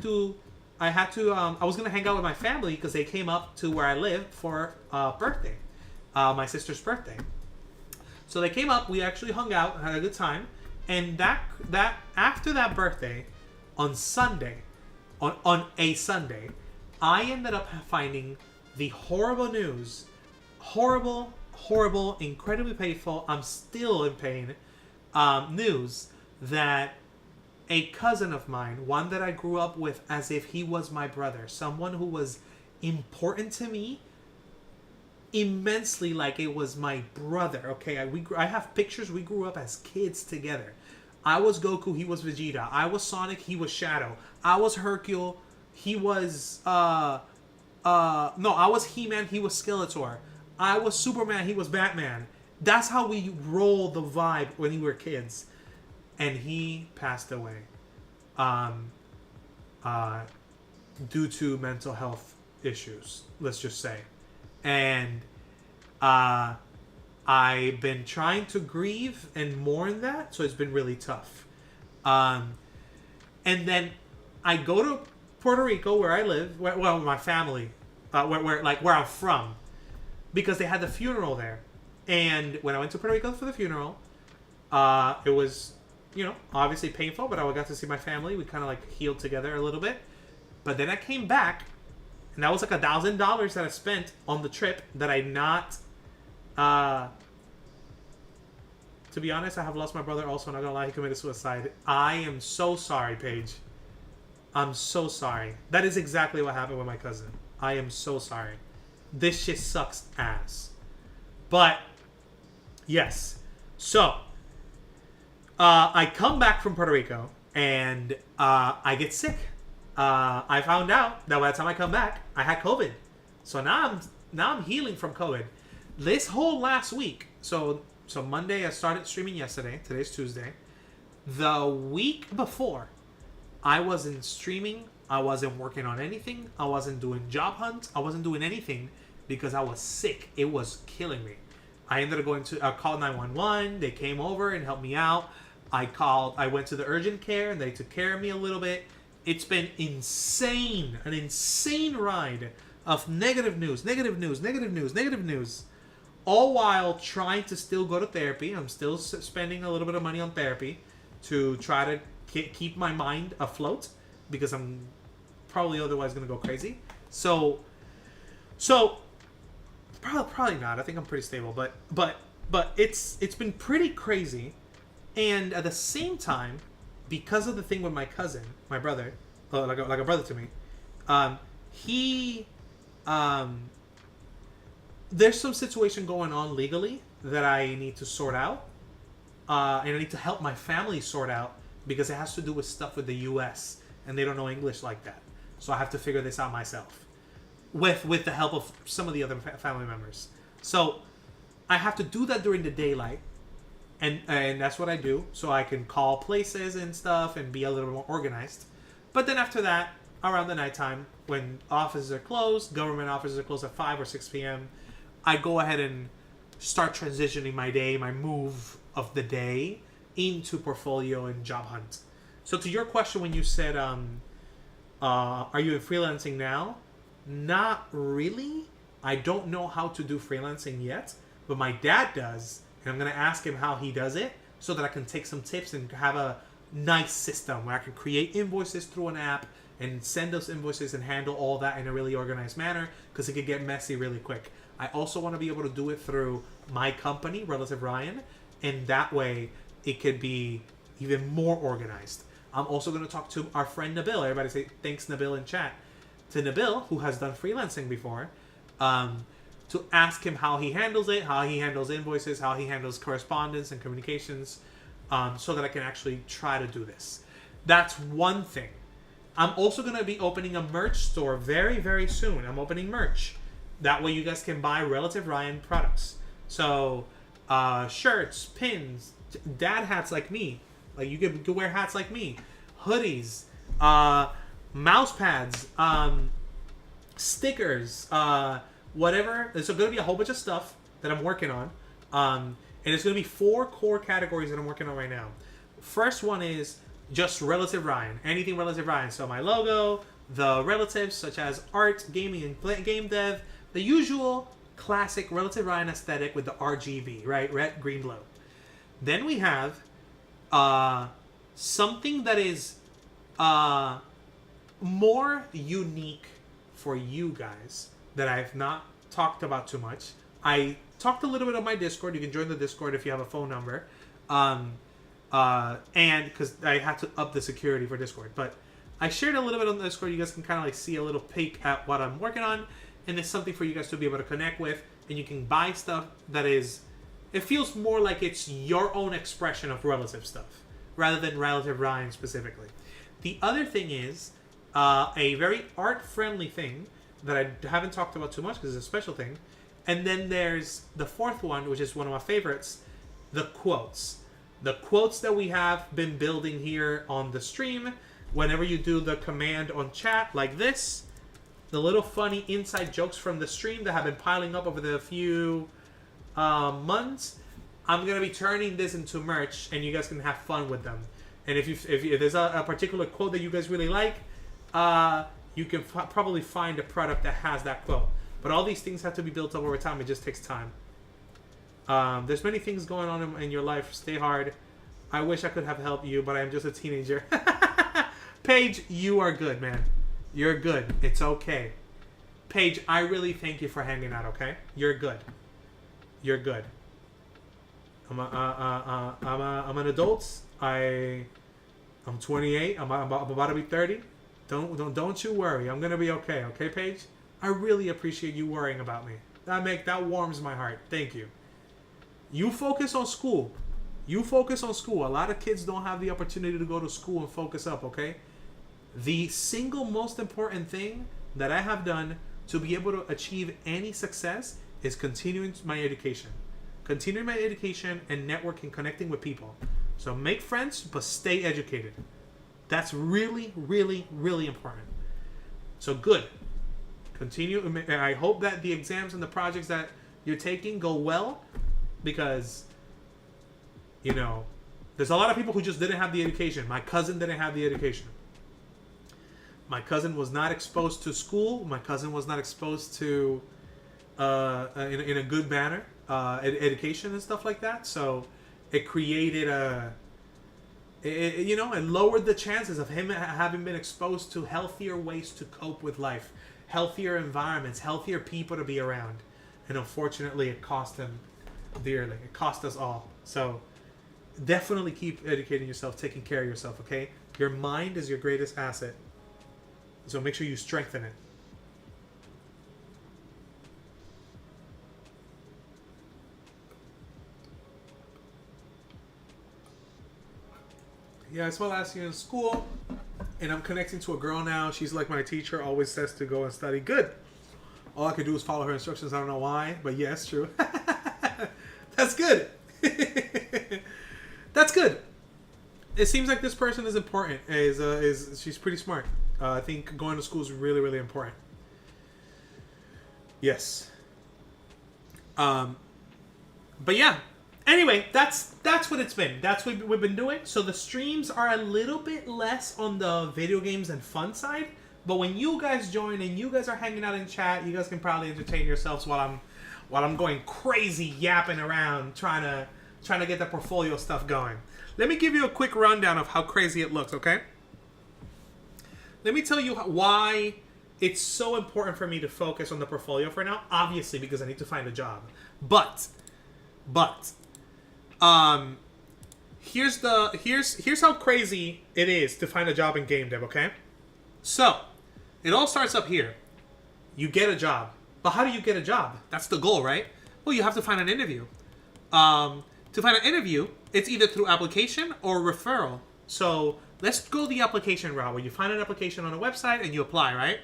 going to hang out with my family because they came up to where I live for a birthday, my sister's birthday. So they came up, we actually hung out, had a good time, and that after that birthday, on Sunday, on a Sunday, I ended up finding the horrible news, horrible, incredibly painful, I'm still in pain, news that a cousin of mine, one that I grew up with as if he was my brother, someone who was important to me, immensely like it was my brother, okay? I have pictures, we grew up as kids together. I was Goku, he was Vegeta. I was Sonic, he was Shadow. I was Hercule, he was, I was He-Man, he was Skeletor. I was Superman, he was Batman. That's how we rolled the vibe when we were kids. And he passed away. Due to mental health issues, let's just say. And I've been trying to grieve and mourn that, so it's been really tough. And then I go to Puerto Rico, where I live, well, my family, where I'm from, because they had the funeral there. And when I went to Puerto Rico for the funeral, it was, obviously painful, but I got to see my family. We kind of like healed together a little bit. But then I came back, and that was like $1,000 that I spent on the trip that I not. To be honest, I have lost my brother also. Not gonna lie, he committed suicide. I am so sorry, Paige. I'm so sorry. That is exactly what happened with my cousin. I am so sorry. This shit sucks ass. But yes, so I come back from Puerto Rico and I get sick. I found out that by the time I come back, I had COVID. So now I'm healing from COVID. This whole last week, so Monday I started streaming yesterday. Today's Tuesday. The week before, I wasn't streaming. I wasn't working on anything. I wasn't doing job hunts. I wasn't doing anything because I was sick. It was killing me. I ended up called 911. They came over and helped me out. I went to the urgent care and they took care of me a little bit. It's been insane, an insane ride of negative news, all while trying to still go to therapy. I'm still spending a little bit of money on therapy to try to keep my mind afloat because I'm probably otherwise going to go crazy. So probably not. I think I'm pretty stable, but it's been pretty crazy. And at the same time, because of the thing with my cousin, my brother, like a brother to me, there's some situation going on legally that I need to sort out, and I need to help my family sort out because it has to do with stuff with the U.S. and they don't know English like that. So I have to figure this out myself with the help of some of the other family members. So I have to do that during the daylight, and that's what I do, so I can call places and stuff and be a little more organized. But then after that, around the nighttime, when offices are closed, government offices are closed at 5 or 6 p.m., I go ahead and start transitioning my day, my move of the day, into portfolio and job hunt. So to your question when you said, are you in freelancing now? Not really. I don't know how to do freelancing yet, but my dad does, and I'm going to ask him how he does it so that I can take some tips and have a nice system where I can create invoices through an app and send those invoices and handle all that in a really organized manner, because it could get messy really quick. I also want to be able to do it through my company, Relative Ryan, and that way it could be even more organized. I'm also going to talk to our friend Nabil. Everybody say thanks, Nabil, in chat. To Nabil, who has done freelancing before, to ask him how he handles it, how he handles invoices, how he handles correspondence and communications, so that I can actually try to do this. That's one thing. I'm also going to be opening a merch store very, very soon. I'm opening merch. That way you guys can buy Relative Ryan products. So, shirts, pins, dad hats like me. Like, you could wear hats like me. Hoodies, mouse pads, stickers, whatever. There's going to be a whole bunch of stuff that I'm working on. And it's going to be 4 core categories that I'm working on right now. First one is just Relative Ryan. Anything Relative Ryan. So my logo, the relatives such as art, gaming, and game dev. The usual classic Relative Ryan aesthetic with the RGB, right? Red, green, blue. Then we have something that is more unique for you guys that I've not talked about too much. I talked a little bit on my Discord. You can join the Discord if you have a phone number. And because I had to up the security for Discord. But I shared a little bit on the Discord. You guys can kind of like see a little peek at what I'm working on. And it's something for you guys to be able to connect with. And you can buy stuff that is... It feels more like it's your own expression of relative stuff, rather than Relative Ryan specifically. The other thing is a very art-friendly thing that I haven't talked about too much because it's a special thing. And then there's the fourth one, which is one of my favorites, the quotes. The quotes that we have been building here on the stream. Whenever you do the command on chat like this, the little funny inside jokes from the stream that have been piling up over the few months, I'm going to be turning this into merch, and you guys can have fun with them. And if there's a particular quote that you guys really like, you can probably find a product that has that quote. But all these things have to be built up over time. It just takes time. There's many things going on in your life. Stay hard. I wish I could have helped you, but I am just a teenager. Paige, you are good, man. You're good. It's okay. Paige, I really thank you for hanging out, okay? You're good. You're good. I'm an adult. I'm 28. I'm about to be 30. Don't you worry. I'm gonna be okay. Okay, Paige? I really appreciate you worrying about me. That warms my heart. Thank you. You focus on school. You focus on school. A lot of kids don't have the opportunity to go to school and focus up, okay? The single most important thing that I have done to be able to achieve any success is continuing my education. Continuing my education and networking, connecting with people. So make friends, but stay educated. That's really, really, really important. So good. Continue. And I hope that the exams and the projects that you're taking go well, because, you know, there's a lot of people who just didn't have the education. My cousin didn't have the education. My cousin was not exposed to school. My cousin was not exposed to, in a good manner, education and stuff like that. So it created it lowered the chances of him having been exposed to healthier ways to cope with life, healthier environments, healthier people to be around. And unfortunately, it cost him dearly. It cost us all. So definitely keep educating yourself, taking care of yourself, okay? Your mind is your greatest asset. So make sure you strengthen it. Yeah, I spent last year in school, and I'm connecting to a girl now. She's like my teacher, always says to go and study. Good. All I could do is follow her instructions. I don't know why, but yes, true. That's good. That's good. It seems like this person is important. She's pretty smart. I think going to school is really, really important. Yes. But yeah. Anyway, that's what it's been. That's what we've been doing. So the streams are a little bit less on the video games and fun side. But when you guys join and you guys are hanging out in chat, you guys can probably entertain yourselves while I'm going crazy yapping around trying to get the portfolio stuff going. Let me give you a quick rundown of how crazy it looks, okay? Let me tell you why it's so important for me to focus on the portfolio for now. Obviously, because I need to find a job. But here's how crazy it is to find a job in game dev, okay? So, it all starts up here. You get a job. But how do you get a job? That's the goal, right? Well, you have to find an interview. To find an interview, it's either through application or referral. So, let's go the application route, where you find an application on a website and you apply, right?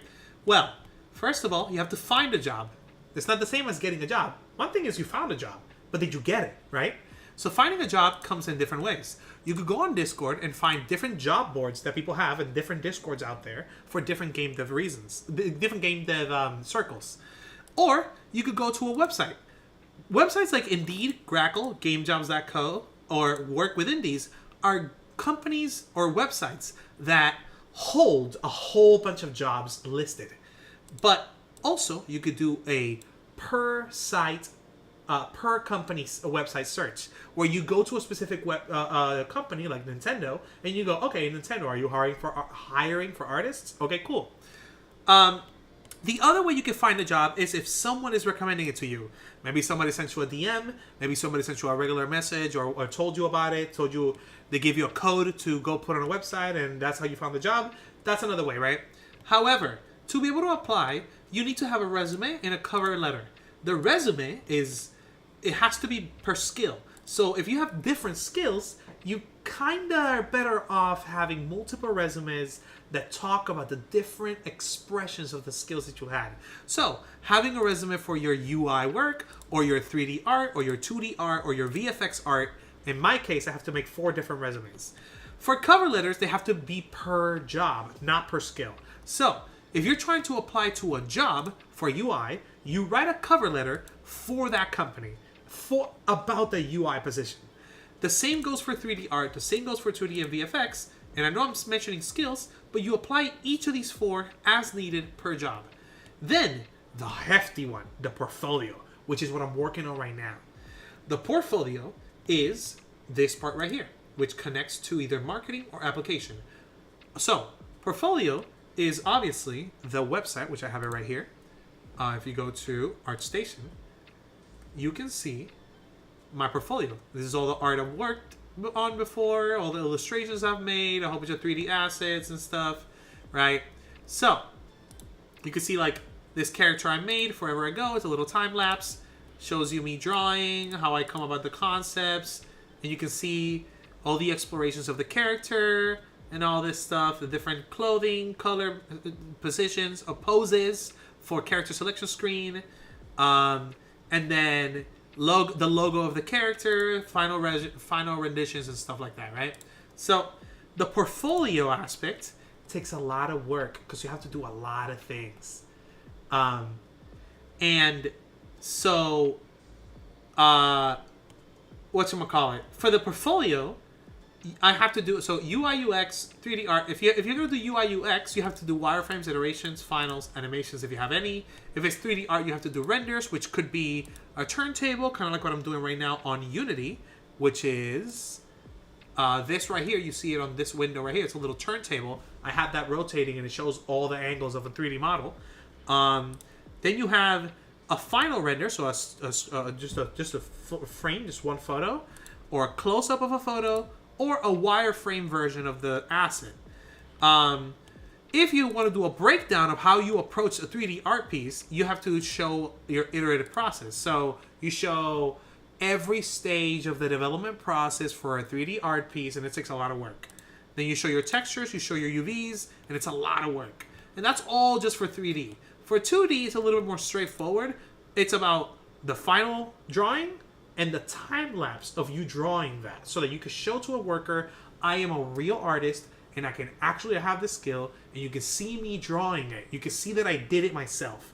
Well, first of all, you have to find a job. It's not the same as getting a job. One thing is you found a job, but did you get it, right? So finding a job comes in different ways. You could go on Discord and find different job boards that people have and different Discords out there for different game dev reasons, different game dev circles. Or you could go to a website. Websites like Indeed, Grackle, GameJobs.co, or Work with Indies are companies or websites that hold a whole bunch of jobs listed. But also, you could do a per site, per company's website search, where you go to a specific company like Nintendo, and you go, okay, Nintendo, are you hiring for artists? Okay, cool. The other way you can find a job is if someone is recommending it to you. Maybe somebody sent you a DM, maybe somebody sent you a regular message, or told you about it, told you they gave you a code to go put on a website, and that's how you found the job. That's another way, right? However, to be able to apply, you need to have a resume and a cover letter. The resume it has to be per skill. So if you have different skills, you kind of are better off having multiple resumes that talk about the different expressions of the skills that you had. So having a resume for your UI work, or your 3D art, or your 2D art, or your VFX art. In my case, I have to make 4 different resumes. For cover letters, they have to be per job, not per skill. So if you're trying to apply to a job for UI, you write a cover letter for that company, about the UI position. The same goes for 3D art, the same goes for 2D and VFX, and I know I'm mentioning skills, but you apply each of these 4 as needed per job. Then, the hefty one, the portfolio, which is what I'm working on right now. The portfolio is this part right here, which connects to either marketing or application. So, portfolio is obviously the website, which I have it right here. If you go to ArtStation, you can see my portfolio. This is all the art I've worked on before, all the illustrations I've made, a whole bunch of 3D assets and stuff, right? So, you can see like this character I made forever ago. It's a little time lapse. Shows you me drawing, how I come about the concepts, and you can see all the explorations of the character and all this stuff, the different clothing, color, positions, poses for character selection screen, and then the logo of the character, final renditions and stuff like that, right? So the portfolio aspect takes a lot of work because you have to do a lot of things. And so, whatchamacallit, for the portfolio, I have to do, so UI, UX, 3D art. If you're going to do UI, UX, you have to do wireframes, iterations, finals, animations if you have any. If it's 3D art, you have to do renders, which could be a turntable, kind of like what I'm doing right now on Unity, which is this right here. You see it on this window right here. It's a little turntable. I have that rotating, and it shows all the angles of a 3D model. Then you have a final render, so just a frame, just one photo, or a close-up of a photo, or a wireframe version of the asset. If you want to do a breakdown of how you approach a 3D art piece, you have to show your iterative process. So you show every stage of the development process for a 3D art piece, and it takes a lot of work. Then you show your textures, you show your UVs, and it's a lot of work. And that's all just for 3D. For 2D, it's a little bit more straightforward. It's about the final drawing and the time lapse of you drawing that, so that you can show to a worker, I am a real artist and I can actually have the skill, and you can see me drawing it. You can see that I did it myself.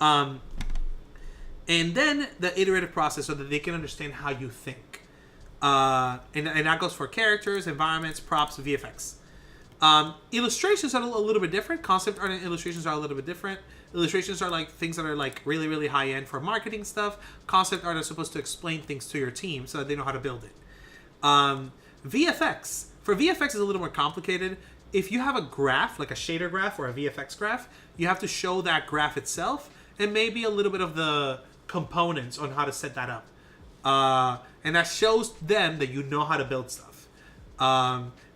And then the iterative process, so that they can understand how you think. And that goes for characters, environments, props, VFX. Illustrations are a little bit different. Concept art and illustrations are a little bit different. Illustrations are like things that are like really, really high end for marketing stuff. Concept art is supposed to explain things to your team so that they know how to build it. VFX. For VFX is a little more complicated. If you have a graph, like a shader graph or a VFX graph, you have to show that graph itself and maybe a little bit of the components on how to set that up. And that shows them that you know how to build stuff.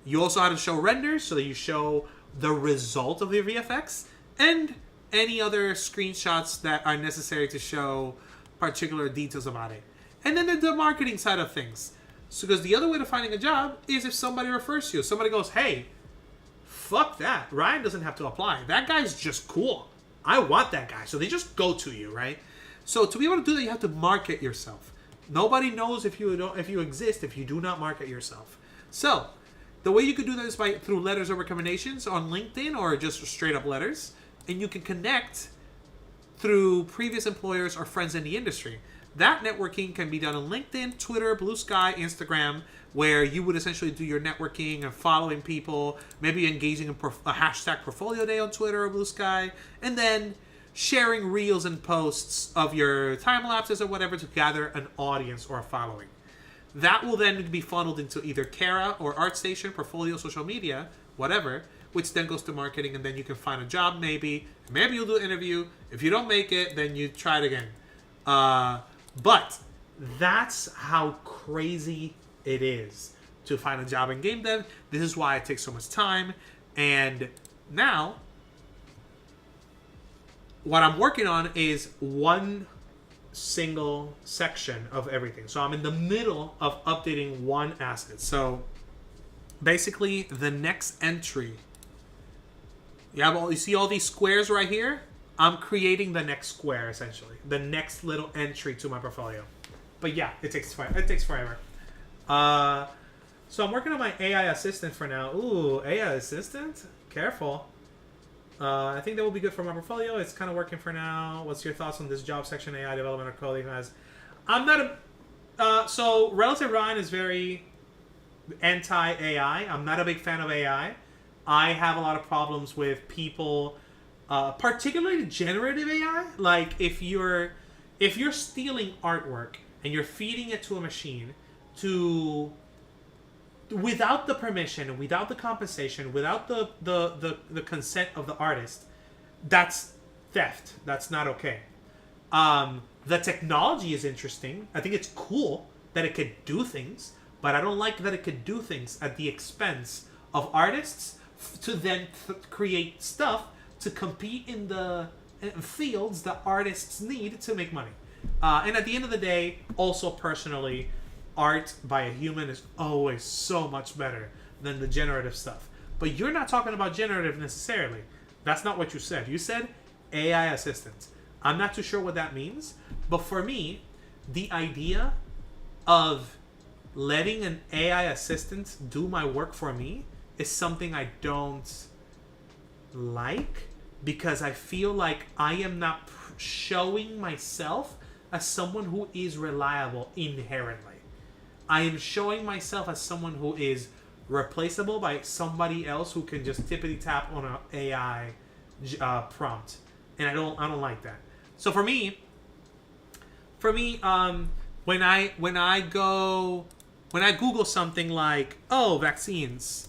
You also have to show renders, so that you show the result of your VFX and any other screenshots that are necessary to show particular details about it. And then the marketing side of things. So, because the other way to finding a job is if somebody refers to you. Somebody goes, hey, fuck that. Ryan doesn't have to apply. That guy's just cool. I want that guy. So they just go to you, right? So to be able to do that, you have to market yourself. Nobody knows if you exist if you do not market yourself. So the way you could do that is through letters of recommendations on LinkedIn, or just straight up letters. And you can connect through previous employers or friends in the industry. That networking can be done on LinkedIn, Twitter, Blue Sky, Instagram, where you would essentially do your networking and following people, maybe engaging in a hashtag portfolio day on Twitter or Blue Sky, and then sharing reels and posts of your time lapses or whatever to gather an audience or a following. That will then be funneled into either Kara or ArtStation, portfolio, social media, whatever, which then goes to marketing, and then you can find a job maybe. Maybe you'll do an interview. If you don't make it, then you try it again. But that's how crazy it is to find a job in game dev. This is why it takes so much time. And now, what I'm working on is one single section of everything. So I'm in the middle of updating one asset. So basically, the next entry, you see all these squares right here? I'm creating the next square, essentially. The next little entry to my portfolio. But yeah, it takes forever. So I'm working on my AI assistant for now. Ooh, AI assistant? Careful. I think that will be good for my portfolio. It's kind of working for now. What's your thoughts on this job section AI development or coding has? I'm not a... so Relative Ryan is very anti-AI. I'm not a big fan of AI. I have a lot of problems with people... particularly generative AI. Like if you're stealing artwork and you're feeding it to a machine without the permission, without the compensation, without the consent of the artist, that's theft. That's not okay. The technology is interesting. I think it's cool that it could do things, but I don't like that it could do things at the expense of artists to then create stuff to compete in the fields that artists need to make money. And at the end of the day, also personally, art by a human is always so much better than the generative stuff. But you're not talking about generative necessarily. That's not what you said. You said AI assistants. I'm not too sure what that means. But for me, the idea of letting an AI assistant do my work for me is something I don't like, because I feel like I am not showing myself as someone who is reliable inherently. I am showing myself as someone who is replaceable by somebody else who can just tippity tap on an AI prompt, and I don't like that. So for me, when I Google something like vaccines,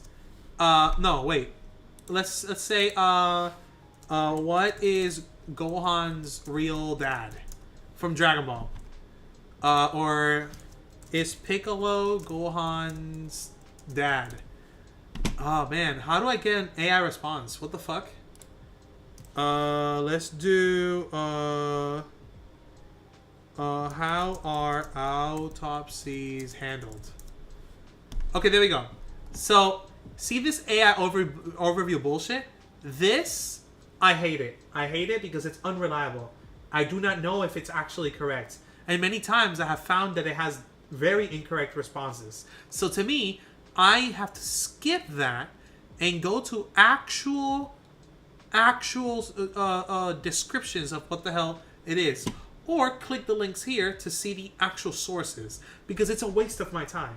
let's say what is Gohan's real dad from Dragon Ball, or is Piccolo Gohan's dad? Oh man, how do I get an AI response? What the fuck? Let's do how are autopsies handled? Okay, there we go. So See this AI overview bullshit? This, I hate it. I hate it because it's unreliable. I do not know if it's actually correct. And many times I have found that it has very incorrect responses. So to me, I have to skip that and go to actual descriptions of what the hell it is. Or click the links here to see the actual sources. Because it's a waste of my time.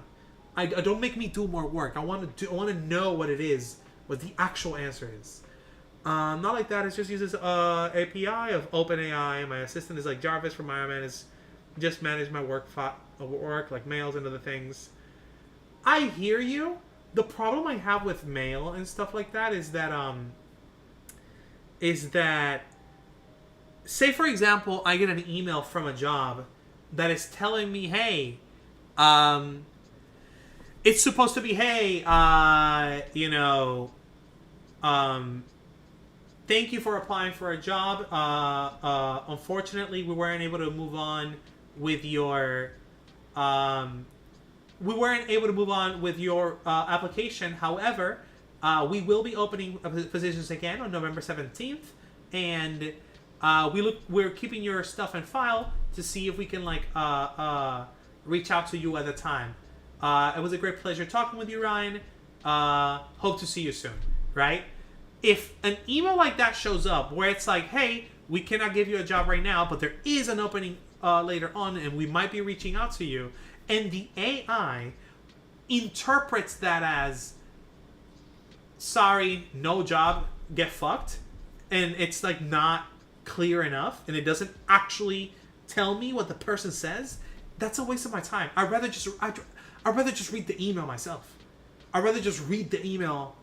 I don't make me do more work. I want to know what it is, what the actual answer is. Not like that. It just uses API of OpenAI. My assistant is like Jarvis from Iron Man. Is just manage my work like mails and other things. I hear you. The problem I have with mail and stuff like that is that say for example I get an email from a job that is telling me, hey, it's supposed to be, hey, thank you for applying for a job. Unfortunately, we weren't able to move on with your application. However, we will be opening positions again on November 17th, and we're keeping your stuff in file to see if we can reach out to you at the time. It was a great pleasure talking with you, Ryan. Hope to see you soon. Right? If an email like that shows up where it's like, hey, we cannot give you a job right now, but there is an opening later on and we might be reaching out to you, and the AI interprets that as, sorry, no job, get fucked, and it's like not clear enough and it doesn't actually tell me what the person says, that's a waste of my time. I'd rather just read the email myself. I'd rather just read the email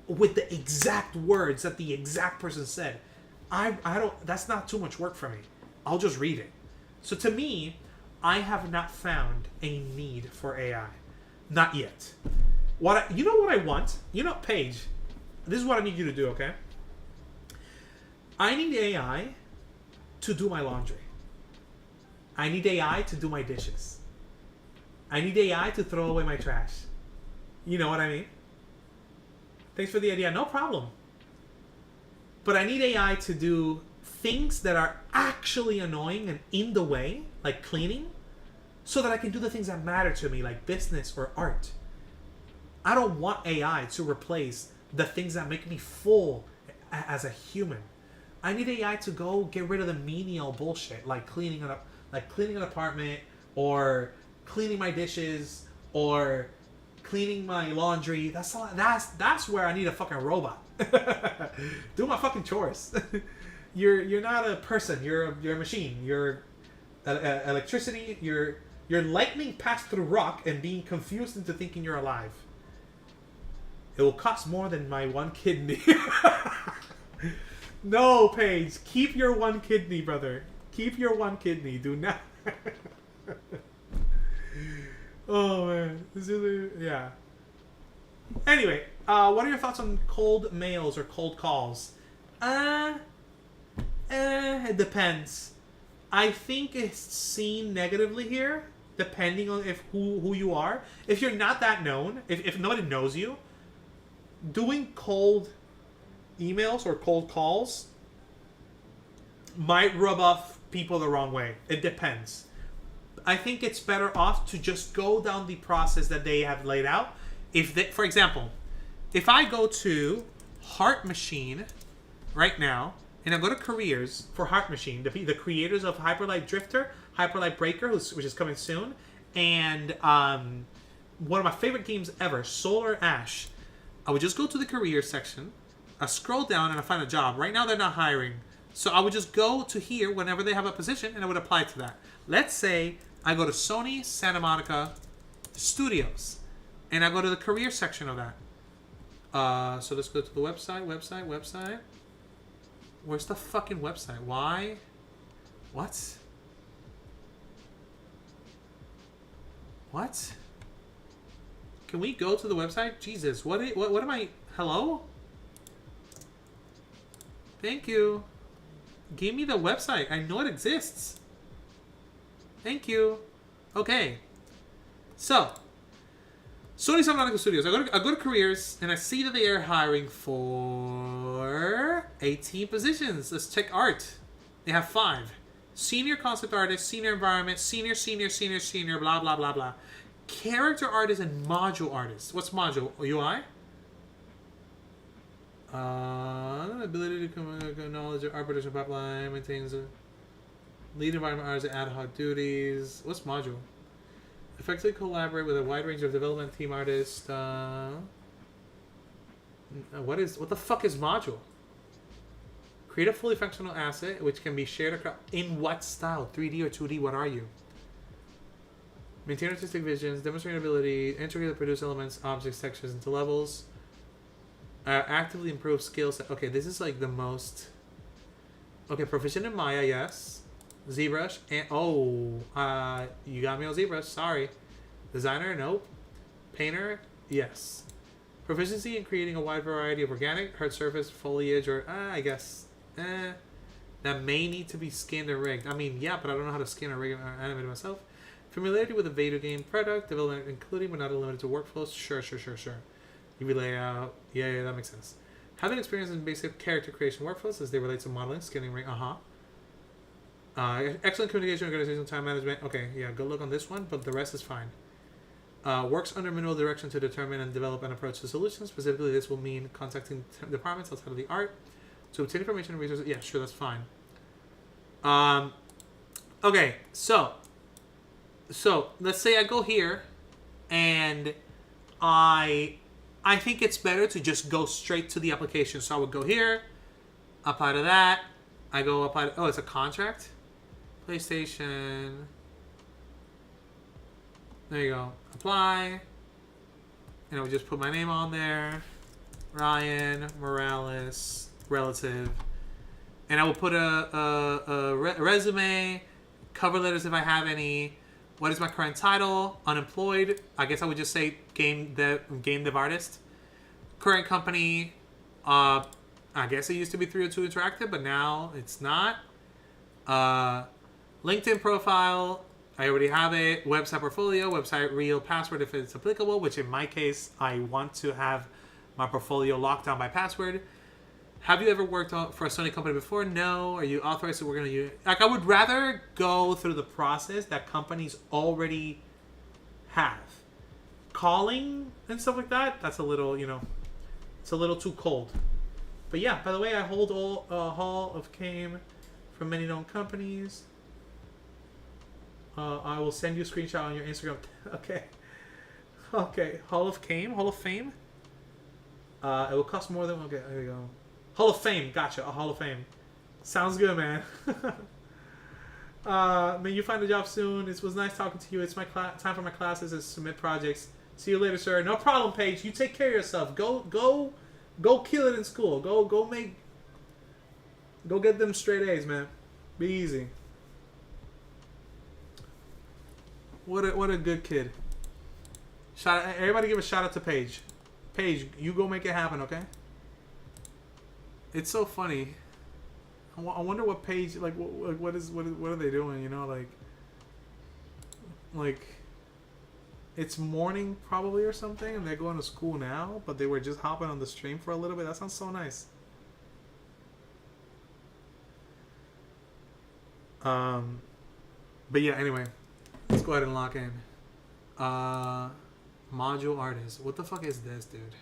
with the exact words that the exact person said. I don't. That's not too much work for me. I'll just read it. So to me, I have not found a need for AI. Not yet. You know what I want? Paige, this is what I need you to do, okay? I need AI to do my laundry. I need AI to do my dishes. I need AI to throw away my trash. You know what I mean? Thanks for the idea. No problem. But I need AI to do things that are actually annoying and in the way, like cleaning, so that I can do the things that matter to me, like business or art. I don't want AI to replace the things that make me full as a human. I need AI to go get rid of the menial bullshit, like cleaning an apartment, or cleaning my dishes, or cleaning my laundry. That's where I need a fucking robot. Do my fucking chores. You're not a person. You're a machine. You're electricity. You're lightning passed through rock and being confused into thinking you're alive. It will cost more than my one kidney. No, Paige. Keep your one kidney, brother. Keep your one kidney. Do not. Oh man, yeah. Anyway, what are your thoughts on cold mails or cold calls? It depends. I think it's seen negatively here, depending on who you are. If you're not that known, if nobody knows you, doing cold emails or cold calls might rub off people the wrong way. It depends. I think it's better off to just go down the process that they have laid out. For example, if I go to Heart Machine right now, and I go to careers for Heart Machine, the creators of Hyperlight Drifter, Hyperlight Breaker, which is coming soon, and one of my favorite games ever, Solar Ash, I would just go to the career section, I scroll down, and I find a job. Right now, they're not hiring. So I would just go to here whenever they have a position, and I would apply to that. Let's say I go to Sony Santa Monica Studios, and I go to the career section of that. So let's go to the website. Where's the fucking website? Why? What? Can we go to the website? Jesus, what am I... Hello? Thank you. Give me the website. I know it exists. Thank you. Okay. So, Sony Santa Monica Studios. I go to careers and I see that they are hiring for 18 positions. Let's check art. They have 5. Senior concept artist, senior environment, senior, blah, blah, blah, blah. Character artist and module artist. What's module? UI? Ability to knowledge of art production pipeline, maintains a lead environment artists and ad hoc duties. What's module? Effectively collaborate with a wide range of development team artists. What the fuck is module? Create a fully functional asset which can be shared across. In what style? 3D or 2D? What are you? Maintain artistic visions, demonstrate ability, integrate the produce elements, objects, textures into levels. Actively improve skill set. Okay, this is like the most. Okay, proficient in Maya, yes. ZBrush and you got me on ZBrush. Sorry. Designer, nope. Painter, yes. Proficiency in creating a wide variety of organic, hard surface, foliage, or I guess that may need to be skinned or rigged. I mean, yeah, but I don't know how to skin or rig or animate it myself. Familiarity with a video game product development, including but not limited to workflows. Sure. UV layout, yeah, that makes sense. Having experience in basic character creation workflows as they relate to modeling, skinning, rig. Excellent communication, organization, time management. Okay, yeah, good look on this one, but the rest is fine. Works under minimal direction to determine and develop an approach to solutions. Specifically, this will mean contacting departments outside of the art to obtain information and resources. Yeah, sure, that's fine. Okay, so let's say I go here, and I think it's better to just go straight to the application. So I would go here, apply to that. I go apply. Oh, it's a contract. PlayStation. There you go. Apply. And I would just put my name on there. Ryan Morales, relative. And I will put a resume, cover letters if I have any. What is my current title? Unemployed. I guess I would just say game dev artist. Current company. I guess it used to be 302 Interactive, but now it's not. LinkedIn profile. I already have it. Website portfolio. Website real password if it's applicable, which in my case, I want to have my portfolio locked down by password. Have you ever worked for a Sony company before? No. Are you authorized to work on a... Like, I would rather go through the process that companies already have. Calling and stuff like that, that's a little, it's a little too cold. But yeah, by the way, I hold Hall of Fame from many known companies. I will send you a screenshot on your Instagram. Okay. Hall of Fame? It will cost more than... Okay, there you go. Hall of Fame. Gotcha. A Hall of Fame. Sounds good, man. May you find a job soon. It was nice talking to you. It's my time for my classes and submit projects. See you later, sir. No problem, Paige. You take care of yourself. Go kill it in school. Go get them straight A's, man. Be easy. What a good kid. Everybody give a shout out to Paige. Paige, you go make it happen, okay? It's so funny. I wonder what Paige what are they doing? Like it's morning probably or something, and they're going to school now, but they were just hopping on the stream for a little bit. That sounds so nice. But yeah, anyway, let's go ahead and lock in. Module artist. What the fuck is this, dude?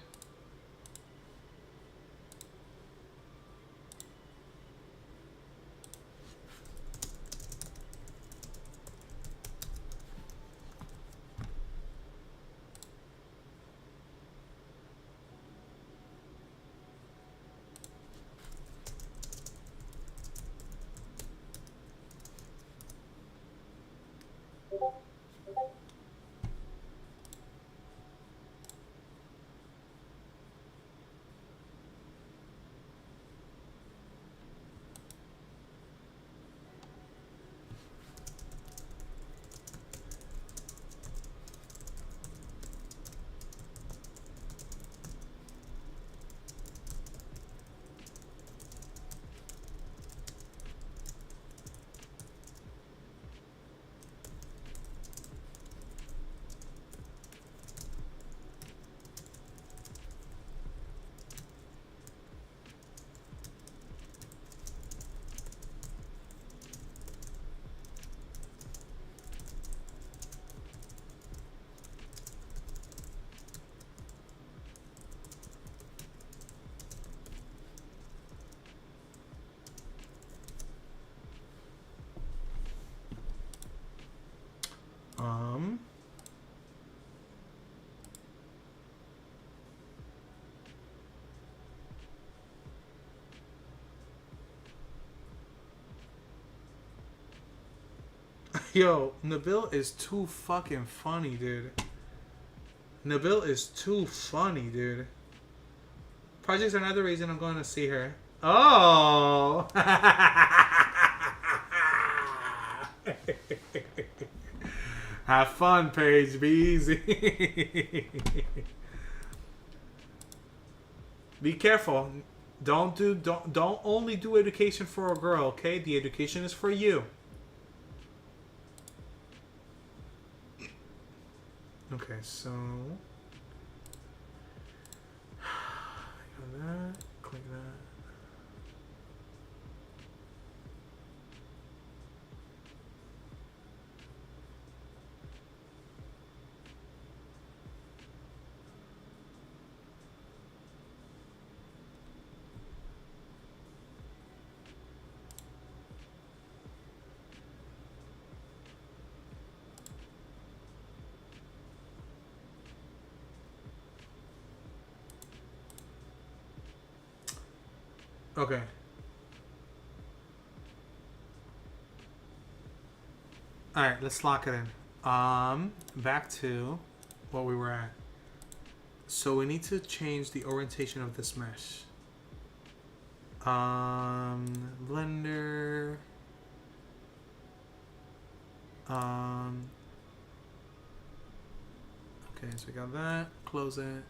Yo, Nabil is too fucking funny, dude. Nabil is too funny, dude. Projects are not the reason I'm going to see her. Oh! Have fun, Paige. Be easy. Be careful. Don't only do education for a girl, okay? The education is for you. Okay, so click that, click that. Okay. Alright, let's lock it in. Back to what we were at. So we need to change the orientation of this mesh. Blender. Okay, so we got that. Close it.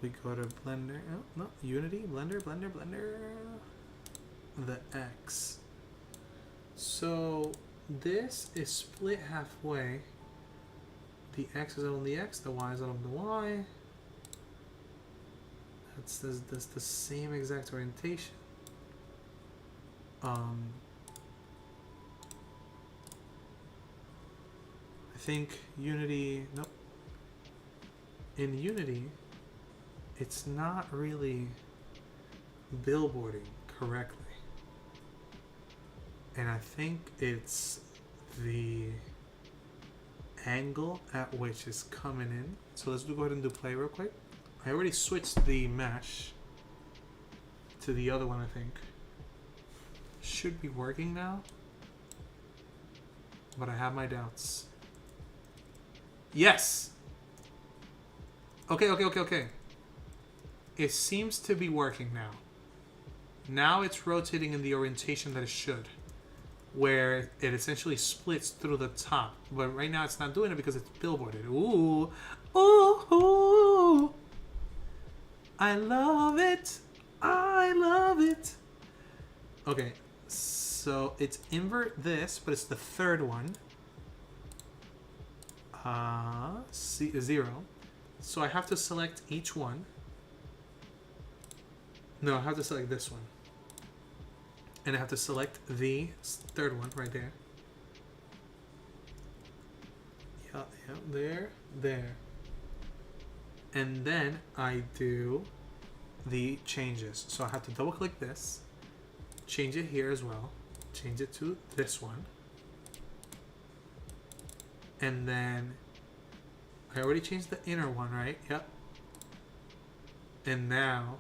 We go to Blender. Oh, no. Unity. Blender. The X. So this is split halfway. The X is on the X. The Y is on the Y. That's the same exact orientation. I think Unity. Nope. In Unity, it's not really billboarding correctly. And I think it's the angle at which it's coming in. So let's go ahead and do play real quick. I already switched the mesh to the other one, I think. Should be working now. But I have my doubts. Yes! Okay. It seems to be working now. Now it's rotating in the orientation that it should. Where it essentially splits through the top. But right now it's not doing it because it's billboarded. Ooh. Ooh. I love it. Okay. So it's invert this, but it's the third one. Zero. So I have to select each one. No, I have to select this one. And I have to select the third one right there. Yeah, there. And then I do the changes. So I have to double click this, change it here as well, change it to this one. And then I already changed the inner one, right? Yep. And now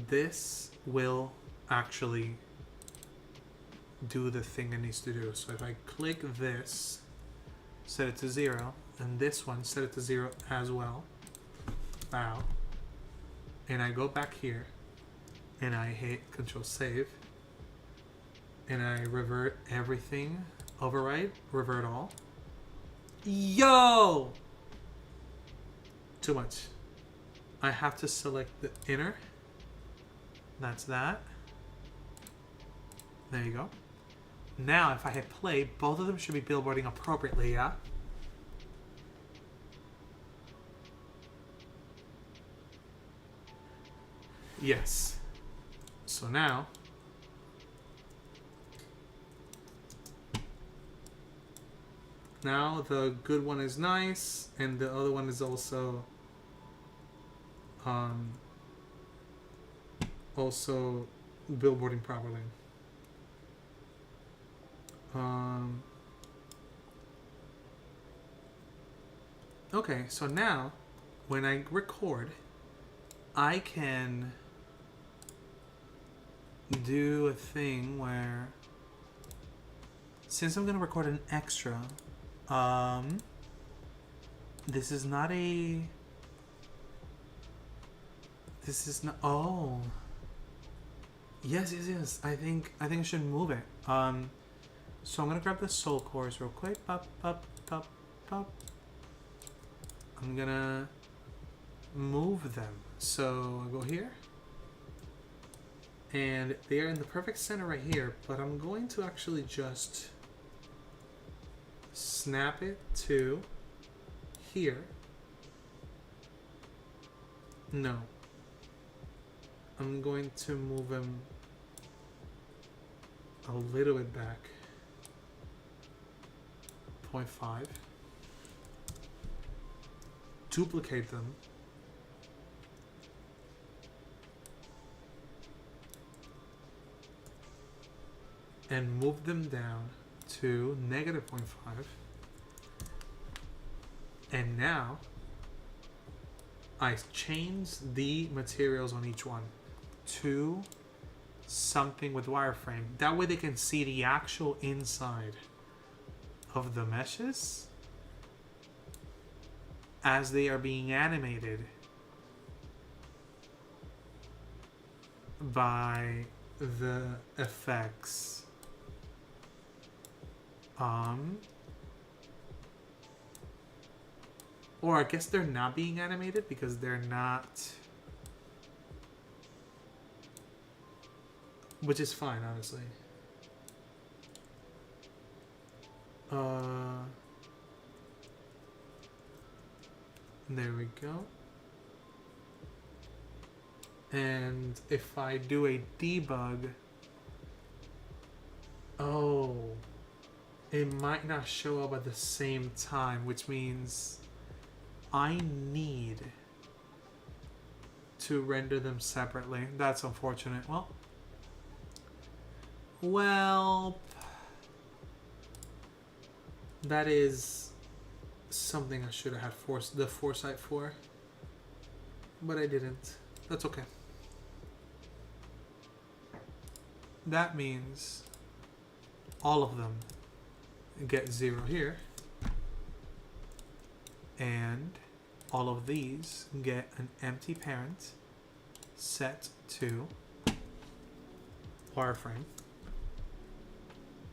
this will actually do the thing it needs to do. So if I click this, set it to 0, and this one, set it to 0 as well. Wow. And I go back here, and I hit Control Save, and I revert everything, override, revert all. Yo! Too much. I have to select the inner. That's that. There you go. Now, if I hit play, both of them should be billboarding appropriately, yeah? Yes. So now, the good one is nice, and the other one is also billboarding properly. Okay, so now when I record, I can do a thing where since I'm gonna record an extra, this is not a. This is not. Oh. Yes, yes, yes. I think I should move it. So I'm gonna grab the soul cores real quick. Pop, pop, pop, pop. I'm gonna move them. So I'll go here. And they are in the perfect center right here, but I'm going to actually just snap it to here. No. I'm going to move them a little bit back. 0.5. Duplicate them. And move them down to negative 0.5. And now I change the materials on each one to something with wireframe. That way they can see the actual inside of the meshes as they are being animated by the effects. Or I guess they're not being animated because they're not, which is fine, honestly. There we go. And if I do a debug, oh, it might not show up at the same time, which means I need to render them separately. That's unfortunate. Well, that is something I should have had the foresight for, but I didn't. That's okay. That means all of them get 0 here, and all of these get an empty parent set to wireframe,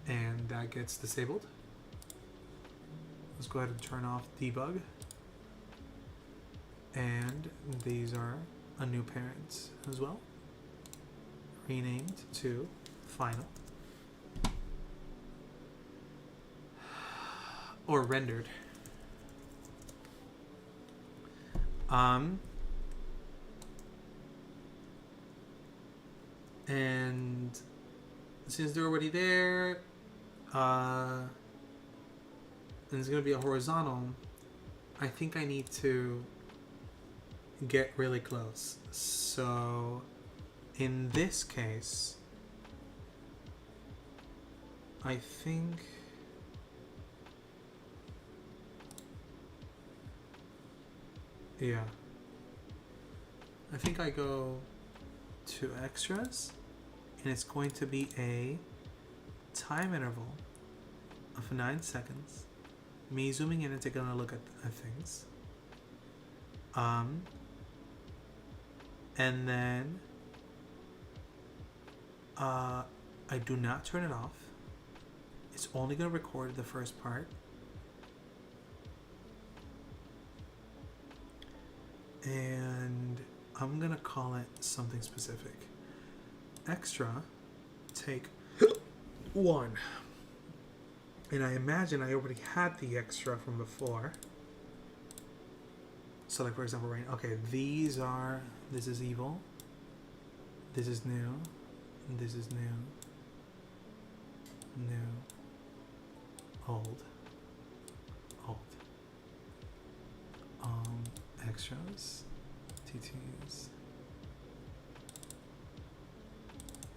and that gets disabled. Let's go ahead and turn off debug, and these are a new parent as well, renamed to final or rendered. And since they're already there, and it's gonna be a horizontal, I think I need to get really close. So in this case, I think I go to extras, and it's going to be a time interval of 9 seconds. Me zooming in and taking a look at things. And then I do not turn it off. It's only going to record the first part. And I'm going to call it something specific. Extra, take 1. And I imagine I already had the extra from before. So like for example, right, okay, this is evil, this is new, this is new, old, extras, TTs,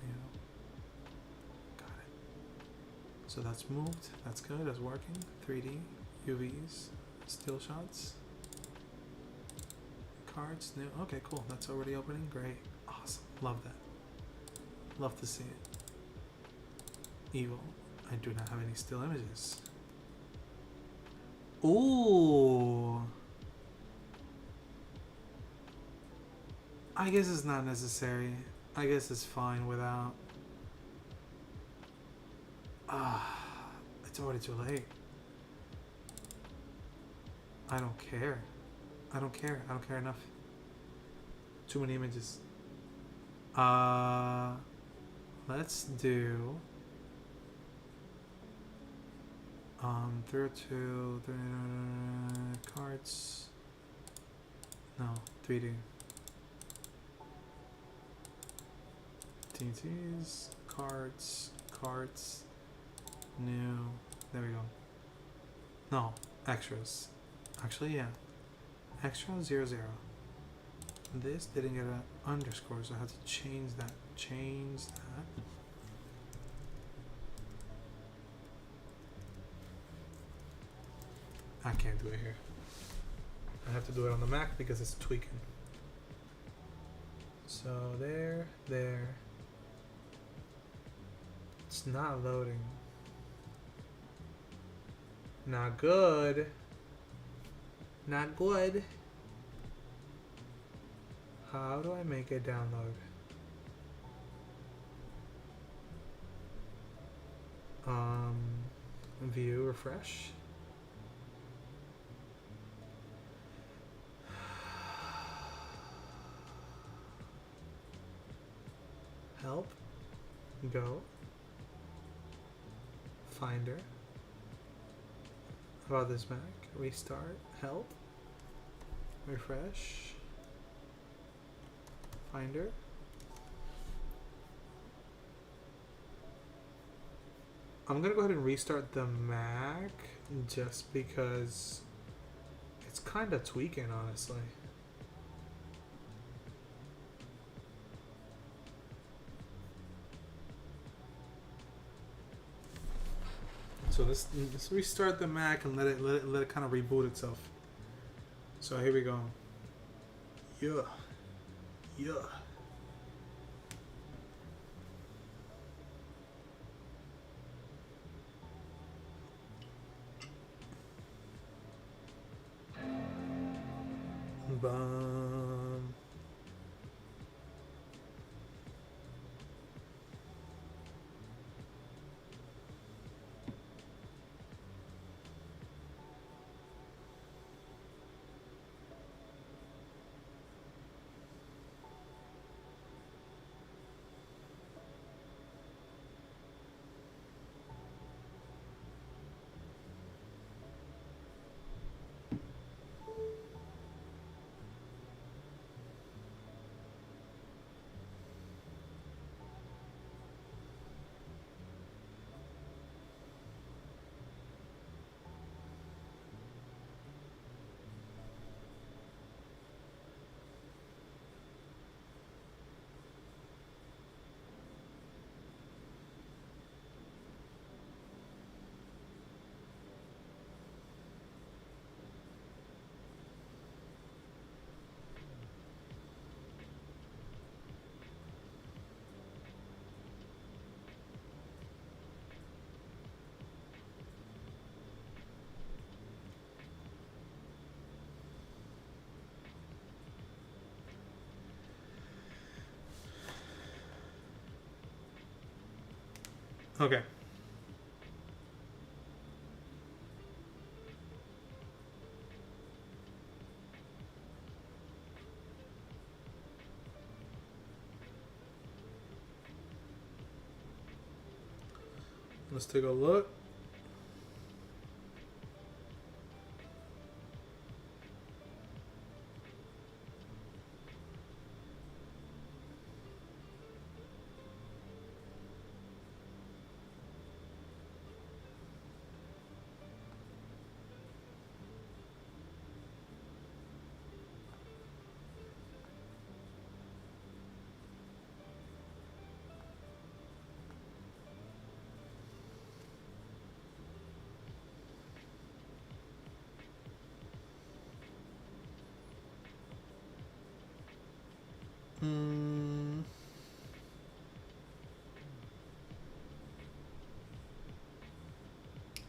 new, got it. So that's moved, that's good, that's working. 3D, UVs, still shots, cards, new, okay, cool, that's already opening, great, awesome, love that, love to see it. Evil, I do not have any still images. Ooh. I guess it's not necessary. I guess it's fine without. It's already too late. I don't care. I don't care. I don't care enough. Too many images. Let's do 302 cards. No, 3D. TNTs, cards, new. There we go. No, extras. Actually, yeah. Extra 00. This didn't get an underscore, so I have to change that. Change that. I can't do it here. I have to do it on the Mac because it's tweaking. So there. It's not loading. Not good. Not good. How do I make it download? View, refresh. Help. Go. Finder. About this Mac. Restart. Help. Refresh. Finder. I'm gonna go ahead and restart the Mac just because it's kind of tweaking, honestly. So let's restart the Mac and let it kind of reboot itself. So here we go. Yeah. Bum. Okay. Let's take a look.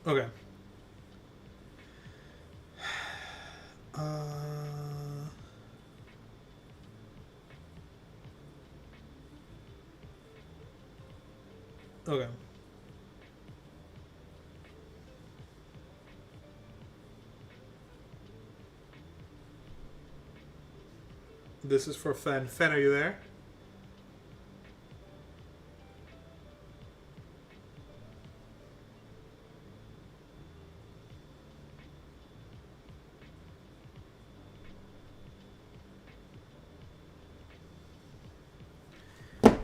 Okay. Okay. This is for Fen. Fen, are you there?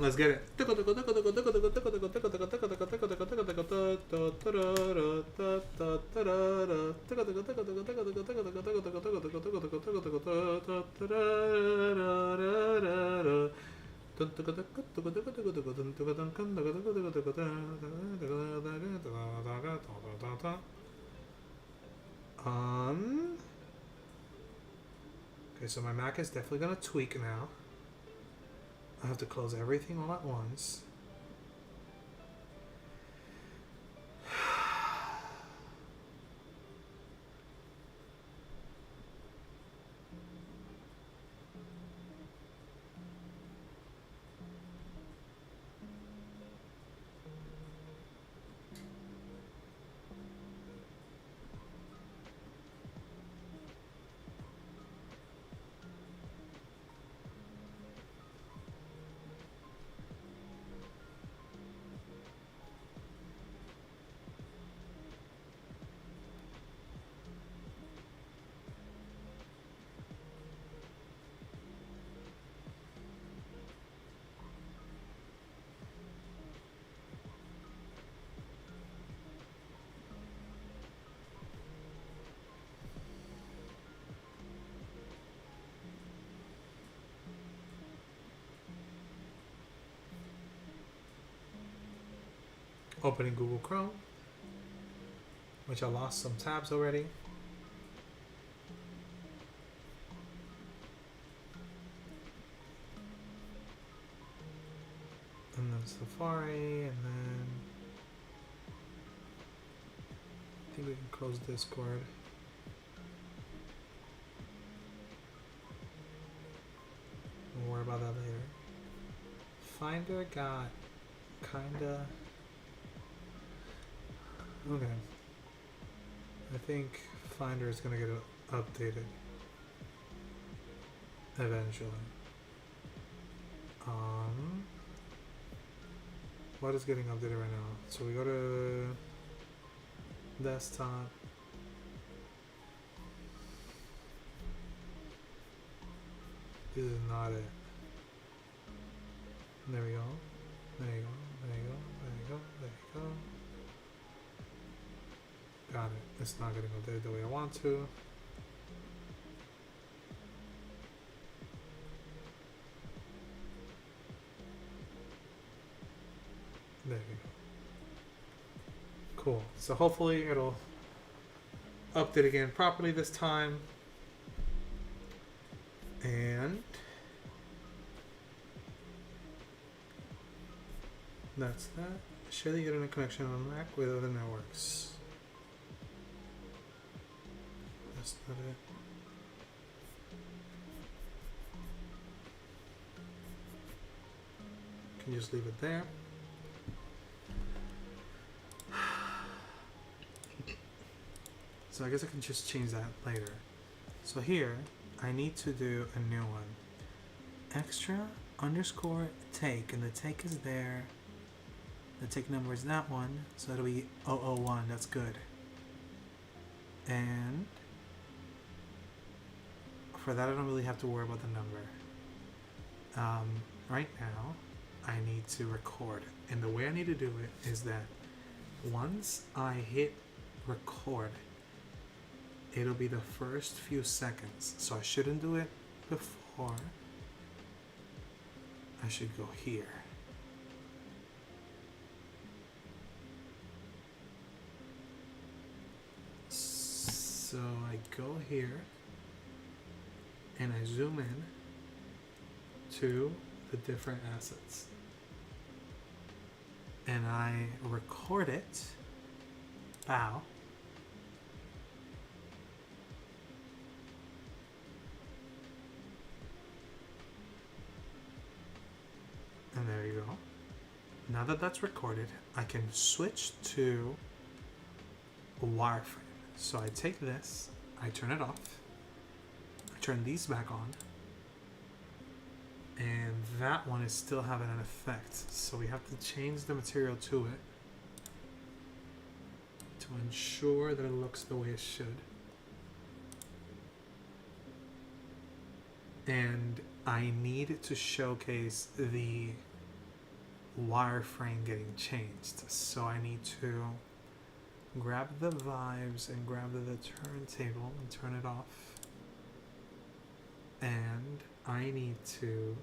Let's get it. Okay, so my Mac is definitely gonna tweak now. I have to close everything all at once. Opening Google Chrome, which I lost some tabs already. And then Safari, and then I think we can close Discord. We'll worry about that later. Finder got kinda okay. I think Finder is gonna get updated eventually. What is getting updated right now? So we go to desktop. This is not it. There we go. There you go. There you go. There you go. There you go. Got it. It's not getting updated the way I want to. There we go. Cool. So hopefully it'll update again properly this time. And that's that. Share the internet connection on Mac with other networks. That's not it. Can you just leave it there? So I guess I can just change that later. So here, I need to do a new one. Extra underscore take, and the take is there. The take number is that one, so it'll be 001, that's good. And for that I don't really have to worry about the number. Right now, I need to record. And the way I need to do it is that once I hit record, it'll be the first few seconds. So I shouldn't do it before. I should go here. So I go here and I zoom in to the different assets. And I record it Bow. And there you go. Now that that's recorded, I can switch to a wireframe. So I take this, I turn it off, I turn these back on, and that one is still having an effect. So we have to change the material to it to ensure that it looks the way it should. And I need to showcase the wireframe getting changed. So I need to grab the vibes and grab the turntable and turn it off. And I need to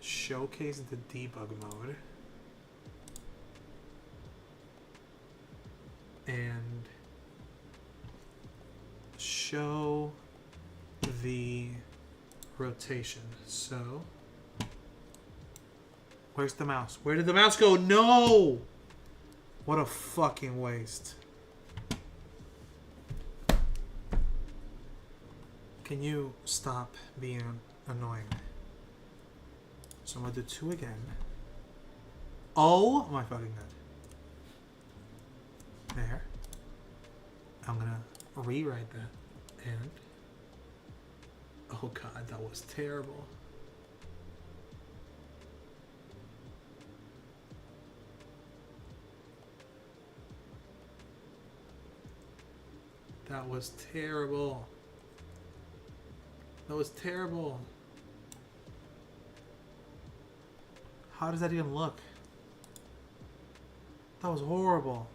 showcase the debug mode. And show the rotation. So, where's the mouse? Where did the mouse go? No! What a fucking waste. Can you stop being annoying? So I'm gonna do 2 again. Oh my fucking god. There. I'm gonna rewrite that. And oh god, that was terrible. That was terrible. That was terrible. How does that even look? That was horrible.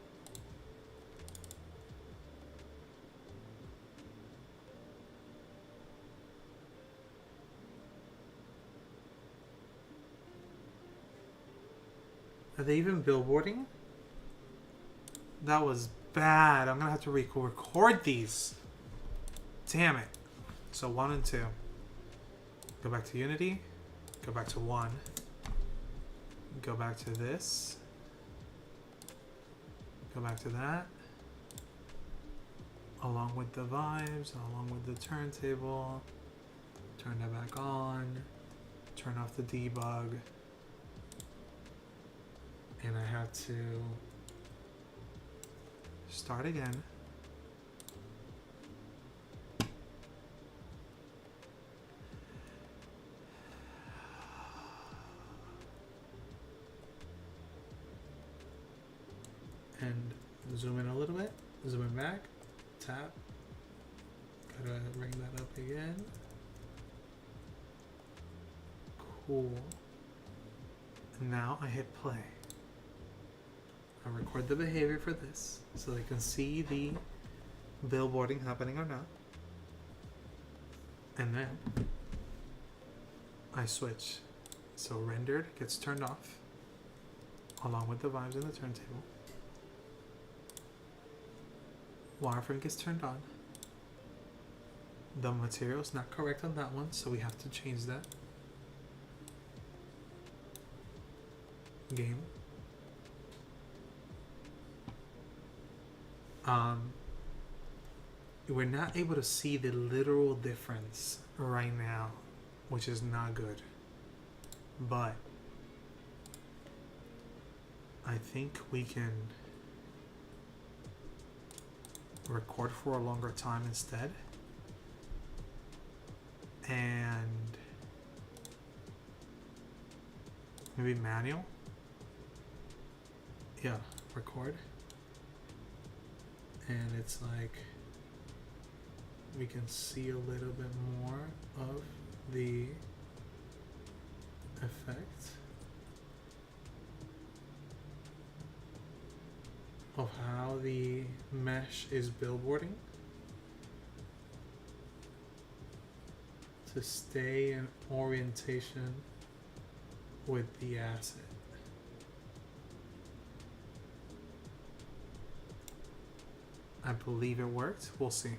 Are they even billboarding? That was bad. I'm gonna have to record these. Damn it. So 1 and 2. Go back to Unity. Go back to 1. Go back to this. Go back to that. Along with the vibes, along with the turntable. Turn that back on. Turn off the debug. And I have to start again. And zoom in a little bit, zoom in back, tap, gotta bring that up again. Cool. And now I hit play. I record the behavior for this so they can see the billboarding happening or not. And then I switch. So rendered gets turned off along with the vibes in the turntable. Wireframe gets turned on. The material's not correct on that one, so we have to change that. Game. We're not able to see the literal difference right now, which is not good. But I think we can record for a longer time instead. And maybe manual. Yeah, record. And it's like we can see a little bit more of the effect of how the mesh is billboarding to stay in orientation with the asset. I believe it worked. We'll see.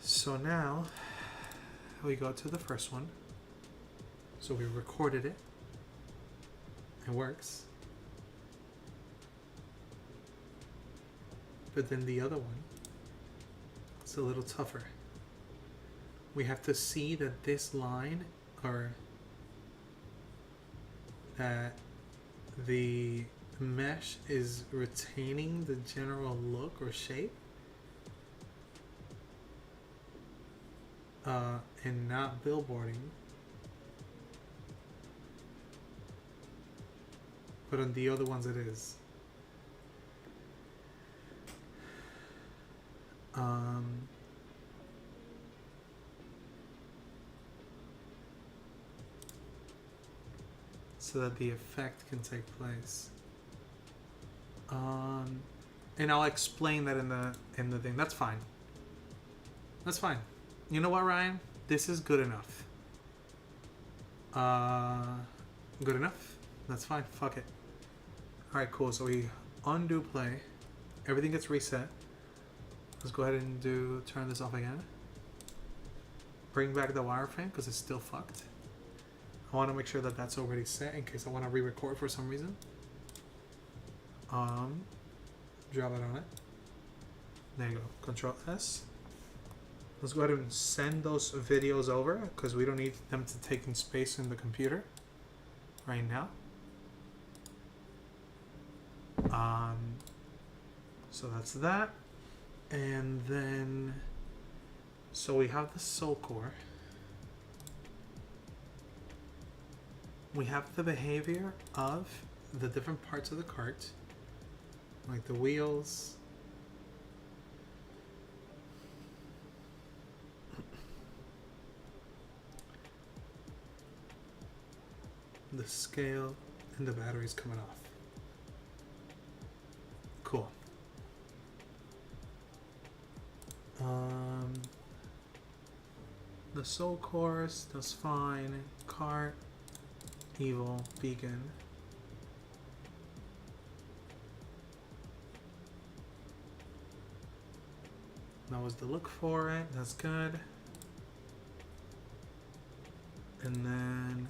So now we go to the first one. So we recorded it. It works. but then the other one, it's a little tougher. We have to see that this line, or that the mesh is retaining the general look or shape, and not billboarding. But on the other ones it is. So that the effect can take place. And I'll explain that in the thing. That's fine. That's fine. You know what, Ryan? This is good enough. Good enough? That's fine. Fuck it. Alright, cool. So we undo play. Everything gets reset. Let's go ahead and turn this off again. Bring back the wireframe because it's still fucked. I want to make sure that that's already set in case I want to re-record for some reason. Drop it on it. There you go. Control S. Let's go ahead and send those videos over because we don't need them to take in space in the computer right now. So that's that. And then, so we have the soul core. We have the behavior of the different parts of the cart, like the wheels, the scale, and the batteries coming off. Cool. The soul course, that's fine. Cart, evil, beacon. That was the look for it. That's good. And then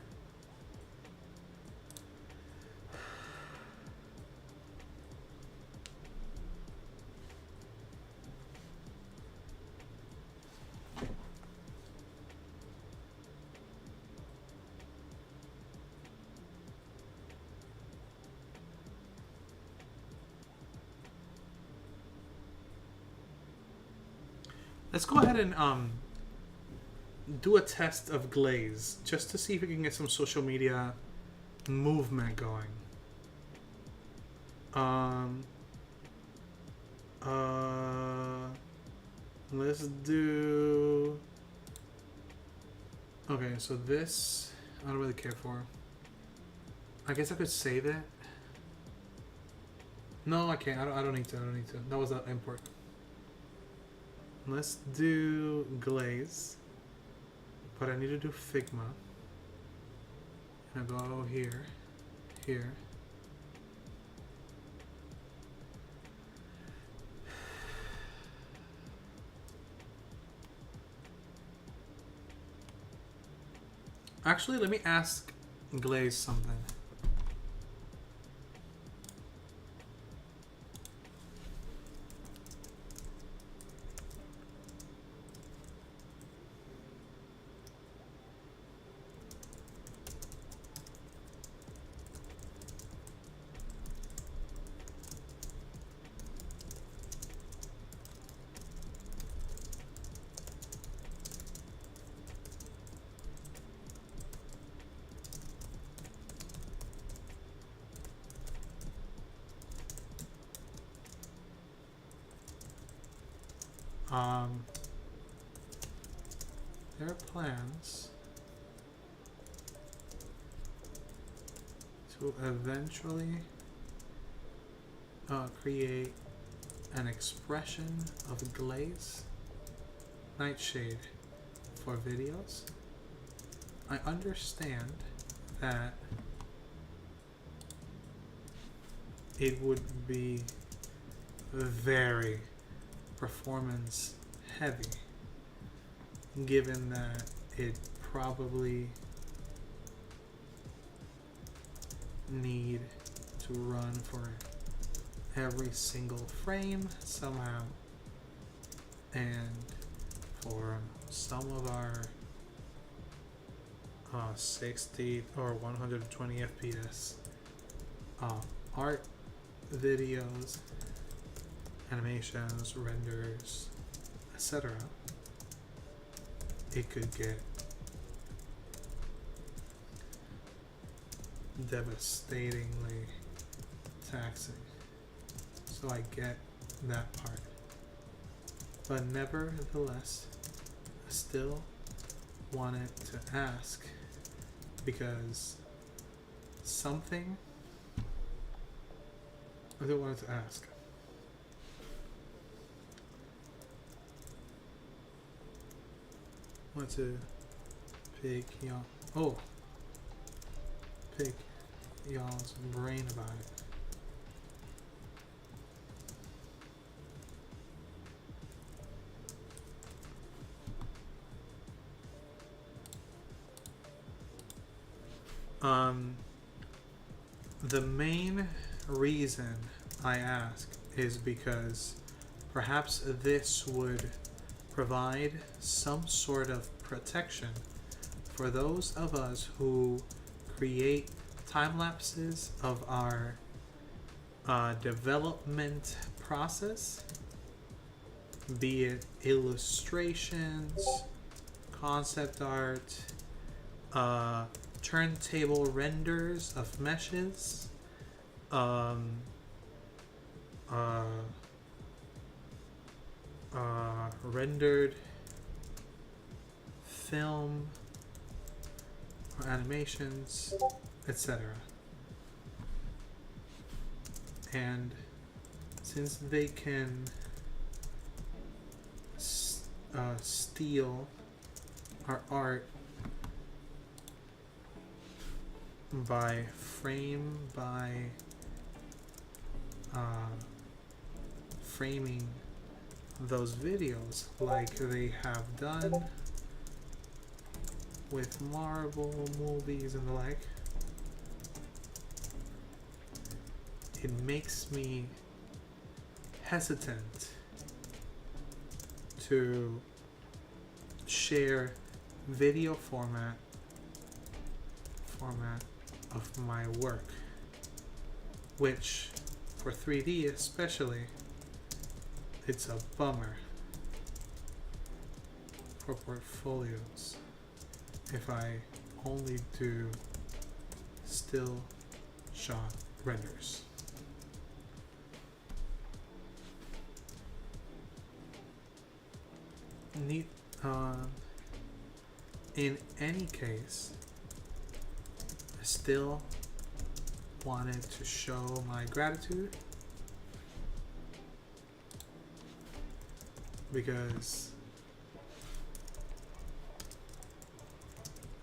let's go ahead and do a test of glaze just to see if we can get some social media movement going. Let's do. Okay, so this I don't really care for. I guess I could save it. No, I can't. I don't need to. I don't need to. That was an import. Let's do glaze, but I need to do Figma. And I go here, here. Actually, let me ask Glaze something. There are plans to eventually create an expression of glaze nightshade for videos. I understand that it would be very performance heavy, given that it probably need to run for every single frame somehow. And for some of our 60 or 120 FPS art, videos, animations, renders, etc., it could get devastatingly taxing. So I get that part. But nevertheless, I still wanted to ask because something I still wanted to ask. Want to pick pick y'all's brain about it. The main reason I ask is because perhaps this would provide some sort of protection for those of us who create time lapses of our development process, be it illustrations, concept art, turntable renders of meshes, rendered film or animations, etc. And since they can steal our art by framing those videos like they have done with Marvel movies and the like, it makes me hesitant to share video format of my work, which for 3D especially, it's a bummer for portfolios if I only do still shot renders. In any case, I still wanted to show my gratitude because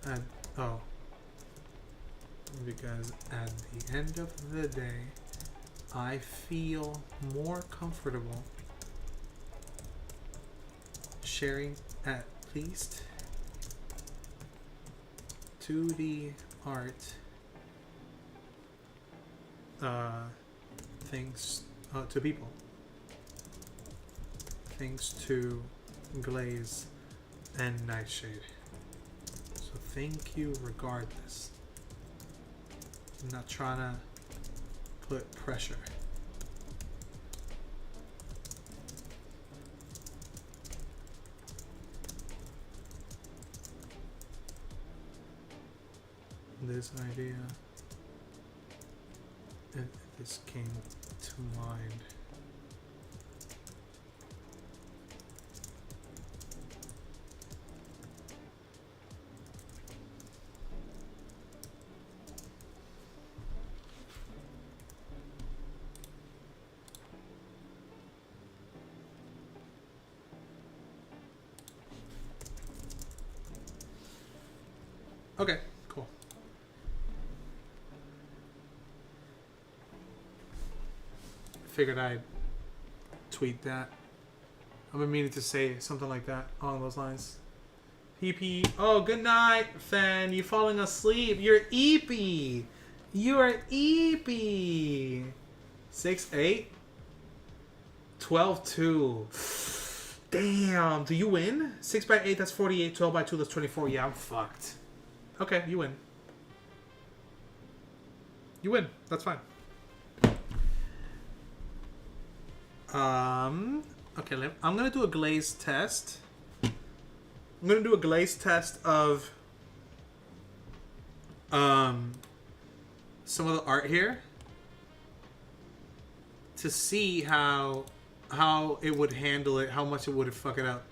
at the end of the day, I feel more comfortable sharing at least 2D art things to people, thanks to Glaze and Nightshade. So thank you regardless. I'm not trying to put pressure. This idea, and this came to mind. Okay, cool. Figured I'd tweet that. I've been meaning to say something like that along those lines. PP. Oh, good night, fan. You falling asleep? You're eepy. You are eepy. 6'8". 12-2. Damn. Do you win? 6 by 8, that's 48. 12 by 2, that's 24. Yeah, I'm fucked. Okay, you win. You win. That's fine. Okay, I'm gonna do a glaze test. I'm gonna do a glaze test of some of the art here to see how it would handle it, how much it would fuck it up.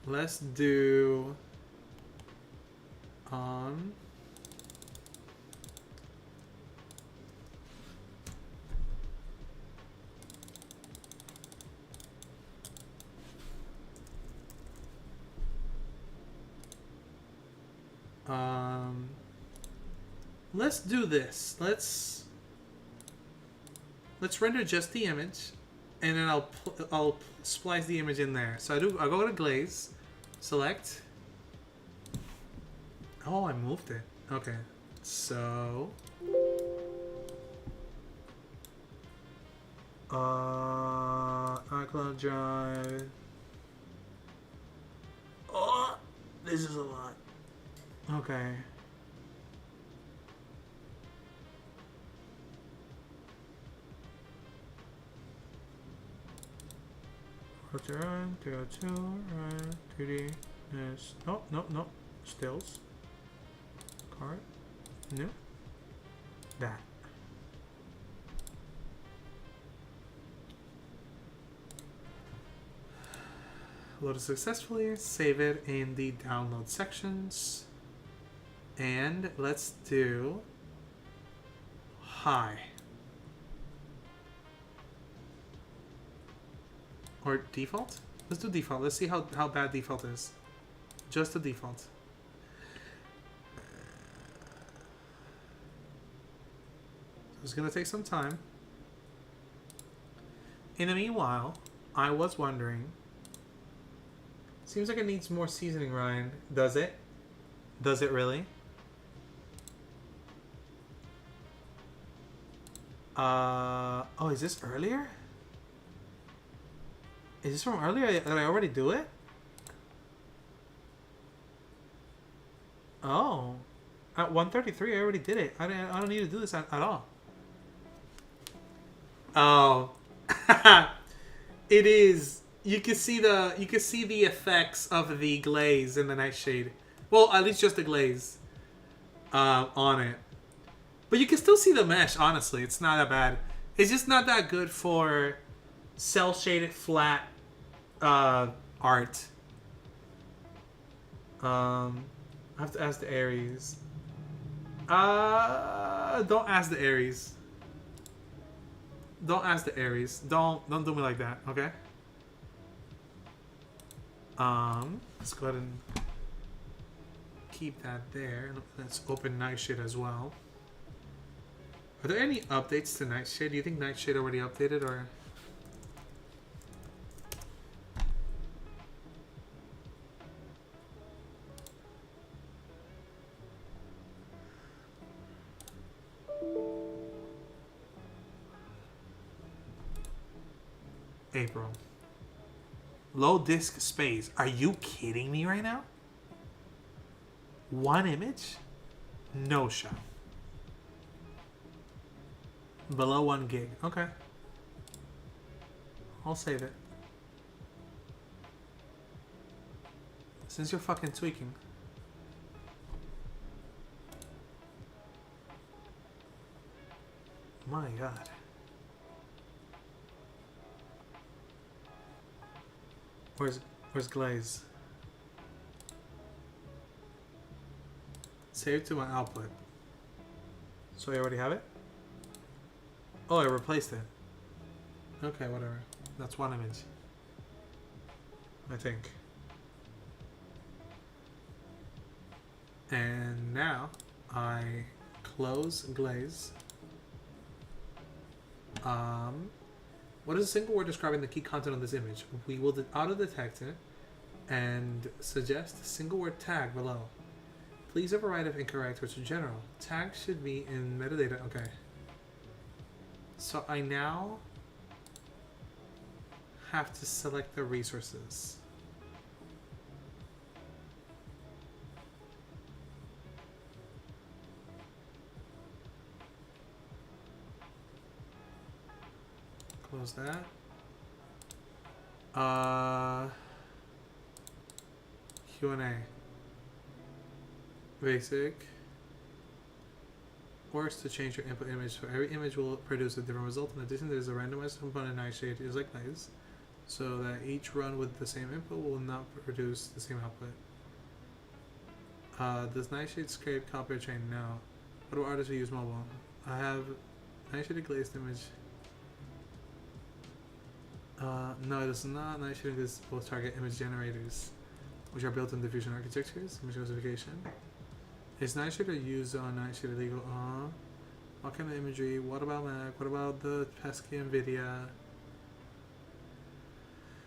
Let's do let's do this. Let's render just the image, and then I'll splice the image in there. So I'll go to glaze, select. Oh, I moved it. Okay, so iCloud Drive. Oh, this is a lot. Okay. Filter on, 202, right, 2D, yes. No. Stills. Card. No. That. Load it successfully. Save it in the download sections. And let's do high. Or default? Let's do default. Let's see how bad default is. Just the default. It's gonna take some time. In the meanwhile, I was wondering. Seems like it needs more seasoning, Ryan. Does it? Does it really? Oh, is this earlier? Is this from earlier? Did I already do it? Oh. At 1:33, I already did it. I don't need to do this at all. Oh. It is. You can see the effects of the glaze in the nightshade. Well, at least just the glaze on it. But you can still see the mesh, honestly. It's not that bad. It's just not that good for cell shaded flat art. I have to ask the Aries. Don't ask the Aries. Don't ask the Aries. Don't do me like that, okay? Let's go ahead and keep that there. Let's open Nightshade as well. Are there any updates to Nightshade? Do you think Nightshade already updated, or? April. Low disk space. Are you kidding me right now? One image? No shot. Below 1 gig. Okay. I'll save it. Since you're fucking tweaking. My god. Where's Glaze? Save to my output. So I already have it? Oh, I replaced it. Okay, whatever. That's one image. I think. And now I close Glaze. What is a single word describing the key content of this image? We will auto-detect it and suggest a single word tag below. Please override if incorrect or to general. Tag should be in metadata. Okay. So I now have to select the resources. Close that. Q&A. Basic. Works to change your input image. So every image will produce a different result. In addition, there's a randomized component Nightshade is like Glaze, so that each run with the same input will not produce the same output. Does Nightshade scrape copy or chain? No. What do artists who use mobile? I have Nightshade glazed image. No, it does not. Nightshade is both target image generators, which are built in diffusion architectures, image classification. Is Nightshade used on Nightshade illegal? What kind of imagery? What about Mac? What about the pesky NVIDIA?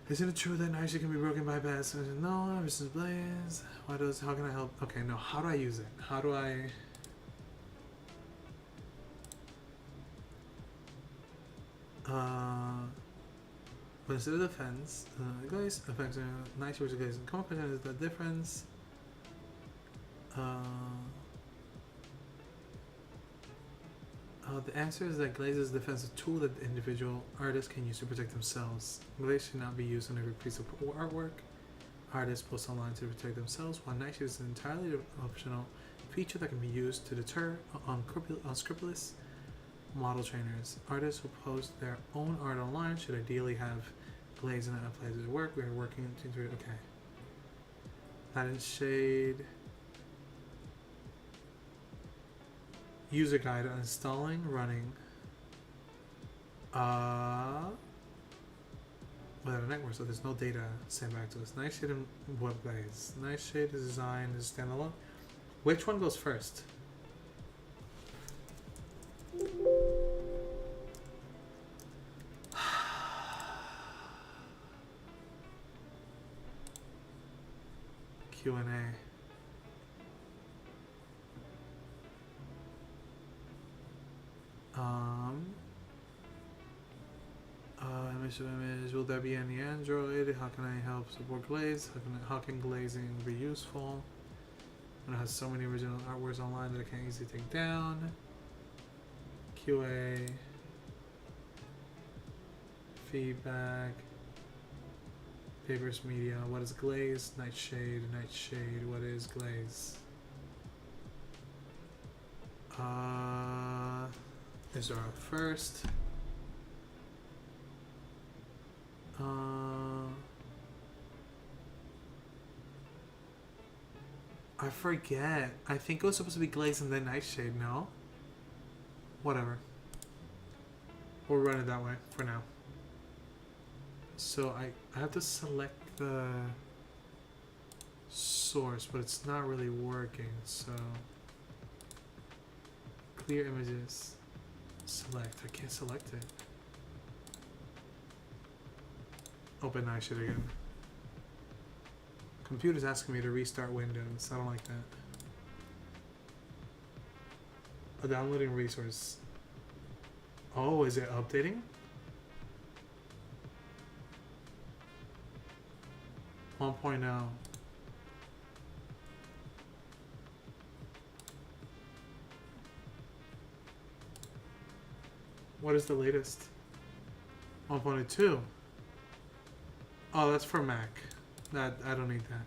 Isn't it true that Nightshade can be broken by bats? No, ever since Blaze. How can I help? Okay, no, how do I use it? How do I... But instead of defense, Glaze affects Nightshade versus Glaze. Common question is the difference. The answer is that Glaze is a defensive tool that the individual artist can use to protect themselves. Glaze should not be used on every piece of artwork artists post online to protect themselves, while Nightshade is an entirely optional feature that can be used to deter unscrupulous model trainers. Artists who post their own art online should ideally have Glaze and apply to their work. We are working to integrate. Okay. Nightshade. User guide on installing, running. Without a network, so there's no data sent back to us. Nightshade and what Glaze? Nightshade is designed as standalone. Which one goes first? Q&A. Image to image. Will there be any Android? How can I help support Glaze? How can glazing be useful? When it has so many original artworks online that I can't easily take down. QA. Feedback. Papers Media. What is Glaze? Nightshade. Nightshade. What is Glaze? Is there a first? I forget. I think it was supposed to be Glaze and then Nightshade, no? Whatever. We'll run it that way for now. So I have to select the source, but it's not really working, so... Clear images. Select. I can't select it. Open Nightshade again. Computer's asking me to restart Windows. I don't like that. A downloading resource. Oh, is it updating? One point oh. What is the latest? 1.2. Oh, that's for Mac. I don't need that.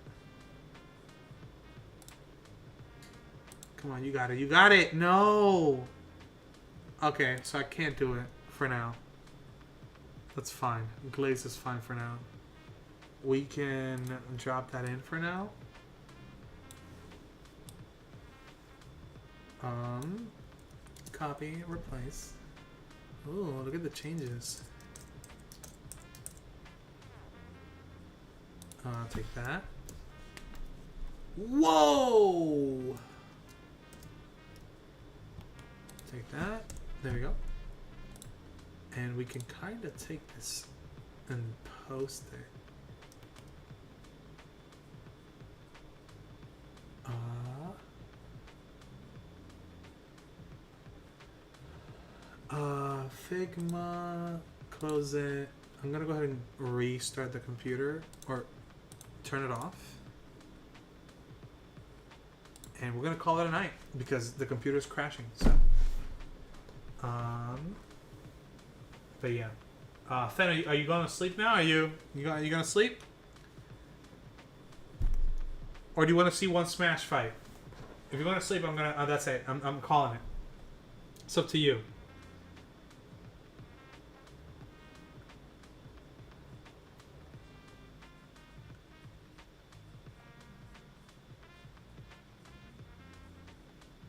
Come on, you got it. You got it. No. Okay, so I can't do it for now. That's fine. Glaze is fine for now. We can drop that in for now. Copy, replace. Ooh, look at the changes. Take that. Whoa! Take that. There we go. And we can kind of take this and post it. Figma, close it. I'm gonna go ahead and restart the computer or turn it off. And we're gonna call it a night because the computer's crashing. So, but yeah, Fen, are you going to sleep now? Are you gonna sleep, or do you want to see one Smash fight? If you're going to sleep, I'm gonna. That's it. I'm calling it. It's up to you.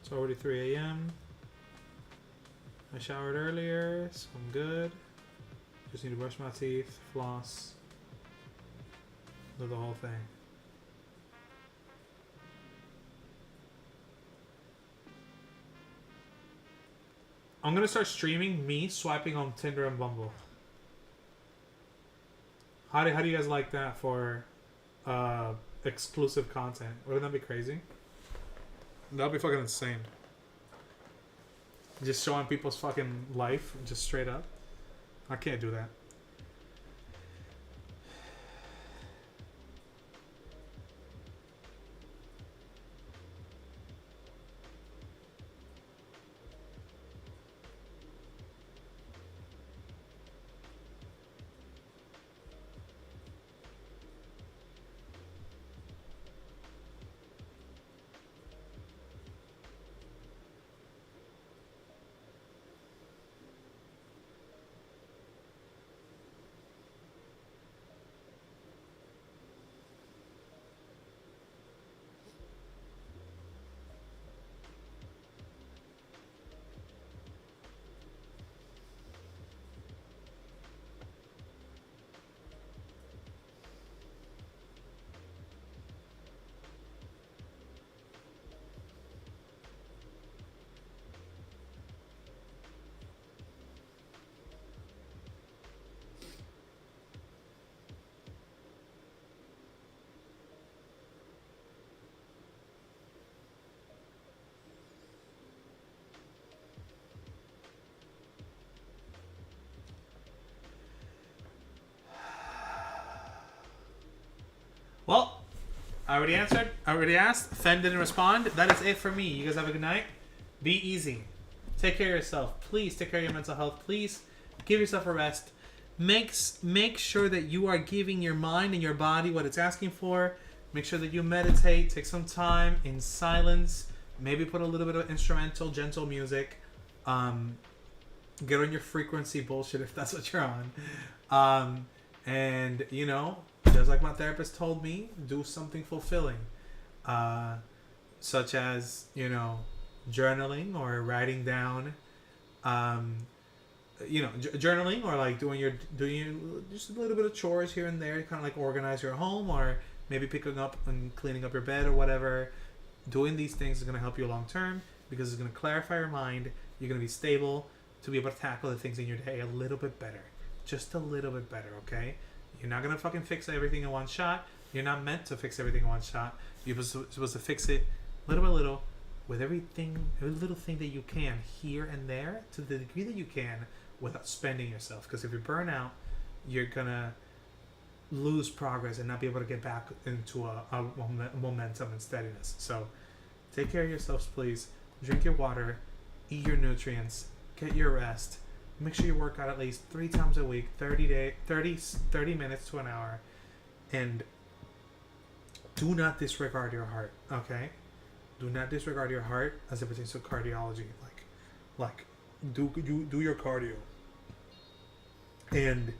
It's already 3 a.m. I showered earlier, so I'm good. Just need to brush my teeth, floss, do the whole thing. I'm gonna start streaming me swiping on Tinder and Bumble. How do you guys like that for exclusive content? Wouldn't that be crazy? That'd be fucking insane. Just showing people's fucking life, just straight up. I can't do that. Well, I already answered. I already asked. Fen didn't respond. That is it for me. You guys have a good night. Be easy. Take care of yourself. Please take care of your mental health. Please give yourself a rest. Make sure that you are giving your mind and your body what it's asking for. Make sure that you meditate. Take some time in silence. Maybe put a little bit of instrumental, gentle music. Get on your frequency bullshit if that's what you're on. And, you know, just like my therapist told me, do something fulfilling. Such as, you know, journaling or writing down, journaling or like doing just a little bit of chores here and there, kind of like organize your home or maybe picking up and cleaning up your bed or whatever. Doing these things is going to help you long term because it's going to clarify your mind. You're going to be stable to be able to tackle the things in your day a little bit better. Just a little bit better, okay? You're not going to fucking fix everything in one shot. You're not meant to fix everything in one shot. You're supposed to fix it little by little with every little thing that you can here and there to the degree that you can without spending yourself. Because if you burn out, you're going to lose progress and not be able to get back into a momentum and steadiness. So take care of yourselves, please. Drink your water, eat your nutrients, get your rest. Make sure you work out at least 3 times a week, 30 minutes to an hour, and do not disregard your heart, okay? Do not disregard your heart as it pertains to cardiology. Like do your cardio. And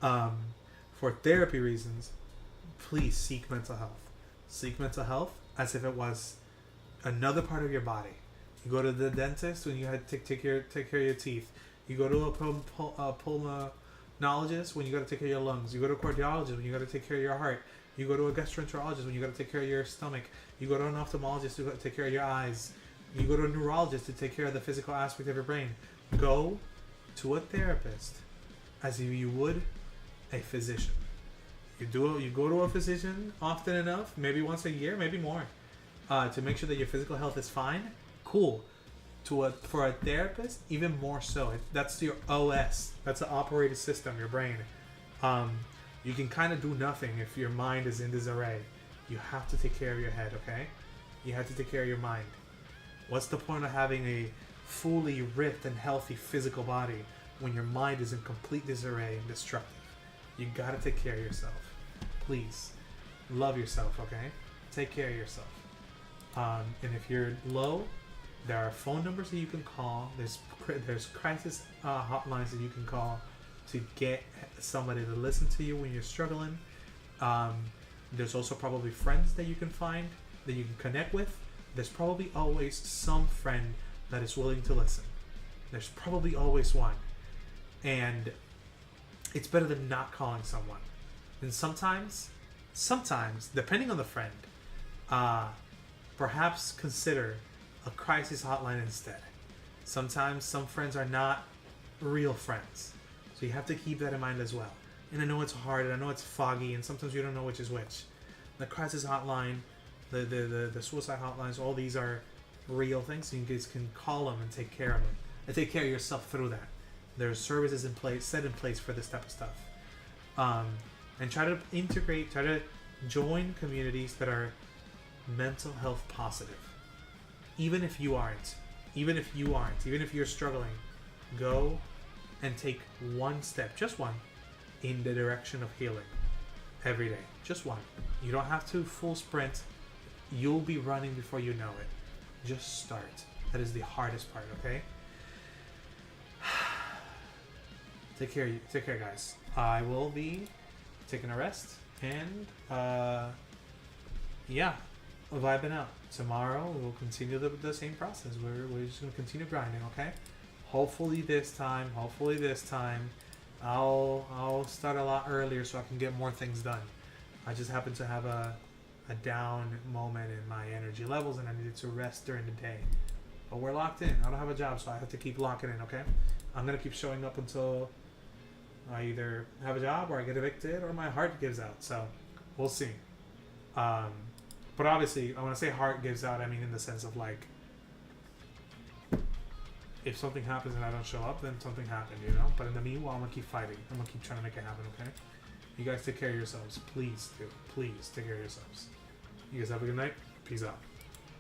for therapy reasons, please seek mental health. Seek mental health as if it was another part of your body. You go to the dentist when you had to take care of your teeth. You go to a pulmonologist when you got to take care of your lungs. You go to a cardiologist when you got to take care of your heart. You go to a gastroenterologist when you got to take care of your stomach. You go to an ophthalmologist to take care of your eyes. You go to a neurologist to take care of the physical aspect of your brain. Go to a therapist as if you would a physician. You go to a physician often enough, maybe once a year, maybe more, to make sure that your physical health is fine. Cool. for a therapist, even more so. That's your OS. That's the operating system, your brain. You can kind of do nothing if your mind is in disarray. You have to take care of your head, okay? You have to take care of your mind. What's the point of having a fully ripped and healthy physical body when your mind is in complete disarray and destructive? You gotta take care of yourself. Please. Love yourself, okay? Take care of yourself. And if you're low, there are phone numbers that you can call. There's crisis hotlines that you can call to get somebody to listen to you when you're struggling. There's also probably friends that you can find, that you can connect with. There's probably always some friend that is willing to listen. There's probably always one. And it's better than not calling someone. And sometimes, depending on the friend, perhaps consider a crisis hotline instead. Sometimes some friends are not real friends. So you have to keep that in mind as well. And I know it's hard, and I know it's foggy, and sometimes you don't know which is which. The crisis hotline, the suicide hotlines, all these are real things. So you guys can call them and take care of them. And take care of yourself through that. There's services set in place for this type of stuff. And try to join communities that are mental health positive. Even if you aren't, even if you're struggling, go and take one step, just one, in the direction of healing every day. Just one. You don't have to full sprint. You'll be running before you know it. Just start. That is the hardest part, okay? Take care, guys. I will be taking a rest and vibing out. Tomorrow we'll continue the same process. We're just gonna continue grinding, okay? Hopefully this time I'll start a lot earlier so I can get more things done. I just happen to have a down moment in my energy levels and I needed to rest during the day. But we're locked in. I don't have a job, so I have to keep locking in, okay? I'm gonna keep showing up until I either have a job or I get evicted or my heart gives out. So we'll see. But obviously, when I say heart gives out, I mean in the sense of like, if something happens and I don't show up, then something happened, you know? But in the meanwhile, I'm gonna keep fighting. I'm gonna keep trying to make it happen, okay? You guys take care of yourselves. Please do. Please take care of yourselves. You guys have a good night. Peace out.